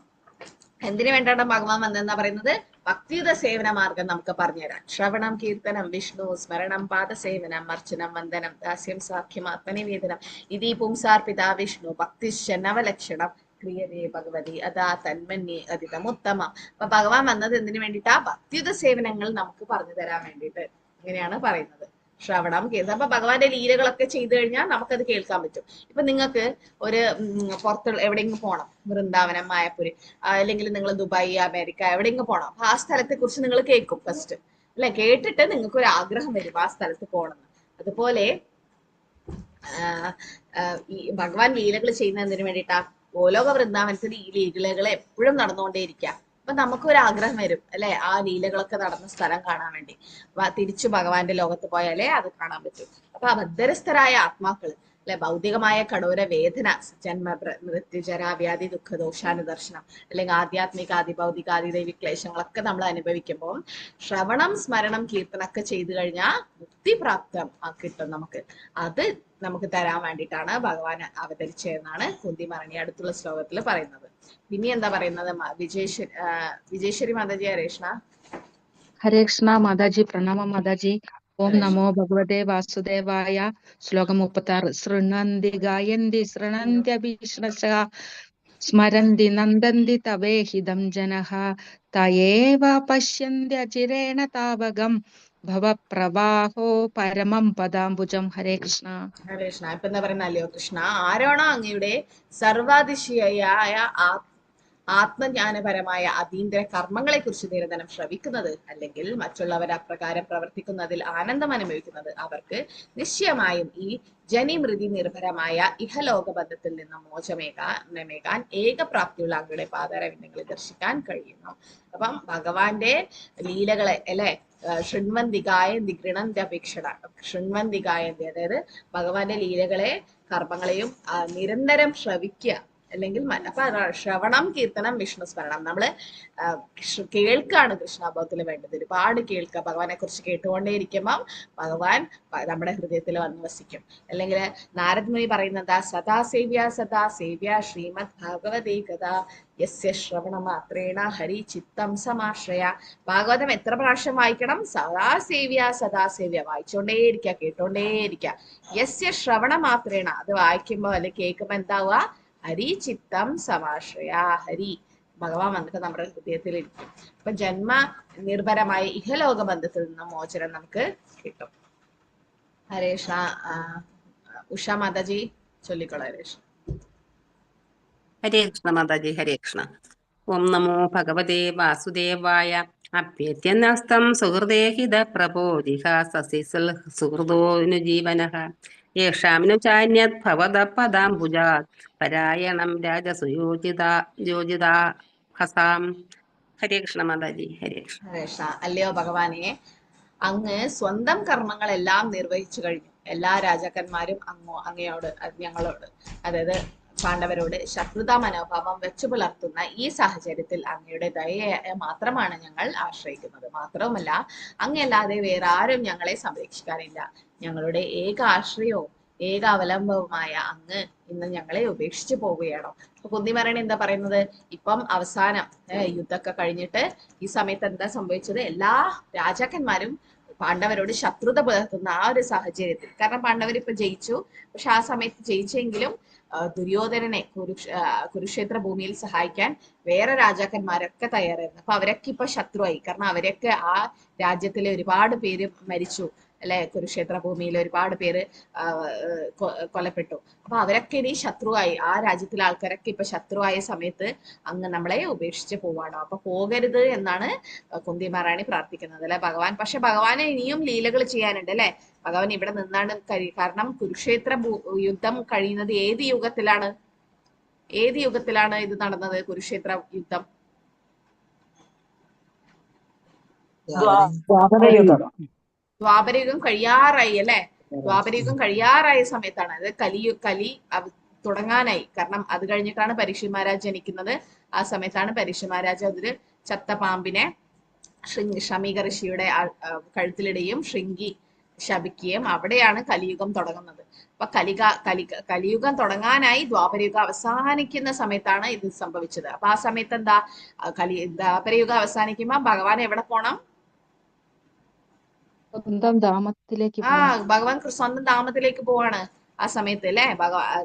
A: എന്തിനു വേണ്ടിയാണ് ഭഗവാൻ വന്നതെന്നാ പറയുന്നത്? ഭക്തിയുത സേവന മാർഗം നമുക്ക് പറഞ്ഞുതരാം. ശ്രവണം, കീർത്തനം, വിഷ്ണു സ്മരണം, പാദസേവനം, അർച്ചനം, വന്ദനം, ദാസ്യം, സാഖ്യം, ആത്മനിവേദനം ഇതി പുംസാർപിതാ വിഷ്ണു ഭക്തിശ്ച നവലക്ഷണം ക്രിയതേ ഭഗവതി അതാ തന്മന്യേ അതിതമുത്തമ. അപ്പൊ ഭഗവാൻ വന്നത് എന്തിനു വേണ്ടിയിട്ടാ? ഭക്തിയുത സേവനങ്ങൾ നമുക്ക് പറഞ്ഞു തരാൻ വേണ്ടിയിട്ട്. ഇങ്ങനെയാണ് പറയുന്നത്. ശ്രവണം, കീർത്തനം. അപ്പൊ ഭഗവാന്റെ ലീലകളൊക്കെ ചെയ്തു കഴിഞ്ഞാൽ നമുക്കത് കേൾക്കാൻ പറ്റും. ഇപ്പൊ നിങ്ങൾക്ക് ഒരു പുറത്തുള്ള എവിടെയെങ്കിലും പോകണം, വൃന്ദാവനം, മായപ്പുരി, അല്ലെങ്കിൽ നിങ്ങൾ ദുബായ്, അമേരിക്ക എവിടെയെങ്കിലും പോകണം. അപ്പൊ ആ സ്ഥലത്തെ കുറിച്ച് നിങ്ങൾ കേൾക്കും ഫസ്റ്റ് അല്ലെ? കേട്ടിട്ട് നിങ്ങൾക്ക് ഒരു ആഗ്രഹം വരും ആ സ്ഥലത്ത് പോകണമെന്ന്. അതുപോലെ ഈ ഭഗവാൻ ലീലകൾ ചെയ്യുന്നതിന് വേണ്ടിയിട്ടാ ഗോലോക വൃന്ദാവനത്തിൽ ഈ ലീലകൾ എപ്പോഴും നടന്നുകൊണ്ടേയിരിക്കുക. അപ്പൊ നമുക്കൊരു ആഗ്രഹം വരും അല്ലെ, ആ ലീലകളൊക്കെ നടന്ന സ്ഥലം കാണാൻ വേണ്ടി. തിരിച്ചു ഭഗവാന്റെ ലോകത്ത് പോയാലേ അത് കാണാൻ പറ്റും. അപ്പൊ അബദ്ധരസ്ഥരായ ആത്മാക്കള് അല്ലെ ഭൗതികമായ കഠോര വേദന, ജന്മ മൃത്യു ജരാവ്യാധി ദുഃഖദോഷാനുദർശനം, അല്ലെങ്കിൽ ആധ്യാത്മിക അതിഭൗതിക അതിദൈവിക ക്ലേശങ്ങളൊക്കെ നമ്മൾ അനുഭവിക്കുമ്പോൾ ശ്രവണം സ്മരണം കീർത്തനമൊക്കെ ചെയ്തു കഴിഞ്ഞാൽ മുക്തി പ്രാപ്തം കിട്ടും നമുക്ക്. അത് നമുക്ക് തരാൻ വേണ്ടിയിട്ടാണ് ഭഗവാൻ അവതരിച്ചതെന്നാണ് കുന്തി മഹർഷി അടുത്തുള്ള ശ്ലോകത്തിൽ പറയുന്നത്. പിന്നെ എന്താ പറയുന്നത്? വിജയേശ്വരി മാതാജി ഹരേ കൃഷ്ണ.
F: ഹരേ കൃഷ്ണ മാതാജി. പ്രണാമം മാതാജി. ഓം നമോ ഭഗവതേ വാസുദേവായ. ശ്ലോകം 36. ശൃണ്വന്തി ഗായന്തി ശൃണന്ത്യഭീഷ്ണശഃ സ്മരന്തി നന്ദന്തി തവേഹിതം ജനഃ തയേവ പശ്യന്തി അചിരേണ താവകം ഭവപ്രവാഹോ പരമം പദാംബുജം. ഹരേ കൃഷ്ണ.
A: ഹരേ കൃഷ്ണ. ഇപ്പൊ എന്താ പറയുന്ന അല്ലയോ കൃഷ്ണ, ആരാണോ അങ്ങയുടെ സർവാതിശയായ ആത്മജ്ഞാനപരമായ അതീന്ദ്ര കർമ്മങ്ങളെ കുറിച്ച് നിരന്തരം ശ്രവിക്കുന്നത്, അല്ലെങ്കിൽ മറ്റുള്ളവർ അപ്രകാരം പ്രവർത്തിക്കുന്നതിൽ ആനന്ദം അനുഭവിക്കുന്നത്, അവർക്ക് നിശ്ചയമായും ഈ ജനിമൃതി നിർഭരമായ ഇഹലോക ബന്ധത്തിൽ നിന്ന് മോചമേകാൻ ഏകപ്രാപ്തിയുള്ള അങ്ങയുടെ പാദാരവിന്ദങ്ങളെ ദർശിക്കാൻ കഴിയുന്നു. അപ്പം ഭഗവാന്റെ ലീലകളെ അല്ലെ ശൃണ്വന്തികായന്തി ഗൃണന്ത്യപേക്ഷണ ശൃണ്വന്തികായന്തി, അതായത് ഭഗവാന്റെ ലീലകളെ കർമ്മങ്ങളെയും നിരന്തരം ശ്രവിക്കുക, അല്ലെങ്കിൽ അപ്പൊ ശ്രവണം കീർത്തനം വിഷ്ണു സ്മരണം. നമ്മള് കേൾക്കാണ് കൃഷ്ണാബോധത്തിൽ വേണ്ടത്. ഒരുപാട് കേൾക്കുക. ഭഗവാനെ കുറിച്ച് കേട്ടുകൊണ്ടേ ഇരിക്കുമ്പം ഭഗവാൻ നമ്മുടെ ഹൃദയത്തിൽ വന്ന് വസിക്കും. അല്ലെങ്കിൽ നാരദ് മുനി പറയുന്നത് സദാ സേവ്യ ശ്രീമദ് ഭാഗവതേ കഥാ യസ്യ ശ്രവണ മാത്രേണ ഹരി ചിത്തം സമാശ്രയ. ഭാഗവതം എത്ര പ്രാവശ്യം വായിക്കണം? സദാ സേവ്യ വായിച്ചോണ്ടേയിരിക്കുക, കേട്ടോണ്ടേയിരിക്കുക. യസ്യ ശ്രവണ മാത്രേണ, അത് വായിക്കുമ്പോ അല്ലെങ്കിൽ കേൾക്കുമ്പോ എന്താവുക? ഹരി ചിത്തം സമാശ്രയ. ഹരി ഭഗവാൻ വന്നിട്ട് നമ്മുടെ ഹൃദയത്തിൽ ഇരിക്കും. അപ്പൊ ജന്മ നിർഭരമായ ഇഹലോക ബന്ധത്തിൽ നിന്ന് മോചനം നമുക്ക് കിട്ടും. ഹരേ കൃഷ്ണ. ഉഷ മാതാജി ചൊല്ലിക്കോളൂ. ഹരേ കൃഷ്ണ.
O: ഹരേ കൃഷ്ണ മാതാജി. ഹരേ കൃഷ്ണ. ഓം നമോ ഭഗവതേ വാസുദേവായ. അഭ്യത്യനസ്തം സുഹൃദേഹിത പ്രബോധിഹ സസിസുൽ സുഹൃദോനുജീവനഃ യേഷാമിനു ചാന്യത് ഭവത പദാംബുജാത് പരായണം രാജസുയോജിതാഹസാം. ഹരേ കൃഷ്ണ മാതാജി. ഹരേ കൃഷ്ണ.
A: ഹരേ കൃഷ്ണ. അല്ലയോ ഭഗവാനെ, അങ്ങ് സ്വന്തം കർമ്മങ്ങളെല്ലാം നിർവഹിച്ചു കഴിഞ്ഞു. എല്ലാ രാജാക്കന്മാരും അങ്ങയോട് ഞങ്ങളോട്, അതായത് പാണ്ഡവരോട് ശത്രുതാ മനോഭാവം വെച്ചു പുലർത്തുന്ന ഈ സാഹചര്യത്തിൽ അങ്ങയുടെ ദയയെ മാത്രമാണ് ഞങ്ങൾ ആശ്രയിക്കുന്നത്. മാത്രവുമല്ല, അങ്ങല്ലാതെ വേറെ ആരും ഞങ്ങളെ സംരക്ഷിക്കാനില്ല. ഞങ്ങളുടെ ഏക ആശ്രയവും ഏക അവലംബവുമായ അങ്ങ് ഇന്ന് ഞങ്ങളെ ഉപേക്ഷിച്ചു പോവുകയാണോ? അപ്പൊ കുന്തി മഹർഷി എന്താ പറയുന്നത്? ഇപ്പം അവസാനം യുദ്ധമൊക്കെ കഴിഞ്ഞിട്ട് ഈ സമയത്ത് എന്താ സംഭവിച്ചത്? എല്ലാ രാജാക്കന്മാരും പാണ്ഡവരോട് ശത്രുത പുലർത്തുന്ന ആ ഒരു സാഹചര്യത്തിൽ, കാരണം പാണ്ഡവർ ഇപ്പൊ ജയിച്ചു, പക്ഷെ ആ സമയത്ത് ജയിച്ചെങ്കിലും ദുര്യോധനനെ കുരുക്ഷേത്ര ഭൂമിയിൽ സഹായിക്കാൻ വേറെ രാജാക്കന്മാരൊക്കെ തയ്യാറായിരുന്നു. അപ്പൊ അവരൊക്കെ ഇപ്പൊ ശത്രുവായി. കാരണം അവരൊക്കെ ആ രാജ്യത്തിലെ ഒരുപാട് പേര് മരിച്ചു, അല്ലെ? കുരുക്ഷേത്ര ഭൂമിയിൽ ഒരുപാട് പേര് കൊല്ലപ്പെട്ടു. അപ്പൊ അവരൊക്കെ ഇനി ശത്രുവായി. ആ രാജ്യത്തിലെ ആൾക്കാരൊക്കെ ഇപ്പൊ ശത്രുവായ സമയത്ത് അങ്ങ് നമ്മളെ ഉപേക്ഷിച്ച് പോവാണോ? അപ്പൊ പോകരുത് എന്നാണ് കുന്തി മഹാറാണി പ്രാർത്ഥിക്കുന്നത്, അല്ലെ ഭഗവാൻ. പക്ഷെ ഭഗവാന് ഇനിയും ലീലകൾ ചെയ്യാനുണ്ട്, അല്ലെ? ഭഗവാൻ ഇവിടെ നിന്നാണ് കാരണം കുരുക്ഷേത്ര യുദ്ധം കഴിയുന്നത് ഏത് യുഗത്തിലാണ്? ഏത് യുഗത്തിലാണ് ഇത് നടന്നത്? കുരുക്ഷേത്ര യുദ്ധം ദ്വാപരയുഗം കഴിയാറായി, അല്ലെ? ദ്വാപരയുഗം കഴിയാറായ സമയത്താണ്. അത് കലി തുടങ്ങാനായി. കാരണം അത് കഴിഞ്ഞിട്ടാണ് പരീക്ഷിത് മഹാരാജ് ജനിക്കുന്നത്. ആ സമയത്താണ് പരീക്ഷിത് മഹാരാജ് അതില് ചത്ത പാമ്പിനെ ഷമീക ഋഷിയുടെ കഴുത്തിലിടുകയും ശൃംഗി ശപിക്കുകയും അവിടെയാണ് കലിയുഗം തുടങ്ങുന്നത്. അപ്പൊ കലിയുഗം തുടങ്ങാനായി ദ്വാപരയുഗം അവസാനിക്കുന്ന സമയത്താണ് ഇത് സംഭവിച്ചത്. അപ്പൊ ആ സമയത്ത് എന്താ? ദ്വാപരയുഗം അവസാനിക്കുമ്പോ ഭഗവാൻ എവിടെ പോണം?
F: സ്വന്തം ധാമത്തിലേക്ക്.
A: ഭഗവാൻ സ്വന്തം ധാമത്തിലേക്ക് പോവാണ് ആ സമയത്ത്, അല്ലെ?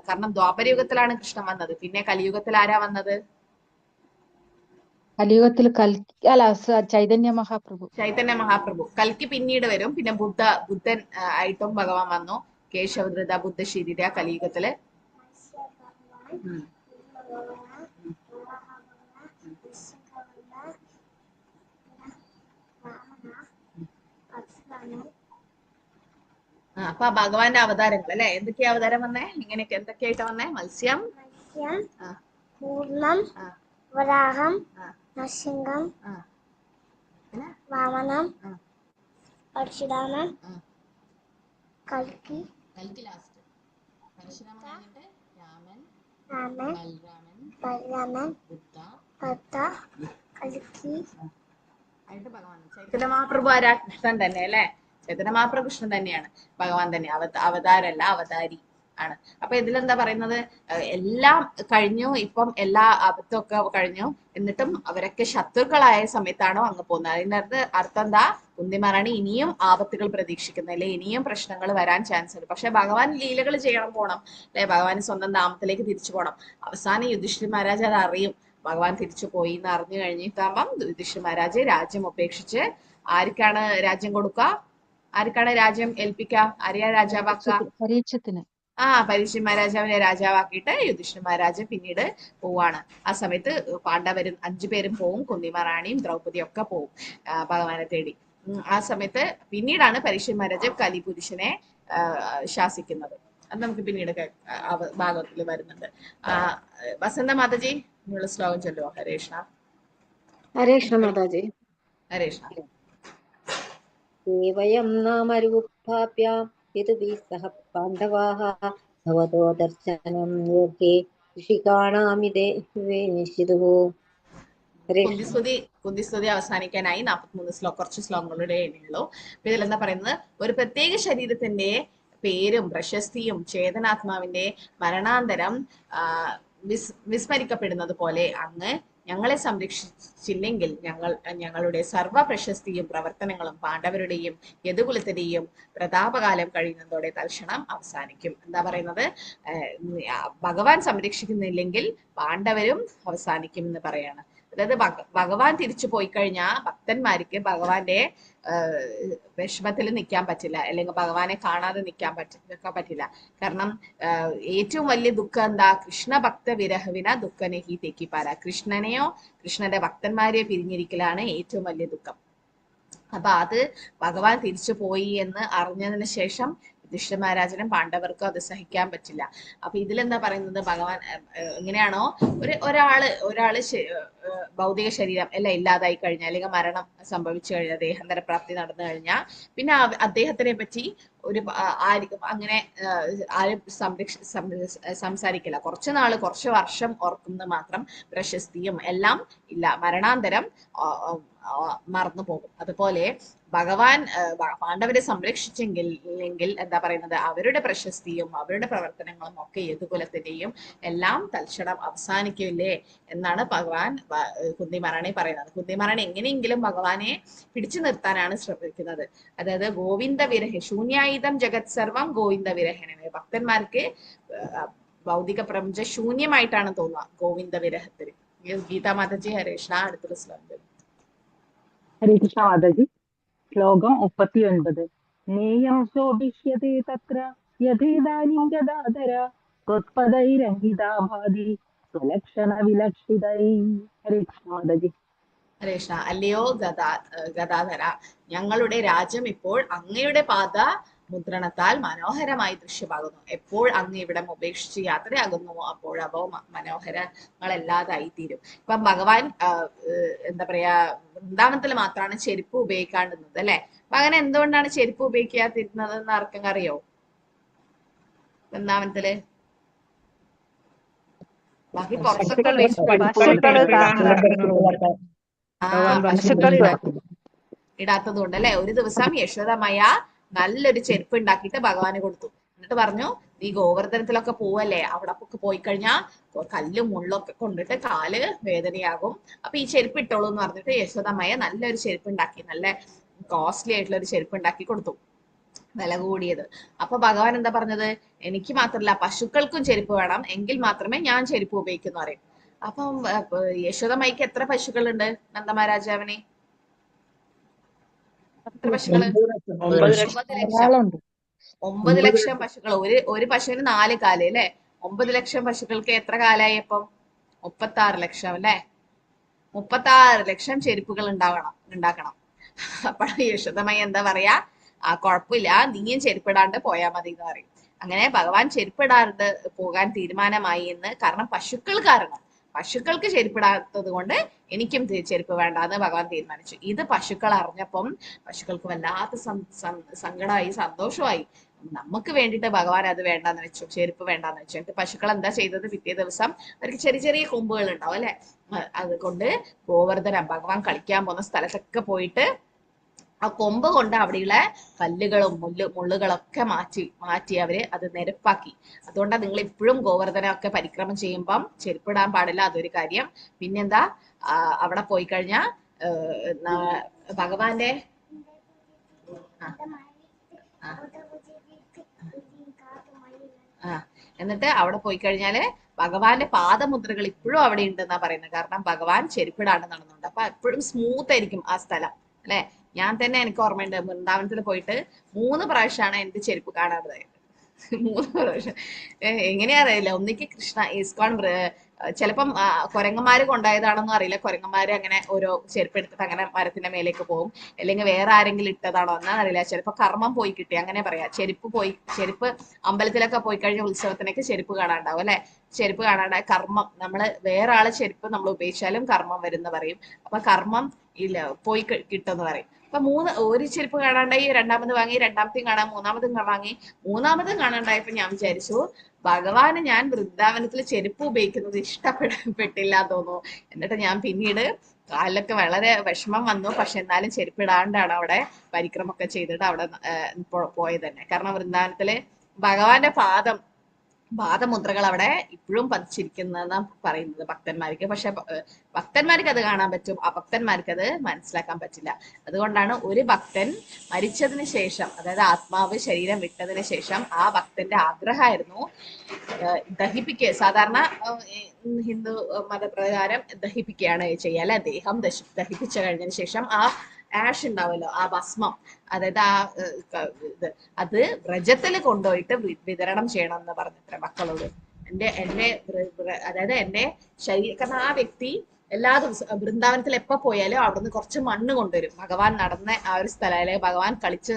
A: കാരണം ദ്വാപരയുഗത്തിലാണ് കൃഷ്ണൻ വന്നത്. പിന്നെ കലിയുഗത്തിൽ ആരാ വന്നത്?
F: കലിയുഗത്തിൽ ചൈതന്യ മഹാപ്രഭു.
A: കൽക്കി പിന്നീട് വരും. പിന്നെ ബുദ്ധൻ ആയിട്ടും ഭഗവാൻ വന്നു. കേശവധൃത ബുദ്ധശീലിത കലിയുഗത്തില്. അപ്പൊ ഭഗവാന്റെ അവതാരങ്ങൾ, അല്ലെ? എന്തൊക്കെയാ അവതാരം വന്നേ? ഇങ്ങനെയൊക്കെ എന്തൊക്കെയായിട്ട് വന്നേ? മത്സ്യം,
P: പൂർണ്ണം, വരാഹം, നരസിംഹം, വാമനം, പരശുരാമൻ, കൽക്കി, രാമൻ ബലരാമൻ ഭദ്ര കൽക്കി.
A: ആയിട്ട് ഭഗവാൻ ചൈതന്യ മഹാപ്രഭു ആരാ? കൃഷ്ണൻ തന്നെ അല്ലെ? ചൈതന്യ മഹാപ്രഭു കൃഷ്ണൻ തന്നെയാണ്, ഭഗവാൻ തന്നെ. അവതാരല്ല, അവതാരി ആണ്. അപ്പൊ ഇതിലെന്താ പറയുന്നത്? എല്ലാം കഴിഞ്ഞു, ഇപ്പം എല്ലാ അബദ്ധമൊക്കെ കഴിഞ്ഞു, എന്നിട്ടും അവരൊക്കെ ശത്രുക്കളായ സമയത്താണോ അങ്ങ് പോകുന്നത്. അതിനകത്ത് അർത്ഥം എന്താ? കുന്തി മഹാറാണി ഇനിയും ആപത്തുകൾ പ്രതീക്ഷിക്കുന്നില്ല, ഇനിയും പ്രശ്നങ്ങൾ വരാൻ ചാൻസ് ഉണ്ട്. പക്ഷെ ഭഗവാൻ ലീലകൾ ചെയ്യണം, പോണം അല്ലെ? ഭഗവാൻ സ്വന്തം ധാമത്തിലേക്ക് തിരിച്ചു പോകണം. അവസാനം യുധിഷ്ഠിർ മഹാരാജ് അത് അറിയും, ഭഗവാൻ തിരിച്ചു പോയി എന്ന് അറിഞ്ഞു കഴിഞ്ഞിട്ടാകുമ്പം യുധിഷ്ഠിർ മഹാരാജ് രാജ്യം ഉപേക്ഷിച്ച് ആർക്കാണ് രാജ്യം കൊടുക്കുക? ആർക്കാണ് രാജ്യം ഏൽപ്പിക്കുക? ആരെയാ രാജാവാക്കുക?
D: പരീക്ഷത്തിന്.
A: പരീക്ഷിത് മഹാരാജാവിനെ രാജാവാക്കിയിട്ട് യുധിഷ്ഠിർ മഹാരാജ് പിന്നീട് പോവാണ്. ആ സമയത്ത് പാണ്ഡവരും 5 പേരും പോവും, കുന്തി മഹാറാണിയും ദ്രൗപദിയും ഒക്കെ പോവും ഭഗവാനെ തേടി. ആ സമയത്ത് പിന്നീടാണ് പരീക്ഷിത് മഹാരാജ് കലിപുരുഷനെ ശാസിക്കുന്നത്. അത് നമുക്ക് പിന്നീട് ഭാഗത്തിൽ വരുന്നുണ്ട്. വസന്ത മാതാജി നിങ്ങളുടെ ശ്ലോകം ചൊല്ലുവോ? ഹരേ കൃഷ്ണ.
Q: ഹരേ കൃഷ്ണ മാതാജി.
A: ഹരേ കൃഷ്ണ.
Q: ദേവയം നാമരുപ്പാഭ്യാം യതുഭിः സഹ പാണ്ഡവാः ഭവതോ ദർശനം യോഗ്യേ ഋഷികാണാമിതേ വേശിതുഃ.
A: കുന്തിസ്തുതി അവസാനിക്കാനായി 43 കുറച്ച് ശ്ലോകങ്ങളുടെ ഉള്ളൂ. അപ്പൊ ഇതിലെന്താ പറയുന്നത്? ഒരു പ്രത്യേക ശരീരത്തിന്റെ പേരും പ്രശസ്തിയും ചേതനാത്മാവിന്റെ മരണാന്തരം വിസ്മരിക്കപ്പെടുന്നത് പോലെ അങ്ങ് ഞങ്ങളെ സംരക്ഷിച്ചില്ലെങ്കിൽ ഞങ്ങളുടെ സർവ പ്രശസ്തിയും പ്രവർത്തനങ്ങളും പാണ്ഡവരുടെയും യദുകുലത്തിന്റെയും പ്രതാപകാലം കഴിയുന്നതോടെ തൽക്ഷണം അവസാനിക്കും. എന്താ പറയുന്നത്? ഭഗവാൻ സംരക്ഷിക്കുന്നില്ലെങ്കിൽ പാണ്ഡവരും അവസാനിക്കും എന്ന് പറയാണ്. അതായത് ഭഗവാൻ തിരിച്ചു പോയി കഴിഞ്ഞാൽ ഭക്തന്മാർക്ക് ഭഗവാന്റെ വിഷമത്തിൽ നിൽക്കാൻ പറ്റില്ല, അല്ലെങ്കിൽ ഭഗവാനെ കാണാതെ നിൽക്കാൻ പറ്റില്ല. കാരണം ഏറ്റവും വലിയ ദുഃഖം എന്താ? കൃഷ്ണ ഭക്ത വിരഹവിന ദുഃഖനഹി തെക്കിപ്പാര. കൃഷ്ണനെയോ കൃഷ്ണന്റെ ഭക്തന്മാരെയോ പിരിഞ്ഞിരിക്കലാണ് ഏറ്റവും വലിയ ദുഃഖം. അപ്പൊ അത് ഭഗവാൻ തിരിച്ചു പോയി എന്ന് അറിഞ്ഞതിന് ശേഷം യുധിഷ്ഠിർ മഹാരാജനും പാണ്ഡവർക്കും അത് സഹിക്കാൻ പറ്റില്ല. അപ്പൊ ഇതിലെന്താ പറയുന്നത്? ഭഗവാൻ എങ്ങനെയാണോ ഒരാള് ഭൗതിക ശരീരം എല്ലാം ഇല്ലാതായി കഴിഞ്ഞാൽ, അല്ലെങ്കിൽ മരണം സംഭവിച്ചു കഴിഞ്ഞാൽ, ദേഹാന്തര പ്രാപ്തി നടന്നു കഴിഞ്ഞാൽ, പിന്നെ അദ്ദേഹത്തിനെ പറ്റി അങ്ങനെ ആരും സംസാരിക്കില്ല. കുറച്ച് വർഷം ഓർക്കുന്നത് മാത്രം. പ്രശസ്തിയും എല്ലാം ഇല്ല, മരണാന്തരം മറന്നു പോകും. അതുപോലെ ഭഗവാൻ പാണ്ഡവരെ സംരക്ഷിച്ചെങ്കിൽ എന്താ പറയുന്നത്? അവരുടെ പ്രശസ്തിയും അവരുടെ പ്രവർത്തനങ്ങളും ഒക്കെ യദുകുലത്തിന്റെയും എല്ലാം തൽക്ഷണം അവസാനിക്കില്ലേ എന്നാണ് ഭഗവാൻ കുന്തി മഹാറാണി പറയുന്നത്. കുന്തി മഹാറാണി എങ്ങനെയെങ്കിലും ഭഗവാനെ പിടിച്ചു നിർത്താനാണ് ശ്രമിക്കുന്നത്. അതായത് ഗോവിന്ദ വിരഹ ശൂന്യായുധം ജഗത് സർവം ഗോവിന്ദ വിരഹനമേ. ഭക്തന്മാർക്ക് ഭൗതിക പ്രപഞ്ച ശൂന്യമായിട്ടാണ് തോന്നുക ഗോവിന്ദ വിരഹത്തിന്. ഗീതാ മാതാജി ഹരേ കൃഷ്ണ. അടുത്തൊരു ശ്ലോകം.
R: ഹരേ കൃഷ്ണ മാതാജി. ശ്ലോകം 39. നേയം ശോഭിഷ്യത്തെ തത്ര യഥേദാനീം ഗദാധര ത്വത്പദൈരംഗിതാ ഭാതി സ്വലക്ഷണ വിലക്ഷിതൈ. ഹരേ കൃഷ്ണ മാതാജി.
A: ഹരേ കൃഷ്ണ. അല്ലയോ ഗദാധര, ഞങ്ങളുടെ രാജ്യം ഇപ്പോൾ അങ്ങയുടെ പാദ മുദ്രണത്താൽ മനോഹരമായി ദൃശ്യമാകുന്നു. എപ്പോൾ അങ്ങ് ഇവിടെ ഉപേക്ഷിച്ച് യാത്രയാകുന്നുവോ അപ്പോൾ അവ മനോഹരങ്ങളല്ലാതായി തീരും. ഇപ്പം ഭഗവാൻ എന്താ പറയാ, വൃന്ദാവനത്തിൽ മാത്രമാണ് ചെരുപ്പ് ഉപയോഗിക്കാണ്ടുന്നത് അല്ലെ? അപ്പൊ അങ്ങനെ എന്തുകൊണ്ടാണ് ചെരുപ്പ് ഉപയോഗിക്കാതിരുന്നത് എന്ന് ആർക്കെങ്കിലും അറിയോ? വൃന്ദാവനത്തില് ബാക്കി പുറത്തൊക്കെ ഇടാത്തത് കൊണ്ട് അല്ലെ? ഒരു ദിവസം യശോദമയ നല്ലൊരു ചെരുപ്പ് ഉണ്ടാക്കിയിട്ട് ഭഗവാന് കൊടുത്തു. എന്നിട്ട് പറഞ്ഞു, നീ ഗോവർദ്ധനത്തിലൊക്കെ പോവല്ലേ, അവിടെ ഒക്കെ പോയി കഴിഞ്ഞാൽ കല്ലും മുള്ളൊക്കെ കൊണ്ടിട്ട് കാല് വേദനയാകും, അപ്പൊ ഈ ചെരുപ്പ് ഇട്ടോളൂ എന്ന് പറഞ്ഞിട്ട് യശോദമയ നല്ലൊരു ചെരുപ്പ് ഉണ്ടാക്കി, നല്ല കോസ്റ്റ്ലി ആയിട്ടുള്ള ഒരു ചെരുപ്പ് ഉണ്ടാക്കി കൊടുത്തു, വില കൂടിയത്. അപ്പൊ ഭഗവാൻ എന്താ പറഞ്ഞത്? എനിക്ക് മാത്രമല്ല പശുക്കൾക്കും ചെരുപ്പ് വേണം, എങ്കിൽ മാത്രമേ ഞാൻ ചെരുപ്പ് ഉപയോഗിക്കുന്നു പറയും. അപ്പം യശോദമയ്ക്ക് എത്ര പശുക്കളുണ്ട്? നന്ദമഹാരാജാവിന് എത്ര പശുക്കള്? 9 ലക്ഷം പശുക്കൾ. ഒരു പശുവിന് 4 കാല് അല്ലെ? 9 ലക്ഷം പശുക്കൾക്ക് എത്ര കാലായി? അപ്പം 36 ലക്ഷം അല്ലെ? 36 ലക്ഷം ചെരുപ്പുകൾ ഉണ്ടാക്കണം. അപ്പോഴാണ് യശോദമയ എന്താ പറയാ, കുഴപ്പമില്ല, നീയും ചെരുപ്പിടാണ്ട് പോയാൽ മതി എന്ന് പറയും. അങ്ങനെ ഭഗവാൻ ചെരുപ്പിടാണ്ട് പോകാൻ തീരുമാനമായി എന്ന്. കാരണം പശുക്കൾ കാരണം, പശുക്കൾക്ക് ചെരുപ്പിടാത്തത് കൊണ്ട് എനിക്കും ചെരുപ്പ് വേണ്ടാന്ന് ഭഗവാൻ തീരുമാനിച്ചു. ഇത് പശുക്കൾ അറിഞ്ഞപ്പം പശുക്കൾക്ക് വല്ലാത്ത സങ്കടമായി, സന്തോഷമായി. നമുക്ക് വേണ്ടിയിട്ട് ഭഗവാൻ അത് വേണ്ടാന്ന് വെച്ചു, ചെരുപ്പ് വേണ്ടാന്ന് വെച്ചു. എന്നിട്ട് പശുക്കൾ എന്താ ചെയ്തത്? പിറ്റേ ദിവസം അവർക്ക് ചെറിയ ചെറിയ കൊമ്പുകൾ ഉണ്ടാവും അല്ലെ, അതുകൊണ്ട് ഗോവർദ്ധന ഭഗവാൻ കളിക്കാൻ പോകുന്ന സ്ഥലത്തൊക്കെ പോയിട്ട് ആ കൊമ്പ് കൊണ്ട് അവിടെയുള്ള കല്ലുകളും മുള്ളുകളൊക്കെ മാറ്റി അവര് അത് നിരപ്പാക്കി. അതുകൊണ്ടാണ് നിങ്ങൾ ഇപ്പോഴും ഗോവർദ്ധനൊക്കെ പരിക്രമം ചെയ്യുമ്പം ചെരുപ്പിടാൻ പാടില്ല, അതൊരു കാര്യം. പിന്നെന്താ, അവിടെ പോയി കഴിഞ്ഞാൽ ഭഗവാന്റെ എന്നിട്ട് അവിടെ പോയി കഴിഞ്ഞാല് ഭഗവാന്റെ പാദമുദ്രകൾ ഇപ്പോഴും അവിടെ ഉണ്ടെന്നാ പറയുന്നത്. കാരണം ഭഗവാൻ ചെരുപ്പിടാണ്ട് നടന്നുണ്ട്. അപ്പൊ എപ്പോഴും സ്മൂത്ത് ആയിരിക്കും ആ സ്ഥലം അല്ലെ. ഞാൻ തന്നെ എനിക്ക് ഓർമ്മയുണ്ട്, വൃന്ദാവനത്തിൽ പോയിട്ട് 3 പ്രാവശ്യമാണ് എനിക്ക് ചെരുപ്പ് കാണാതായത്. 3 പ്രാവശ്യം. എങ്ങനെയാ അറിയില്ല. ഒന്നിക്ക് കൃഷ്ണ ഇസ്കോൺ ചിലപ്പം കുരങ്ങന്മാര് കൊണ്ടായതാണെന്നും അറിയില്ല. കുരങ്ങന്മാര് അങ്ങനെ ഓരോ ചെരുപ്പ് എടുത്തിട്ട് അങ്ങനെ മരത്തിന്റെ മേലേക്ക് പോകും, അല്ലെങ്കിൽ വേറെ ആരെങ്കിലും ഇട്ടതാണോ എന്നറിയില്ല. ചിലപ്പോ കർമ്മം പോയി കിട്ടി, അങ്ങനെ പറയാം. ചെരുപ്പ് അമ്പലത്തിലൊക്കെ പോയി കഴിഞ്ഞ ഉത്സവത്തിനൊക്കെ ചെരുപ്പ് കാണാണ്ടാവും അല്ലെ. ചെരുപ്പ് കാണാണ്ടായ കർമ്മം, നമ്മള് വേറെ ആള് ചെരുപ്പ് നമ്മൾ ഉപയോഗിച്ചാലും കർമ്മം വരുന്ന പറയും. അപ്പൊ കർമ്മം ഇല്ല പോയി കിട്ടുമെന്ന് പറയും. അപ്പൊ ഒരു ചെരുപ്പ് കാണാണ്ടായി, രണ്ടാമത് വാങ്ങി, രണ്ടാമത്തെയും കാണാൻ, മൂന്നാമതും വാങ്ങി. മൂന്നാമതും കാണാണ്ടായപ്പോ ഞാൻ വിചാരിച്ചു ഭഗവാന് ഞാൻ വൃന്ദാവനത്തിൽ ചെരുപ്പ് ഉപയോഗിക്കുന്നത് ഇഷ്ടപ്പെട്ടില്ല തോന്നുന്നു. എന്നിട്ട് ഞാൻ പിന്നീട് കാലിലൊക്കെ വളരെ വിഷമം വന്നു. പക്ഷെ എന്നാലും ചെരുപ്പിടാണ്ടാണ് അവിടെ പരിക്രമൊക്കെ ചെയ്തിട്ട് അവിടെ പോയത് തന്നെ. കാരണം വൃന്ദാവനത്തില് ഭഗവാന്റെ പാദമുദ്രകൾ അവിടെ ഇപ്പോഴും പതിച്ചിരിക്കുന്നതെന്നാ പറയുന്നത് ഭക്തന്മാർക്ക്. പക്ഷെ ഭക്തന്മാർക്ക് അത് കാണാൻ പറ്റും, അഭക്തന്മാർക്ക് അത് മനസ്സിലാക്കാൻ പറ്റില്ല. അതുകൊണ്ടാണ് ഒരു ഭക്തൻ മരിച്ചതിന് ശേഷം, അതായത് ആത്മാവ് ശരീരം വിട്ടതിന് ശേഷം ആ ഭക്തന്റെ ആഗ്രഹമായിരുന്നു ദഹിപ്പിക്കുക. സാധാരണ ഹിന്ദു മതപ്രകാരം ദഹിപ്പിക്കുകയാണ് ചെയ്യുക അല്ലെ. ദേഹം ദഹിപ്പിച്ചു കഴിഞ്ഞതിന് ശേഷം ആ ആഷ് ഉണ്ടാവല്ലോ, ആ ഭസ്മം, അതായത് അത് വ്രജത്തില് കൊണ്ടുപോയിട്ട് വിതരണം ചെയ്യണം എന്ന് പറഞ്ഞിട്ട് മക്കളോട്. അതായത് എന്റെ ശരീരം, കാരണം ആ വ്യക്തി എല്ലാ ദിവസവും വൃന്ദാവനത്തിൽ എപ്പോ പോയാലും അവിടുന്ന് കുറച്ച് മണ്ണ് കൊണ്ടുവരും. ഭഗവാൻ നടന്ന ആ ഒരു സ്ഥലം, അല്ലെങ്കിൽ ഭഗവാൻ കളിച്ച്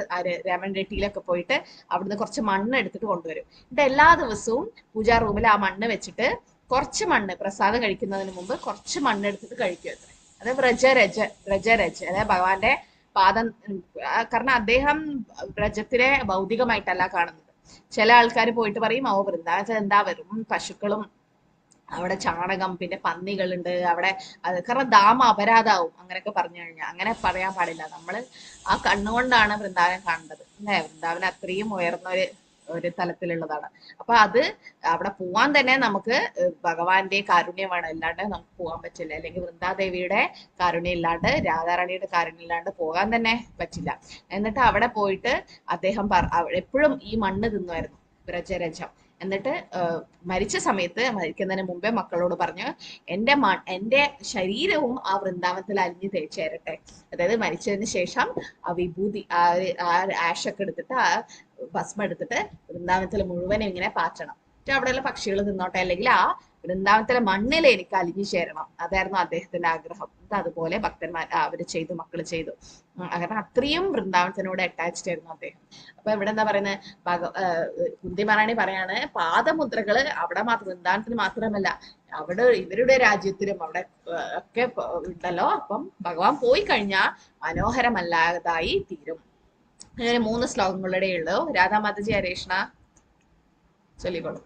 A: രാമൻ റെട്ടിയിലൊക്കെ പോയിട്ട് അവിടുന്ന് കുറച്ച് മണ്ണ് എടുത്തിട്ട് കൊണ്ടുവരും. എന്നിട്ട് എല്ലാ ദിവസവും പൂജാ റൂമിൽ ആ മണ്ണ് വെച്ചിട്ട് കുറച്ച് മണ്ണ് പ്രസാദം കഴിക്കുന്നതിന് മുമ്പ് കുറച്ച് മണ്ണ് എടുത്തിട്ട് കഴിക്കും. അത് വ്രജരജ, അതായത് ഭഗവാന്റെ പാദം. കാരണം അദ്ദേഹം വ്രജത്തിനെ ഭൗതികമായിട്ടല്ല കാണുന്നത്. ചില ആൾക്കാർ പോയിട്ട് പറയും, ഓ വൃന്ദാവനത്തിൽ എന്താ വരും പശുക്കളും അവിടെ ചാണകം, പിന്നെ പന്നികളുണ്ട് അവിടെ, കാരണം ധാമ അപരാധാവും അങ്ങനെയൊക്കെ പറഞ്ഞു കഴിഞ്ഞാൽ. അങ്ങനെ പറയാൻ പാടില്ല. നമ്മള് ആ കണ്ണുകൊണ്ടാണ് വൃന്ദാവനം കാണേണ്ടത് അല്ലെ. വൃന്ദാവനം അത്രയും ഉയർന്ന ഒരു തലത്തിലുള്ളതാണ്. അപ്പൊ അത് അവിടെ പോവാൻ തന്നെ നമുക്ക് ഭഗവാന്റെ കാരുണ്യം വേണം, അല്ലാണ്ട് നമുക്ക് പോകാൻ പറ്റില്ല. അല്ലെങ്കിൽ വൃന്ദാദേവിയുടെ കാരുണ്യം ഇല്ലാണ്ട്, രാധാറാണിയുടെ കാരുണ്യം ഇല്ലാണ്ട് പോകാൻ തന്നെ പറ്റില്ല. എന്നിട്ട് അവിടെ പോയിട്ട് അദ്ദേഹം എപ്പോഴും ഈ മണ്ണ് തിന്നുമായിരുന്നു, വ്രജരജം. എന്നിട്ട് മരിച്ച സമയത്ത്, മരിക്കുന്നതിന് മുമ്പേ മക്കളോട് പറഞ്ഞു, എന്റെ ശരീരവും ആ വൃന്ദാവനത്തിൽ അലിഞ്ഞു ചേരട്ടെ. അതായത് മരിച്ചതിന് ശേഷം ആ വിഭൂതി, ആ ആഷൊക്കെ എടുത്തിട്ട്, ആ ഭസ്മം എടുത്തിട്ട് വൃന്ദാവനത്തിൽ മുഴുവൻ ഇങ്ങനെ പാറ്റണം. അവിടെയുള്ള പക്ഷികൾ തിന്നോട്ടെ, അല്ലെങ്കിൽ ആ വൃന്ദാവനത്തിലെ മണ്ണിൽ എനിക്ക് അലിഞ്ഞു ചേരണം. അതായിരുന്നു അദ്ദേഹത്തിന്റെ ആഗ്രഹം. അതുപോലെ ഭക്തന്മാർ അവര് ചെയ്തു, മക്കള് ചെയ്തു. കാരണം അത്രയും വൃന്ദാവനത്തിനോട് അറ്റാച്ച്ഡ് ആയിരുന്നു അദ്ദേഹം. അപ്പൊ ഇവിടെ എന്താ പറയുന്നത്, കുന്തി മഹാറാണി പറയാണ്, പാദമുദ്രകള് അവിടെ മാത്രം, വൃന്ദാവനത്തിന് മാത്രമല്ല, അവിടെ ഇവരുടെ രാജ്യത്തിലും അവിടെ ഒക്കെ ഉണ്ടല്ലോ. അപ്പം ഭഗവാൻ പോയി കഴിഞ്ഞാൽ മനോഹരമല്ലാതായി തീരും. അങ്ങനെ 3 ശ്ലോകങ്ങളുടെ ഉള്ളൂ. രാധാമാതാജി ഹരേഷ്ണ ചൊല്ലിക്കോളൂ.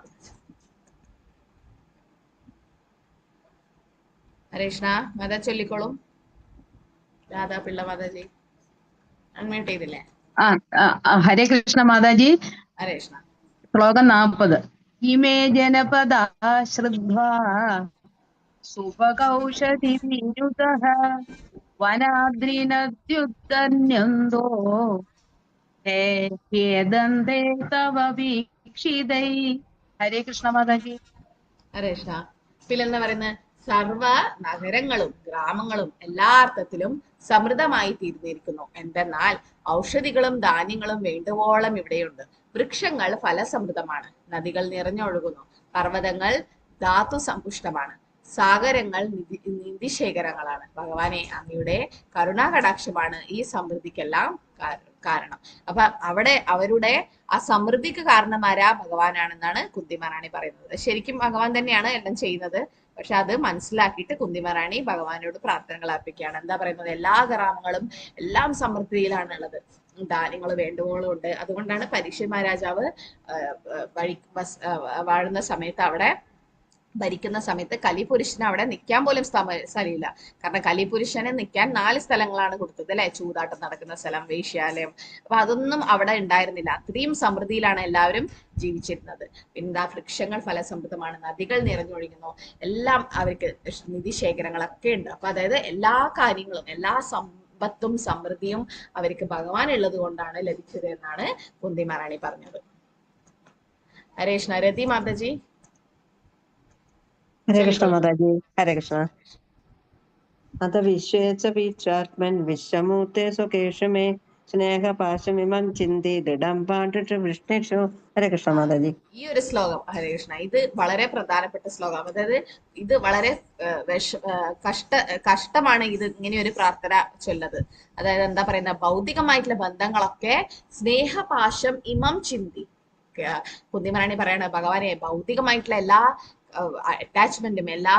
A: ഹരേഷ്ണ മാതാ ചൊല്ലിക്കോളും. രാധാ പിള്ള മാതാജി അൺമ്യൂട്ട് ചെയ്തില്ലേ?
S: ഹരേ കൃഷ്ണ മാതാജി.
A: ഹരേഷ്ണ.
S: ശ്ലോകം 40. ഇമേ ജനപദ ശ്രുത്വാ സുഭകൗഷധി വിനുതഃ വനാദ്രിനദ്യുത്തന്യന്തോ ഹേദന്തേ തവ വീക്ഷിതൈ. ഹരേ കൃഷ്ണ മാതാജി.
A: ഹരേഷ്ണ. പിന്നെന്താ പറയുന്നത്, സർവ നഗരങ്ങളും ഗ്രാമങ്ങളും എല്ലാ അർത്ഥത്തിലും സമൃദ്ധമായി തീർന്നിരിക്കുന്നു. എന്തെന്നാൽ ഔഷധികളും ധാന്യങ്ങളും വേണ്ടുവോളം ഇവിടെയുണ്ട്. വൃക്ഷങ്ങൾ ഫലസമൃദ്ധമാണ്, നദികൾ നിറഞ്ഞൊഴുകുന്നു, പർവ്വതങ്ങൾ ധാതു സമ്പുഷ്ടമാണ്, സാഗരങ്ങൾ നിധിശേഖരങ്ങളാണ്. ഭഗവാനെ, അങ്ങയുടെ കരുണാകടാക്ഷമാണ് ഈ സമൃദ്ധിക്കെല്ലാം കാരണം. അപ്പൊ അവിടെ അവരുടെ ആ സമൃദ്ധിക്ക് കാരണമാരാ ഭഗവാനാണെന്നാണ് കുന്തി മഹാറാണി പറയുന്നത്. ശരിക്കും ഭഗവാൻ തന്നെയാണ് എല്ലാം ചെയ്യുന്നത്. പക്ഷെ അത് മനസ്സിലാക്കിയിട്ട് കുന്തിമഹാറാണി ഭഗവാനോട് പ്രാർത്ഥനകൾ അർപ്പിക്കുകയാണ്. എന്താ പറയുന്നത്, എല്ലാ ഗ്രാമങ്ങളും എല്ലാം സമൃദ്ധിയിലാണുള്ളത്, ധാന്യങ്ങൾ വേണ്ടുവോളം ഉണ്ട്. അതുകൊണ്ടാണ് പരീക്ഷിത് മഹാരാജാവ് വാഴുന്ന സമയത്ത് അവിടെ ഭരിക്കുന്ന സമയത്ത് കലിപുരുഷന് അവിടെ നിൽക്കാൻ പോലും സ്ഥലമില്ല. കാരണം കലിപുരുഷന് നിൽക്കാൻ 4 സ്ഥലങ്ങളാണ് കൊടുത്തത് അല്ലെ, ചൂതാട്ടം നടക്കുന്ന സ്ഥലം, വേശ്യാലയം. അപ്പൊ അതൊന്നും അവിടെ ഉണ്ടായിരുന്നില്ല. അത്രയും സമൃദ്ധിയിലാണ് എല്ലാവരും ജീവിച്ചിരുന്നത്. പിന്നെ വൃക്ഷങ്ങൾ ഫലസമൃദ്ധമാണ്, നദികൾ നിറഞ്ഞൊഴുകുന്നു, എല്ലാം അവർക്ക് നിധിശേഖരങ്ങളൊക്കെ ഉണ്ട്. അപ്പൊ അതായത് എല്ലാ കാര്യങ്ങളും, എല്ലാ സമ്പത്തും സമൃദ്ധിയും അവർക്ക് ഭഗവാൻ ഉള്ളത് കൊണ്ടാണ് ലഭിച്ചത് എന്നാണ് കുന്തി മഹാറാണി പറഞ്ഞത്. ഹരേ കൃഷ്ണ. രതി മാതാജി.
T: ഹരേ കൃഷ്ണ മാതാജി. ഹരേ കൃഷ്ണ. അത വിശ്വേച്ച വീക്ഷാത്മൻ വിശ്വമൂർത്തെ സ്വകേഷമേ സ്നേഹപാശമിമം ചിന്തി ദൃഢം പാണ്ഡിറ്റ് വൃഷ്ണിഷു. ഹരേ കൃഷ്ണ മാതാജി.
A: ഈ ഒരു ശ്ലോകം, ഹരേ കൃഷ്ണ, ഇത് വളരെ പ്രധാനപ്പെട്ട ശ്ലോകം. അതായത് ഇത് വളരെ കഷ്ടമാണ് ഇത് ഇങ്ങനെ ഒരു പ്രാർത്ഥന ചൊല്ലത്. അതായത് എന്താ പറയുന്ന, ഭൗതികമായിട്ടുള്ള ബന്ധങ്ങളൊക്കെ സ്നേഹപാശം ഇമം ചിന്തി. കുന്തി മഹാറാണി പറയണ, ഭഗവാനെ ഭൗതികമായിട്ടുള്ള എല്ലാ അറ്റാച്ച്മെന്റും എല്ലാ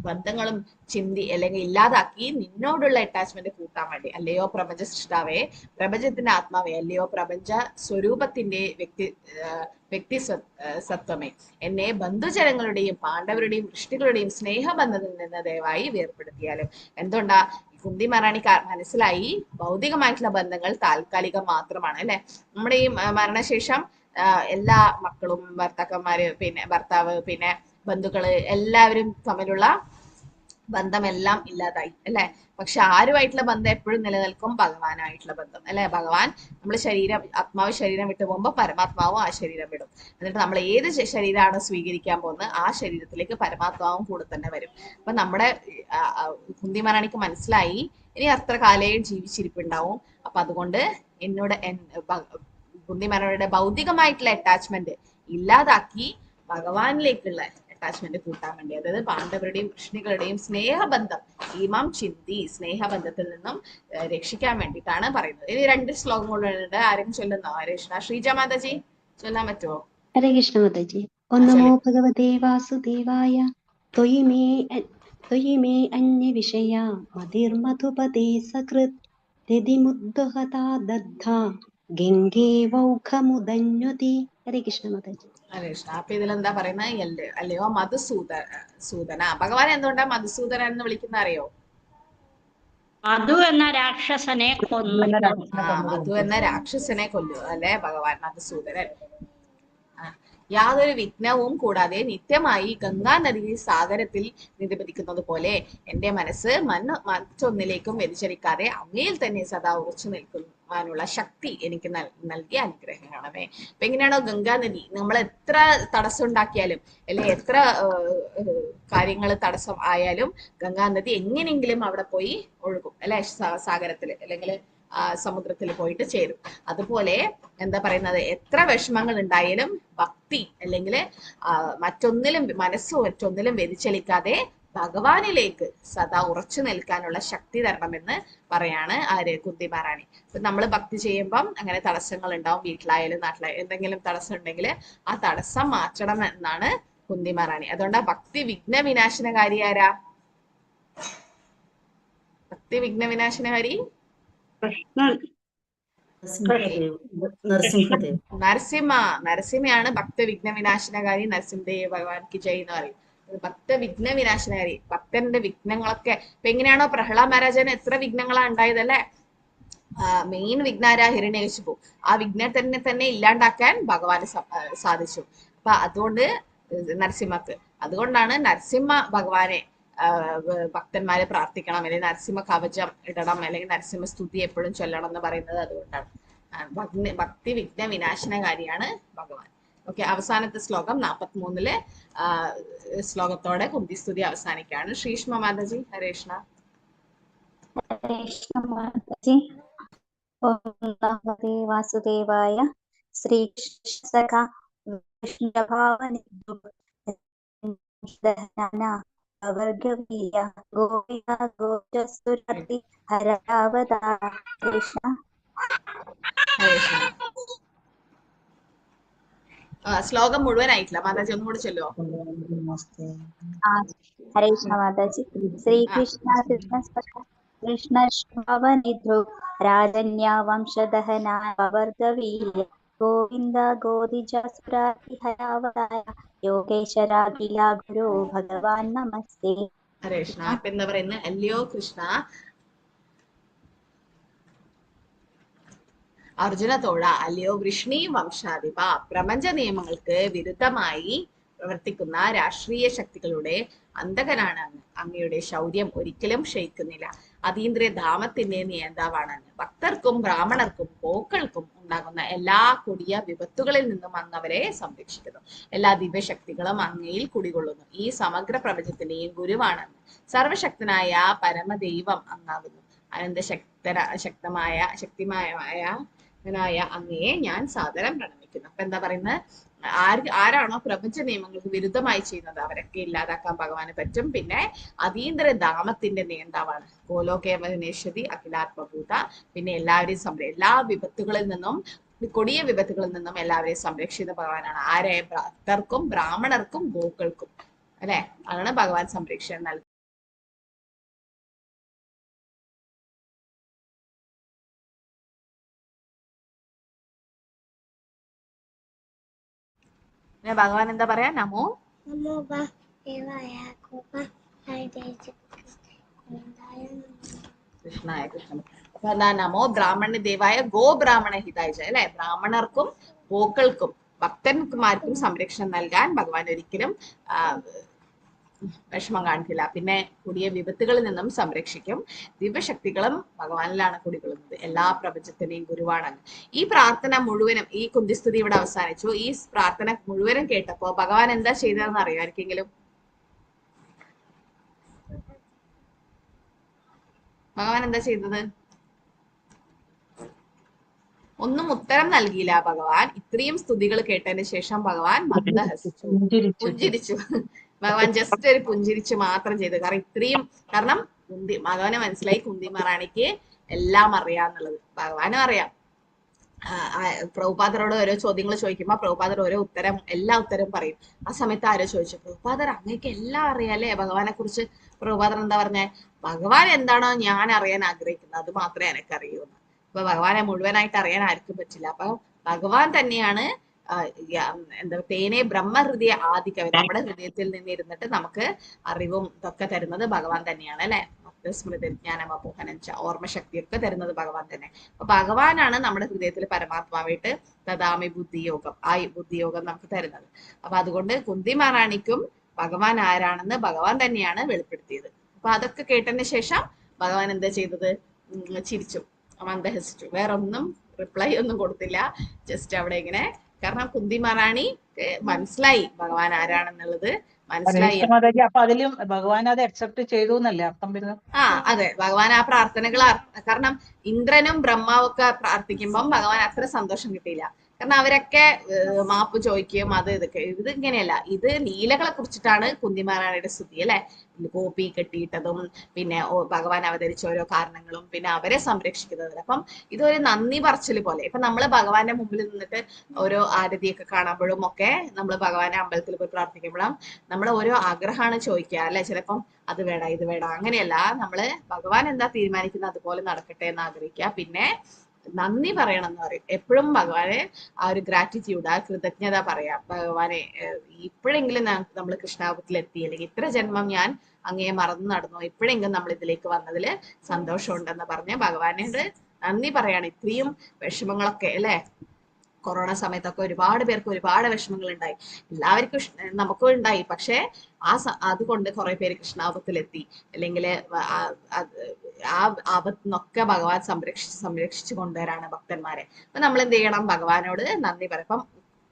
A: ബന്ധങ്ങളും ചിന്തി അല്ലെങ്കിൽ ഇല്ലാതാക്കി നിന്നോടുള്ള അറ്റാച്ച്മെന്റ് കൂട്ടാൻ വേണ്ടി. അല്ലയോ പ്രപഞ്ച സൃഷ്ടാവേ, പ്രപഞ്ചത്തിന്റെ ആത്മാവേ, അല്ലയോ പ്രപഞ്ച സ്വരൂപത്തിന്റെ വ്യക്തി സത്വമേ, എന്നെ ബന്ധുജനങ്ങളുടെയും പാണ്ഡവരുടെയും വൃഷ്ടികളുടെയും സ്നേഹബന്ധത്തിൽ നിന്ന് ദയവായി വേർപ്പെടുത്തിയാലും. എന്തുകൊണ്ടാ, കുന്തി മഹാറാണി മനസ്സിലായി ഭൗതികമായിട്ടുള്ള ബന്ധങ്ങൾ താൽക്കാലികം മാത്രമാണ് അല്ലെ. നമ്മുടെ ഈ മരണശേഷം എല്ലാ മക്കളും ഭർത്താക്കന്മാര്, പിന്നെ ഭർത്താവ്, പിന്നെ ബന്ധുക്കള്, എല്ലാവരും തമ്മിലുള്ള ബന്ധമെല്ലാം ഇല്ലാതായി അല്ലെ. പക്ഷെ ആരുമായിട്ടുള്ള ബന്ധം എപ്പോഴും നിലനിൽക്കും, ഭഗവാനായിട്ടുള്ള ബന്ധം അല്ലെ. ഭഗവാൻ നമ്മൾ ആത്മാവ് ശരീരം വിട്ടു പോകുമ്പോൾ പരമാത്മാവും ആ ശരീരം വിടും. എന്നിട്ട് നമ്മൾ ഏത് ശരീരമാണ് സ്വീകരിക്കാൻ പോകുന്നത് ആ ശരീരത്തിലേക്ക് പരമാത്മാവും കൂടെ തന്നെ വരും. അപ്പൊ നമ്മുടെ കുന്തി മഹാറാണിക്ക് മനസ്സിലായി ഇനി അത്ര കാലേ ജീവിച്ചിരിപ്പുണ്ടാവും. അപ്പൊ അതുകൊണ്ട് കുന്തി മഹാറാണിയുടെ ഭൗതികമായിട്ടുള്ള അറ്റാച്ച്മെന്റ് ഇല്ലാതാക്കി ഭഗവാനിലേക്കുള്ള അറ്റാച്ച്മെന്റ് കൂട്ടാൻ വേണ്ടി, അതായത് പാണ്ഡവരുടെയും കൃഷ്ണികളുടെയും സ്നേഹബന്ധം ഇമം ചിന്തി, സ്നേഹബന്ധത്തിൽ നിന്നും രക്ഷിക്കാൻ വേണ്ടിയിട്ടാണ് പറയുന്നത്. ഇനി 2 ശ്ലോകങ്ങളുണ്ട്. ആരും ചൊല്ലുന്നോ? ഹരേ കൃഷ്ണ. ശ്രീജ മാതാജി ചൊല്ലാൻ പറ്റുമോ?
U: ഹരേ കൃഷ്ണ മാതാജി. ഓം നമോ ഭഗവതേ വാസുദേവായ. ത്വയി മേ അന്യ വിഷയ മതിർമധുപതേ സകൃത് രതിമുദ്ദഹതാ ദഗ്ധാ ഗംഗേ വൗഖമുദന്യുതി. ഹരേ കൃഷ്ണ മാതാജി.
A: ഹരേ കൃഷ്ണ. അപ്പൊ ഇതിലെന്താ പറയുന്നത്, അല്ലയോ മധുസൂദന. ഭഗവാൻ എന്തുകൊണ്ടാ മധുസൂദന എന്ന് വിളിക്കുന്ന അറിയോ?
G: മധു എന്ന രാക്ഷസനെ കൊന്നു.
A: മധു എന്ന രാക്ഷസനെ കൊല്ലു അല്ലെ ഭഗവാൻ മധുസൂദനൻ. യാതൊരു വിഘ്നവും കൂടാതെ നിത്യമായി ഗംഗാ നദി സാഗരത്തിൽ നിധിപതിക്കുന്നത് പോലെ എന്റെ മനസ്സ് മറ്റൊന്നിലേക്കും വ്യതിചലിക്കാതെ അങ്ങയിൽ തന്നെ സദാ ഉറച്ചു നിൽക്കുവാനുള്ള ശക്തി എനിക്ക് നൽകിയ അനുഗ്രഹമാണമേ. അപ്പൊ എങ്ങനെയാണോ ഗംഗാ നദി, നമ്മൾ എത്ര തടസ്സം ഉണ്ടാക്കിയാലും അല്ലെ എത്ര കാര്യങ്ങൾ തടസ്സം ആയാലും ഗംഗാ നദി എങ്ങനെയെങ്കിലും അവിടെ പോയി ഒഴുകും അല്ലെ, സാഗരത്തിൽ അല്ലെങ്കിൽ സമുദ്രത്തിൽ പോയിട്ട് ചേരും. അതുപോലെ എന്താ പറയുന്നത്, എത്ര വിഷമങ്ങൾ ഉണ്ടായാലും ഭക്തി അല്ലെങ്കിൽ മറ്റൊന്നിലും വ്യതിചലിക്കാതെ ഭഗവാനിലേക്ക് സദാ ഉറച്ചു നിൽക്കാനുള്ള ശക്തി തരണമെന്ന് പറയാണ് കുന്തി മഹാറാണി. അപ്പൊ നമ്മൾ ഭക്തി ചെയ്യുമ്പം അങ്ങനെ തടസ്സങ്ങൾ ഉണ്ടാവും, വീട്ടിലായാലും നാട്ടിലായാലും എന്തെങ്കിലും തടസ്സം ഉണ്ടെങ്കിൽ ആ തടസ്സം മാറ്റണം എന്നാണ് കുന്തി മഹാറാണി. അതുകൊണ്ടാ ഭക്തി വിഘ്ന വിനാശനകാരി ആരാ? ഭക്തി വിഘ്ന വിനാശനകാരി നരസിംഹയാണ് ഭക്ത വിഘ്ന വിനാശനകാരി. നരസിംഹദേവ് ഭഗവാൻ കി ജയ് എന്ന് പറയും. ഭക്ത വിഘ്ന വിനാശനകാരി, ഭക്തന്റെ വിഘ്നങ്ങളൊക്കെ. ഇപ്പൊ എങ്ങനെയാണോ പ്രഹ്ലാദ് മഹാരാജന് എത്ര വിഘ്നങ്ങളാ ഉണ്ടായതല്ലേ, മെയിൻ വിഘ്നാരാ ഹിരണ്യകശിപു. ആ വിഘ്നത്തിനെ തന്നെ ഇല്ലാണ്ടാക്കാൻ ഭഗവാന് സാധിച്ചു. അപ്പൊ അതുകൊണ്ട് അതുകൊണ്ടാണ് നരസിംഹ ഭഗവാനെ ഭക്തന്മാരെ പ്രാർത്ഥിക്കണം, അല്ലെങ്കിൽ നരസിംഹ കവചം ഇടണം, അല്ലെങ്കിൽ നരസിംഹ സ്തുതി എപ്പോഴും ചൊല്ലണം എന്ന് പറയുന്നത് അതുകൊണ്ടാണ്. ഭക്തി വിഘ്ന വിനാശനകാരിയാണ് ഭഗവാൻ. ഓക്കെ, അവസാനത്തെ ശ്ലോകം 43 ശ്ലോകത്തോടെ കുന്തി സ്തുതി അവസാനിക്കുകയാണ്. ശ്രീഷ്മ മാതാജി. ഹരേ കൃഷ്ണ.
V: ഹരേ കൃഷ്ണ മാതാജി. ഓം നമോ വാസുദേവായ. ശ്രീകൃഷ്ണ വർഗവീയ ഗോപിക ഗോപസുരതി ഹരാവതാര. കൃഷ്ണ.
A: ശ്ലോകം മുഴുവനായിട്ടില്ല. മാതാജി ഒന്നും കൂടെ ചൊല്ലുവോ?
V: ഹരേ കൃഷ്ണ മാതാജി. ശ്രീകൃഷ്ണ കൃഷ്ണശ്വാവനിധൃ രാജന്യ വംശദഹനായ വർഗവീര്യ ഗോവിന്ദ ഗോദിജസുരാതിഹരാവതായ യോഗേശ്വരാഖില ഗുരു ഭഗവാൻ നമസ്തേ.
A: ഹരേ കൃഷ്ണ. അപ്പൊ എന്താ പറയുന്നത്? അല്ലയോ കൃഷ്ണ, അർജുനത്തോട് അല്ലയോ വൃഷ്ണി വംശാധിപ, പ്രപഞ്ച നിയമങ്ങൾക്ക് വിരുദ്ധമായി പ്രവർത്തിക്കുന്ന രാഷ്ട്രീയ ശക്തികളുടെ അന്തകനാണ് അങ്ങ്. അങ്ങയുടെ ശൗര്യം ഒരിക്കലും ക്ഷയിക്കുന്നില്ല. അതീന്ദ്രിയ ധാമത്തിന്റെ നിയന്താവാണ് അങ്ങ്. ഭക്തർക്കും ബ്രാഹ്മണർക്കും ഗോക്കൾക്കും ഉണ്ടാകുന്ന എല്ലാ കൊടിയ വിപത്തുകളിൽ നിന്നും അങ്ങ് അവരെ സംരക്ഷിക്കുന്നു. എല്ലാ ദിവ്യശക്തികളും അങ്ങയിൽ കുടികൊള്ളുന്നു. ഈ സമഗ്ര പ്രപഞ്ചത്തിന്റെയും ഗുരുവാണ് അങ്ങ്. സർവശക്തനായ പരമദൈവം അങ്ങാകുന്നു. ശക്തിമായ അങ്ങയെ ഞാൻ സാദരം പ്രണമിക്കുന്നു. അപ്പൊ എന്താ പറയുന്നത്? ആരാണോ പ്രപഞ്ച നിയമങ്ങൾക്ക് വിരുദ്ധമായി ചെയ്യുന്നത് അവരൊക്കെ ഇല്ലാതാക്കാൻ ഭഗവാന് പറ്റും. പിന്നെ അതീന്ദ്ര ധാമത്തിന്റെ നിയന്താവാണ്. ഗോലോകേവനേശ്വതി അഖിലാത്മഭൂത. പിന്നെ എല്ലാവരെയും എല്ലാ വിപത്തുകളിൽ നിന്നും, കൊടിയ വിപത്തുകളിൽ നിന്നും എല്ലാവരെയും സംരക്ഷിക്കുന്ന ഭഗവാനാണ്. ആരെ? ഭക്തർക്കും ബ്രാഹ്മണർക്കും ഗോക്കൾക്കും, അല്ലെ? അതാണ് ഭഗവാൻ സംരക്ഷണം നൽകുന്നത്. ഭഗവാൻ എന്താ പറയാ? നമോ കൃഷ്ണായ കൃഷ്ണ. അപ്പൊ എന്താ? നമോ ബ്രാഹ്മണ ദേവായ ഗോ ബ്രാഹ്മണ ഹിതായ, അല്ലെ? ബ്രാഹ്മണർക്കും ഗോക്കൾക്കും ഭക്തന്മാർക്കും സംരക്ഷണം നൽകാൻ ഭഗവാൻ ഒരിക്കലും വിഷമം കാണിക്കില്ല. പിന്നെ കൊടിയ വിപത്തുകളിൽ നിന്നും സംരക്ഷിക്കും. ദിവ്യശക്തികളും ഭഗവാനിലാണ് കുടികൊള്ളുന്നത്. എല്ലാ പ്രപഞ്ചത്തിന്റെയും ഗുരുവാണ്. ഈ പ്രാർത്ഥന മുഴുവനും, ഈ കുന്തിസ്തുതി ഇവിടെ അവസാനിച്ചു. ഈ പ്രാർത്ഥന മുഴുവനും കേട്ടപ്പോ ഭഗവാൻ എന്താ ചെയ്തതെന്ന് അറിയോ ആർക്കെങ്കിലും? ഭഗവാൻ എന്താ ചെയ്തത്? ഒന്നും ഉത്തരം നൽകിയില്ല ഭഗവാൻ. ഇത്രയും സ്തുതികൾ കേട്ടതിന് ശേഷം ഭഗവാൻ മന്ദഹസിച്ചു, പുഞ്ചിരിച്ചു. ഭഗവാൻ ജസ്റ്റ് ഒരു പുഞ്ചിരിച്ചു മാത്രം ചെയ്തു. കാരണം ഭഗവാന് മനസ്സിലായി കുന്തി മഹാറാണിക്ക് എല്ലാം അറിയാന്നുള്ളത്. ഭഗവാനും അറിയാം. പ്രഭുപാദരോട് ഓരോ ചോദ്യങ്ങൾ ചോദിക്കുമ്പോ പ്രഭുപാദർ ഓരോ എല്ലാ ഉത്തരം പറയും. ആ സമയത്ത് ആരോ ചോദിച്ചു, പ്രഭുപാദർ അങ്ങേക്ക് എല്ലാം അറിയാലേ ഭഗവാനെ കുറിച്ച്? പ്രഭുപാദർ എന്താ പറഞ്ഞേ? ഭഗവാൻ എന്താണോ ഞാൻ അറിയാൻ ആഗ്രഹിക്കുന്നത് അത് മാത്രമേ എനിക്കറിയൂ. അപ്പൊ ഭഗവാനെ മുഴുവനായിട്ട് അറിയാൻ ആർക്കും പറ്റില്ല. അപ്പൊ ഭഗവാൻ തന്നെയാണ് എന്താ തേനെ ബ്രഹ്മഹൃദയ ആദികവി. നമ്മുടെ ഹൃദയത്തിൽ നിന്ന് ഇരുന്നിട്ട് നമുക്ക് അറിവും ഇതൊക്കെ തരുന്നത് ഭഗവാൻ തന്നെയാണ്, അല്ലെ? സ്മൃതി ജ്ഞാനമോഹനം ഓർമ്മശക്തിയൊക്കെ തരുന്നത് ഭഗവാൻ തന്നെ. അപ്പൊ ഭഗവാനാണ് നമ്മുടെ ഹൃദയത്തിൽ പരമാത്മാവായിട്ട് തദാമി ബുദ്ധിയോഗം, ബുദ്ധിയോഗം നമുക്ക് തരുന്നത്. അപ്പൊ അതുകൊണ്ട് കുന്തി മഹാറാണിക്കും ഭഗവാൻ ആരാണെന്ന് ഭഗവാൻ തന്നെയാണ് വെളിപ്പെടുത്തിയത്. അപ്പൊ അതൊക്കെ കേട്ടതിന് ശേഷം ഭഗവാൻ എന്താ ചെയ്തത്? ചിരിച്ചു, മന്ദഹസിച്ചു. വേറൊന്നും റിപ്ലൈ ഒന്നും കൊടുത്തില്ല. ജസ്റ്റ് അവിടെ ഇങ്ങനെ. കാരണം കുന്തി മഹാറാണി മനസ്സിലായി ഭഗവാൻ ആരാണെന്നുള്ളത് മനസ്സിലായി.
B: അപ്പൊ അതിലും ഭഗവാൻ അത് അക്സെപ്റ്റ് ചെയ്തു എന്നല്ലേ അർത്ഥം വരുന്നത്?
A: അതെ, ഭഗവാൻ ആ പ്രാർത്ഥനകൾ, കാരണം ഇന്ദ്രനും ബ്രഹ്മാവും ഒക്കെ പ്രാർത്ഥിക്കുമ്പം ഭഗവാൻ അത്ര സന്തോഷം കിട്ടിയില്ല. കാരണം അവരൊക്കെ മാപ്പ് ചോദിക്കുകയും ഇത് ഇങ്ങനെയല്ല. ഇത് ലീലകളെ കുറിച്ചിട്ടാണ് കുന്തി മഹാറാണിയുടെ സ്തുതി, അല്ലെ? കോപ്പി കെട്ടിയിട്ടതും പിന്നെ ഭഗവാൻ അവതരിച്ച ഓരോ കാരണങ്ങളും പിന്നെ അവരെ സംരക്ഷിക്കുന്നത്. അപ്പം ഇതൊരു നന്ദി പറച്ചില് പോലെ. ഇപ്പൊ നമ്മള് ഭഗവാന്റെ മുമ്പിൽ നിന്നിട്ട് ഓരോ ആരതിയൊക്കെ കാണുമ്പോഴും ഒക്കെ നമ്മൾ ഭഗവാനെ അമ്പലത്തിൽ പോയി പ്രാർത്ഥിക്കുമ്പോഴും നമ്മൾ ഓരോ ആഗ്രഹമാണ് ചോദിക്കുക, അല്ലെ? ചിലപ്പം അത് വേണ്ട ഇത് വേണ്ട, അങ്ങനെയല്ല. നമ്മള് ഭഗവാൻ എന്താ തീരുമാനിക്കുന്നത് അതുപോലെ നടക്കട്ടെ എന്ന് ആഗ്രഹിക്കുക. പിന്നെ നന്ദി പറയണം എന്ന് പറയും എപ്പോഴും. ഭഗവാനെ ആ ഒരു ഗ്രാറ്റിറ്റ്യൂഡ്, ആ കൃതജ്ഞത പറയാം. ഭഗവാനെ ഇപ്പോഴെങ്കിലും നമ്മൾ കൃഷ്ണാപുരത്തിലെത്തി, അല്ലെങ്കിൽ ഇത്ര ജന്മം ഞാൻ അങ്ങയെ മറന്നു നടന്നു, ഇപ്പോഴെങ്കിലും നമ്മൾ ഇതിലേക്ക് വന്നതിൽ സന്തോഷമുണ്ടെന്ന് പറഞ്ഞ് ഭഗവാനോട് നന്ദി പറയാണ്. ഇത്രയും വിഷമങ്ങളൊക്കെ, അല്ലെ? കൊറോണ സമയത്തൊക്കെ ഒരുപാട് പേർക്ക് ഒരുപാട് വിഷമങ്ങൾ ഉണ്ടായി. എല്ലാവർക്കും നമുക്കും ഉണ്ടായി. പക്ഷെ അതുകൊണ്ട് കുറെ പേര് കൃഷ്ണാപത്തിലെത്തി. അല്ലെങ്കിൽ ആ ആപത്തിൽ നിന്നൊക്കെ ഭഗവാൻ സംരക്ഷിച്ചു കൊണ്ടുവരാണ് ഭക്തന്മാരെ. അപ്പൊ നമ്മൾ എന്ത് ചെയ്യണം? ഭഗവാനോട് നന്ദി പറയും. അപ്പം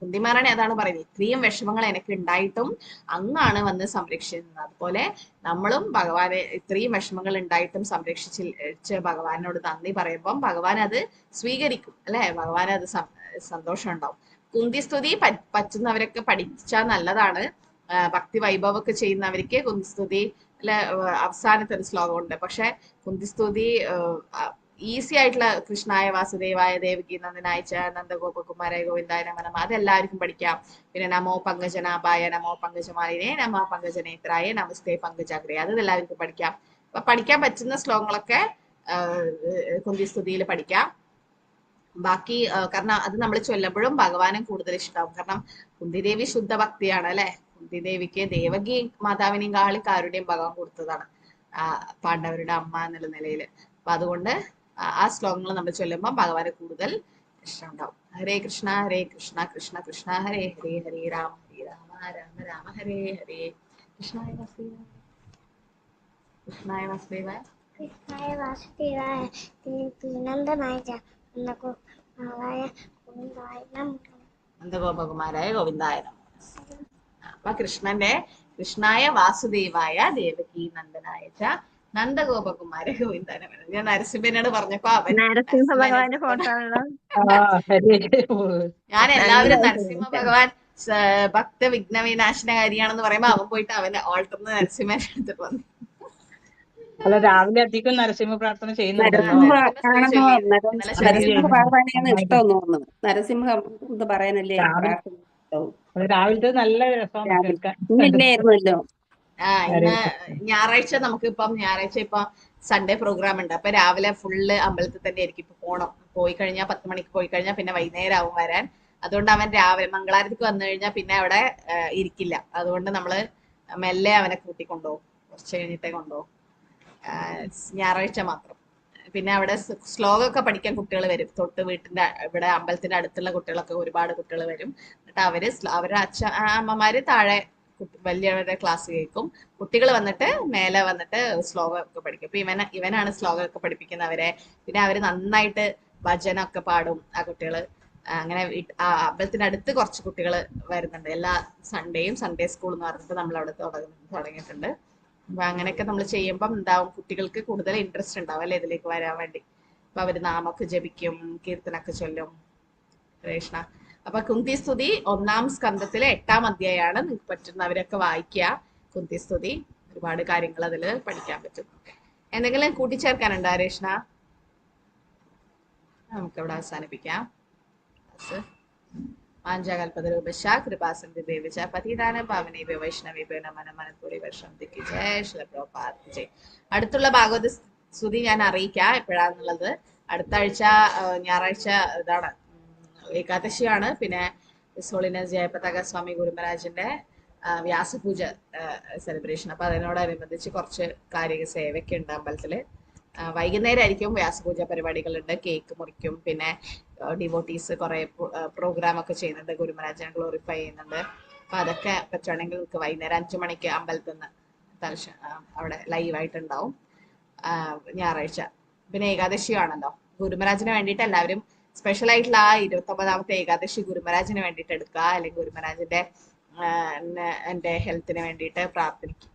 A: കുന്തി മഹാറാണി അതാണ് പറയുന്നത്, ഇത്രയും വിഷമങ്ങൾ എനിക്ക് ഉണ്ടായിട്ടും അങ്ങാണ് വന്ന് സംരക്ഷിക്കുന്നത്. അതുപോലെ നമ്മളും ഭഗവാനെ ഇത്രയും വിഷമങ്ങൾ ഉണ്ടായിട്ടും സംരക്ഷിച്ച് ഭഗവാനോട് നന്ദി പറയുമ്പം ഭഗവാൻ അത് സ്വീകരിക്കും, അല്ലെ? ഭഗവാൻ അത് സന്തോഷം ഉണ്ടാവും. കുന്തിസ്തുതി പറ്റുന്നവരൊക്കെ പഠിച്ചാൽ നല്ലതാണ്. ഭക്തി വൈഭവമൊക്കെ ചെയ്യുന്നവർക്ക് കുന്തിസ്തുതി അവസാനത്തെ ഒരു ശ്ലോകമുണ്ട്. പക്ഷെ കുന്തിസ്തുതി ഈസി ആയിട്ടുള്ള കൃഷ്ണായ വാസുദേവായ ദേവകി നന്ദനായ നന്ദഗോപകുമാരായ ഗോവിന്ദായ നമ അതെല്ലാവർക്കും പഠിക്കാം. പിന്നെ നമോ പങ്കജനാഭായ നമോ പങ്കജമാലിനെ നമോ പങ്കജനേത്രായ നമസ്തേ പങ്കജാഗ്രേ അത് എല്ലാവർക്കും പഠിക്കാം. അപ്പൊ പഠിക്കാൻ പറ്റുന്ന ശ്ലോകങ്ങളൊക്കെ കുന്തിസ്തുതിയിൽ പഠിക്കാം. ബാക്കി കാരണം അത് നമ്മൾ ചൊല്ലുമ്പോഴും ഭഗവാനും കൂടുതൽ ഇഷ്ടമാവും. കാരണം കുന്തിദേവി ശുദ്ധ ഭക്തിയാണ് അല്ലെ. കുന്തിദേവിക്ക് ദേവകി മാതാവിനെയും കാളി കാരുണ്യം ഭഗവാൻ കൊടുത്തതാണ് പാണ്ഡവരുടെ അമ്മ എന്നുള്ള നിലയില്. അപ്പൊ അതുകൊണ്ട് ആ ശ്ലോകങ്ങൾ നമ്മൾ ചൊല്ലുമ്പോൾ ഭഗവാന് കൂടുതൽ ഇഷ്ടം ഉണ്ടാവും. ഹരേ കൃഷ്ണ കൃഷ്ണ കൃഷ്ണ ഹരേ ഹരേ ഹരേ രാമ രാമ രാമ ഹരേ ഹരേ. കൃഷ്ണായ വാസുദേവായ കൃഷ്ണായ വാസുദേവായ
P: കൃഷ്ണായ വാസുദേവായ നന്ദനായ
A: നന്ദഗോപകുമാരായ ഗോവിന്ദായ നമഃ. അപ്പൊ കൃഷ്ണായ വാസുദേവായ ദേവകി നന്ദനായ നന്ദഗോപകുമാര ഗോവിന്ദായ നമഃ. ഞാൻ നരസിംഹനോട് പറഞ്ഞപ്പോ അവൻ
Q: നരസിംഹ ഭഗവാന്റെ ഫോട്ടോ ആണല്ലോ.
A: ഞാൻ എല്ലാവരും നരസിംഹ ഭഗവാൻ ഭക്ത വിഘ്ന വിനാശനകാരിയാണെന്ന് പറയുമ്പോ അവൻ പോയിട്ട് അവന്റെ ഓൾട്ടർന്ന് നരസിംഹനെ എടുത്തിട്ട് വന്നു.
B: അല്ല രാവിലെ അധികം നരസിംഹ പ്രാർത്ഥന ചെയ്യുന്നുണ്ടല്ലോ.
O: നരസിംഹ ഭഗവാനെയാണ് ഇഷ്ടം തോന്നുന്നത്. നരസിംഹം ഇത് പറയാനല്ലേ
B: രാവിലത്തെ നല്ല രസം കേൾക്കാൻ.
O: ഇല്ലായിരുന്നല്ലോ.
A: ഇന്ന് ഞായറാഴ്ച ഞായറാഴ്ച ഇപ്പൊ സൺഡേ പ്രോഗ്രാം ഉണ്ട്. അപ്പൊ രാവിലെ ഫുള്ള് അമ്പലത്തിൽ തന്നെ ആയിരിക്കും. ഇപ്പൊ പോയി കഴിഞ്ഞാൽ 10 മണിക്ക് പോയി കഴിഞ്ഞാൽ പിന്നെ വൈകുന്നേരം ആവും വരാൻ. അതുകൊണ്ട് അവൻ രാവിലെ മംഗളാരത്തിക്ക് വന്നു കഴിഞ്ഞാൽ പിന്നെ അവിടെ ഇരിക്കില്ല. അതുകൊണ്ട് നമ്മള് മെല്ലെ അവനെ കൂട്ടിക്കൊണ്ടുപോകും. കുറച്ച് കഴിഞ്ഞിട്ടേ കൊണ്ടുപോകും. ഞായറാഴ്ച മാത്രം. പിന്നെ അവിടെ ശ്ലോകമൊക്കെ പഠിക്കാൻ കുട്ടികൾ വരും. തൊട്ട് വീട്ടിന്റെ ഇവിടെ അമ്പലത്തിന്റെ അടുത്തുള്ള കുട്ടികളൊക്കെ ഒരുപാട് കുട്ടികൾ വരും. എന്നിട്ട് അവരുടെ അമ്മമാര് താഴെ വലിയവരുടെ ക്ലാസ് കേൾക്കും. കുട്ടികൾ വന്നിട്ട് മേലെ വന്നിട്ട് ശ്ലോകമൊക്കെ പഠിക്കും. അപ്പൊ ഇവനാണ് ശ്ലോകമൊക്കെ പഠിപ്പിക്കുന്നവരെ. പിന്നെ അവര് നന്നായിട്ട് ഭജനൊക്കെ പാടും ആ കുട്ടികള്. അങ്ങനെ അമ്പലത്തിന്റെ അടുത്ത് കുറച്ച് കുട്ടികൾ വരുന്നുണ്ട്. എല്ലാ സൺഡേയും സൺഡേ സ്കൂൾ എന്ന് പറഞ്ഞിട്ട് നമ്മൾ അവിടെ തുടങ്ങിയിട്ടുണ്ട്. അപ്പൊ അങ്ങനെയൊക്കെ നമ്മൾ ചെയ്യുമ്പം എന്താവും, കുട്ടികൾക്ക് കൂടുതൽ ഇൻട്രസ്റ്റ് ഉണ്ടാവും അല്ലെ ഇതിലേക്ക് വരാൻ വേണ്ടി. അപ്പൊ അവര് നാമൊക്കെ ജപിക്കും, കീർത്തനൊക്കെ ചൊല്ലും. കൃഷ്ണ. അപ്പൊ കുന്തിസ്തുതി 1-ാം സ്കന്ധത്തിലെ 8-ാം അധ്യായമാണ്. നിങ്ങൾക്ക് പറ്റുന്നവരൊക്കെ വായിക്കുക കുന്തിസ്തുതി. ഒരുപാട് കാര്യങ്ങൾ അതിൽ പഠിക്കാൻ പറ്റും. എന്തെങ്കിലും കൂട്ടിച്ചേർക്കാനുണ്ടോ കൃഷ്ണ? നമുക്കിവിടെ അവസാനിപ്പിക്കാം. വാഞ്ചാകൽപതരൂപശ കൃപാസന്ധി ദേവിച്ച പതിദാന പാവനേഭ്യ വൈഷ്ണവേഭ്യോ നമഃ മനഃപൂർവ്വ വർഷം ദിക്കി ജയ ശ്രീ പ്രഭുപാദ് ജയ്. അടുത്തുള്ള ഭാഗവത സ്തുതി ഞാൻ അറിയിക്കാം എപ്പോഴാന്നുള്ളത്. അടുത്ത ആഴ്ച ഞായറാഴ്ച ഇതാണ് ഏകാദശിയാണ്. പിന്നെ സോളിനസ് ജയപതാക സ്വാമി ഗുരുമഹാരാജിന്റെ വ്യാസപൂജ സെലിബ്രേഷൻ. അപ്പൊ അതിനോടനുബന്ധിച്ച് കുറച്ച് കാരിക സേവയൊക്കെ ഉണ്ട് അമ്പലത്തില്. വൈകുന്നേരം ആയിരിക്കും വ്യാസപൂജ പരിപാടികളുണ്ട്. കേക്ക് മുറിക്കും. പിന്നെ ഡിവോട്ടീസ് കുറെ പ്രോഗ്രാം ഒക്കെ ചെയ്യുന്നുണ്ട്. ഗുരുമഹാരാജനെ ഗ്ലോറിഫൈ ചെയ്യുന്നുണ്ട്. അപ്പൊ അതൊക്കെ പറ്റുവാണെങ്കിൽ നിങ്ങൾക്ക് വൈകുന്നേരം 5 മണിക്ക് അമ്പലത്തിൽ നിന്ന് അവിടെ ലൈവായിട്ടുണ്ടാവും ഞായറാഴ്ച. പിന്നെ ഏകാദശിയാണല്ലോ. ഗുരുമഹാരാജിന് വേണ്ടിയിട്ട് എല്ലാവരും സ്പെഷ്യൽ ആയിട്ടുള്ള ആ 29ാമത്തെ ഏകാദശി ഗുരുമഹാരാജിന് വേണ്ടിയിട്ട് എടുക്കുക. അല്ലെങ്കിൽ ഗുരുമഹാരാജിന്റെ എന്റെ ഹെൽത്തിന് വേണ്ടിയിട്ട്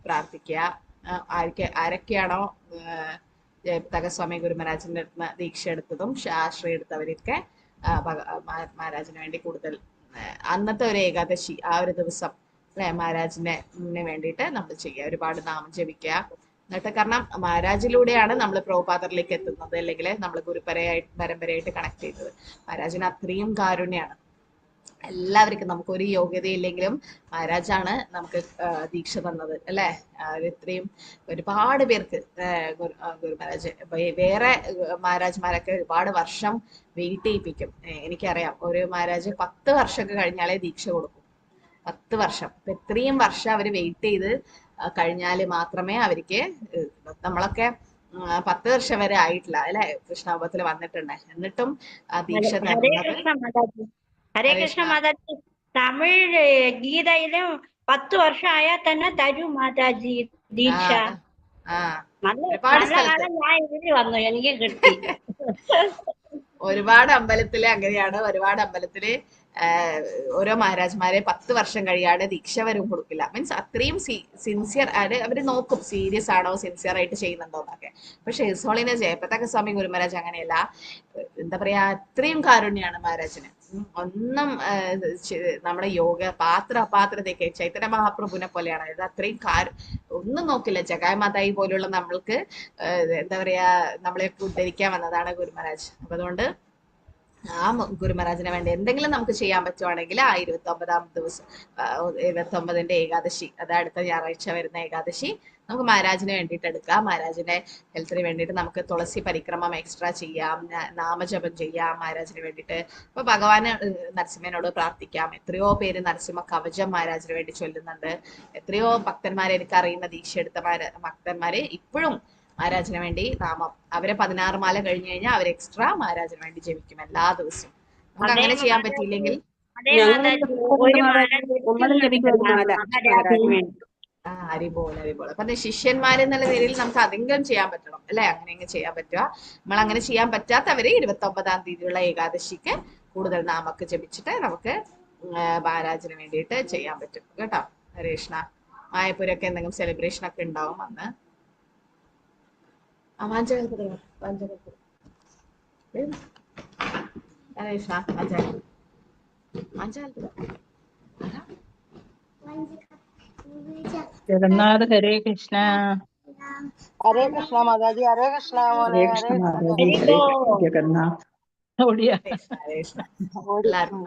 A: പ്രാർത്ഥിക്കുക. ആരൊക്കെയാണോ ജയപതാകസ്വാമി ഗുരുമഹാരാജിന്റെ അടുത്ത് ദീക്ഷ എടുത്തതും ആശ്രയം എടുത്തവരൊക്കെ മഹാരാജിന് വേണ്ടി കൂടുതൽ അന്നത്തെ ഒരു ഏകാദശി ആ ഒരു ദിവസം അല്ലെ മഹാരാജിനെ വേണ്ടിയിട്ട് നമ്മൾ ചെയ്യുക. ഒരുപാട് നാമം ജപിക്കുക. എന്നിട്ട് കാരണം മഹാരാജിലൂടെയാണ് നമ്മൾ പ്രഭുപാദറിലേക്ക് എത്തുന്നത്. അല്ലെങ്കിൽ നമ്മൾ പരമ്പരയായിട്ട് കണക്ട് ചെയ്തത്. മഹാരാജിന് അത്രയും കാരുണ്യാണ് എല്ലാവർക്കും. നമുക്കൊരു യോഗ്യതയില്ലെങ്കിലും മഹാരാജാണ് നമുക്ക് ദീക്ഷ തന്നത് അല്ലെ. ഇത്രയും ഒരുപാട് പേർക്ക് ഗുരുമഹാരാജ് വേറെ മഹാരാജ്മാരൊക്കെ ഒരുപാട് വർഷം വെയിറ്റ് ചെയ്യിപ്പിക്കും. എനിക്കറിയാം ഒരു മഹാരാജ് 10 വർഷമൊക്കെ കഴിഞ്ഞാലേ ദീക്ഷ കൊടുക്കും. 10 വർഷം. അപ്പൊ ഇത്രയും വർഷം അവര് വെയിറ്റ് ചെയ്ത് കഴിഞ്ഞാല് മാത്രമേ അവർക്ക്, നമ്മളൊക്കെ 10 വർഷം വരെ ആയിട്ടില്ല അല്ലെ കൃഷ്ണാപത്തിൽ വന്നിട്ടുണ്ട്. എന്നിട്ടും ആ ദീക്ഷ
G: ഹരേ കൃഷ്ണ മാതാജി. തമിഴ് ഗീതയിലും 10 വർഷം ആയാൽ തന്നെ തരൂ മാതാജി ദീക്ഷ. നല്ല കാലം ഞാൻ ഇതിൽ വന്നു, എനിക്ക് കിട്ടി.
A: ഒരുപാട് അമ്പലത്തില് അങ്ങനെയാണ്. ഒരുപാട് അമ്പലത്തില് ഓരോ മഹാരാജ്മാരെ 10 വർഷം കഴിയാതെ ദീക്ഷ വരും കൊടുക്കില്ല. മീൻസ് അത്രയും സിൻസിയർ അവര് നോക്കും സീരിയസ് ആണോ, സിൻസിയർ ആയിട്ട് ചെയ്യുന്നുണ്ടോ എന്നൊക്കെ. പക്ഷെ ഹിസ് ഹോളിനസ് ജയപതാക സ്വാമി ഗുരുമഹാരാജ് അങ്ങനെയല്ല. എന്താ പറയാ, അത്രയും കാരുണ്യാണ് മഹാരാജിന്. ഒന്നും നമ്മുടെ യോഗ പാത്രതയൊക്കെ ചൈതന്യ മഹാപ്രഭുവിനെ പോലെയാണ്. ഇത് അത്രയും ഒന്നും നോക്കില്ല. ജഗായ് മാതായി പോലുള്ള നമ്മൾക്ക് എന്താ പറയാ നമ്മളെ ഉദ്ധരിക്കാൻ വന്നതാണ് ഗുരു മഹാരാജ്. അപ്പൊ അതുകൊണ്ട് ആ ഗുരു മഹാരാജിന് വേണ്ടി എന്തെങ്കിലും നമുക്ക് ചെയ്യാൻ പറ്റുവാണെങ്കിൽ ആ 29-ാം ദിവസം 29ന്റെ ഏകാദശി, അത് അടുത്ത ഞായറാഴ്ച വരുന്ന ഏകാദശി നമുക്ക് മഹാരാജിന് വേണ്ടിയിട്ട് എടുക്കാം. മഹാരാജിന്റെ ഹെൽത്തിന് വേണ്ടിയിട്ട് നമുക്ക് തുളസി പരിക്രമം എക്സ്ട്രാ ചെയ്യാം, നാമജപം ചെയ്യാം മഹാരാജിന് വേണ്ടിയിട്ട്. ഇപ്പൊ ഭഗവാന് നരസിംഹനോട് പ്രാർത്ഥിക്കാം. എത്രയോ പേര് നരസിംഹ കവചം മഹാരാജിന് വേണ്ടി ചൊല്ലുന്നുണ്ട്. എത്രയോ ഭക്തന്മാരെ, എനിക്ക് അറിയുന്ന ദീക്ഷ എടുത്ത ഭക്തന്മാരെ ഇപ്പോഴും മഹാരാജിന് വേണ്ടി നാമം, അവരെ 16 മാല കഴിഞ്ഞു കഴിഞ്ഞാൽ അവർ എക്സ്ട്രാ മഹാരാജിന് വേണ്ടി ജപിക്കും എല്ലാ ദിവസവും. നമുക്ക് അങ്ങനെ ചെയ്യാൻ പറ്റിയില്ലെങ്കിൽ അരിപോൾ പറഞ്ഞ ശിഷ്യന്മാര് എന്നുള്ള നിലയിൽ നമുക്ക് അതെങ്കിലും ചെയ്യാൻ പറ്റണം അല്ലെ? അങ്ങനെ ചെയ്യാൻ പറ്റുക. നമ്മൾ അങ്ങനെ ചെയ്യാൻ പറ്റാത്തവര് 29-ാം തീയതിയുള്ള ഏകാദശിക്ക് കൂടുതൽ നാമൊക്കെ ജപിച്ചിട്ട് നമുക്ക് മഹാരാജിന് വേണ്ടിയിട്ട് ചെയ്യാൻ പറ്റും കേട്ടോ. ഹരേ കൃഷ്ണ. മായപ്പൂരൊക്കെ എന്തെങ്കിലും സെലിബ്രേഷൻ ഒക്കെ ഉണ്ടാവും അന്ന്.
B: ജഗന്നാഥ് ഹരേ കൃഷ്ണ.
E: ഹരേ കൃഷ്ണ മാതാജി. ഹരേ കൃഷ്ണ മോനെ.
B: ഹരേ കൃഷ്ണ മാതാജി. ജഗന്നാഥ്.
A: എല്ലാവർക്കും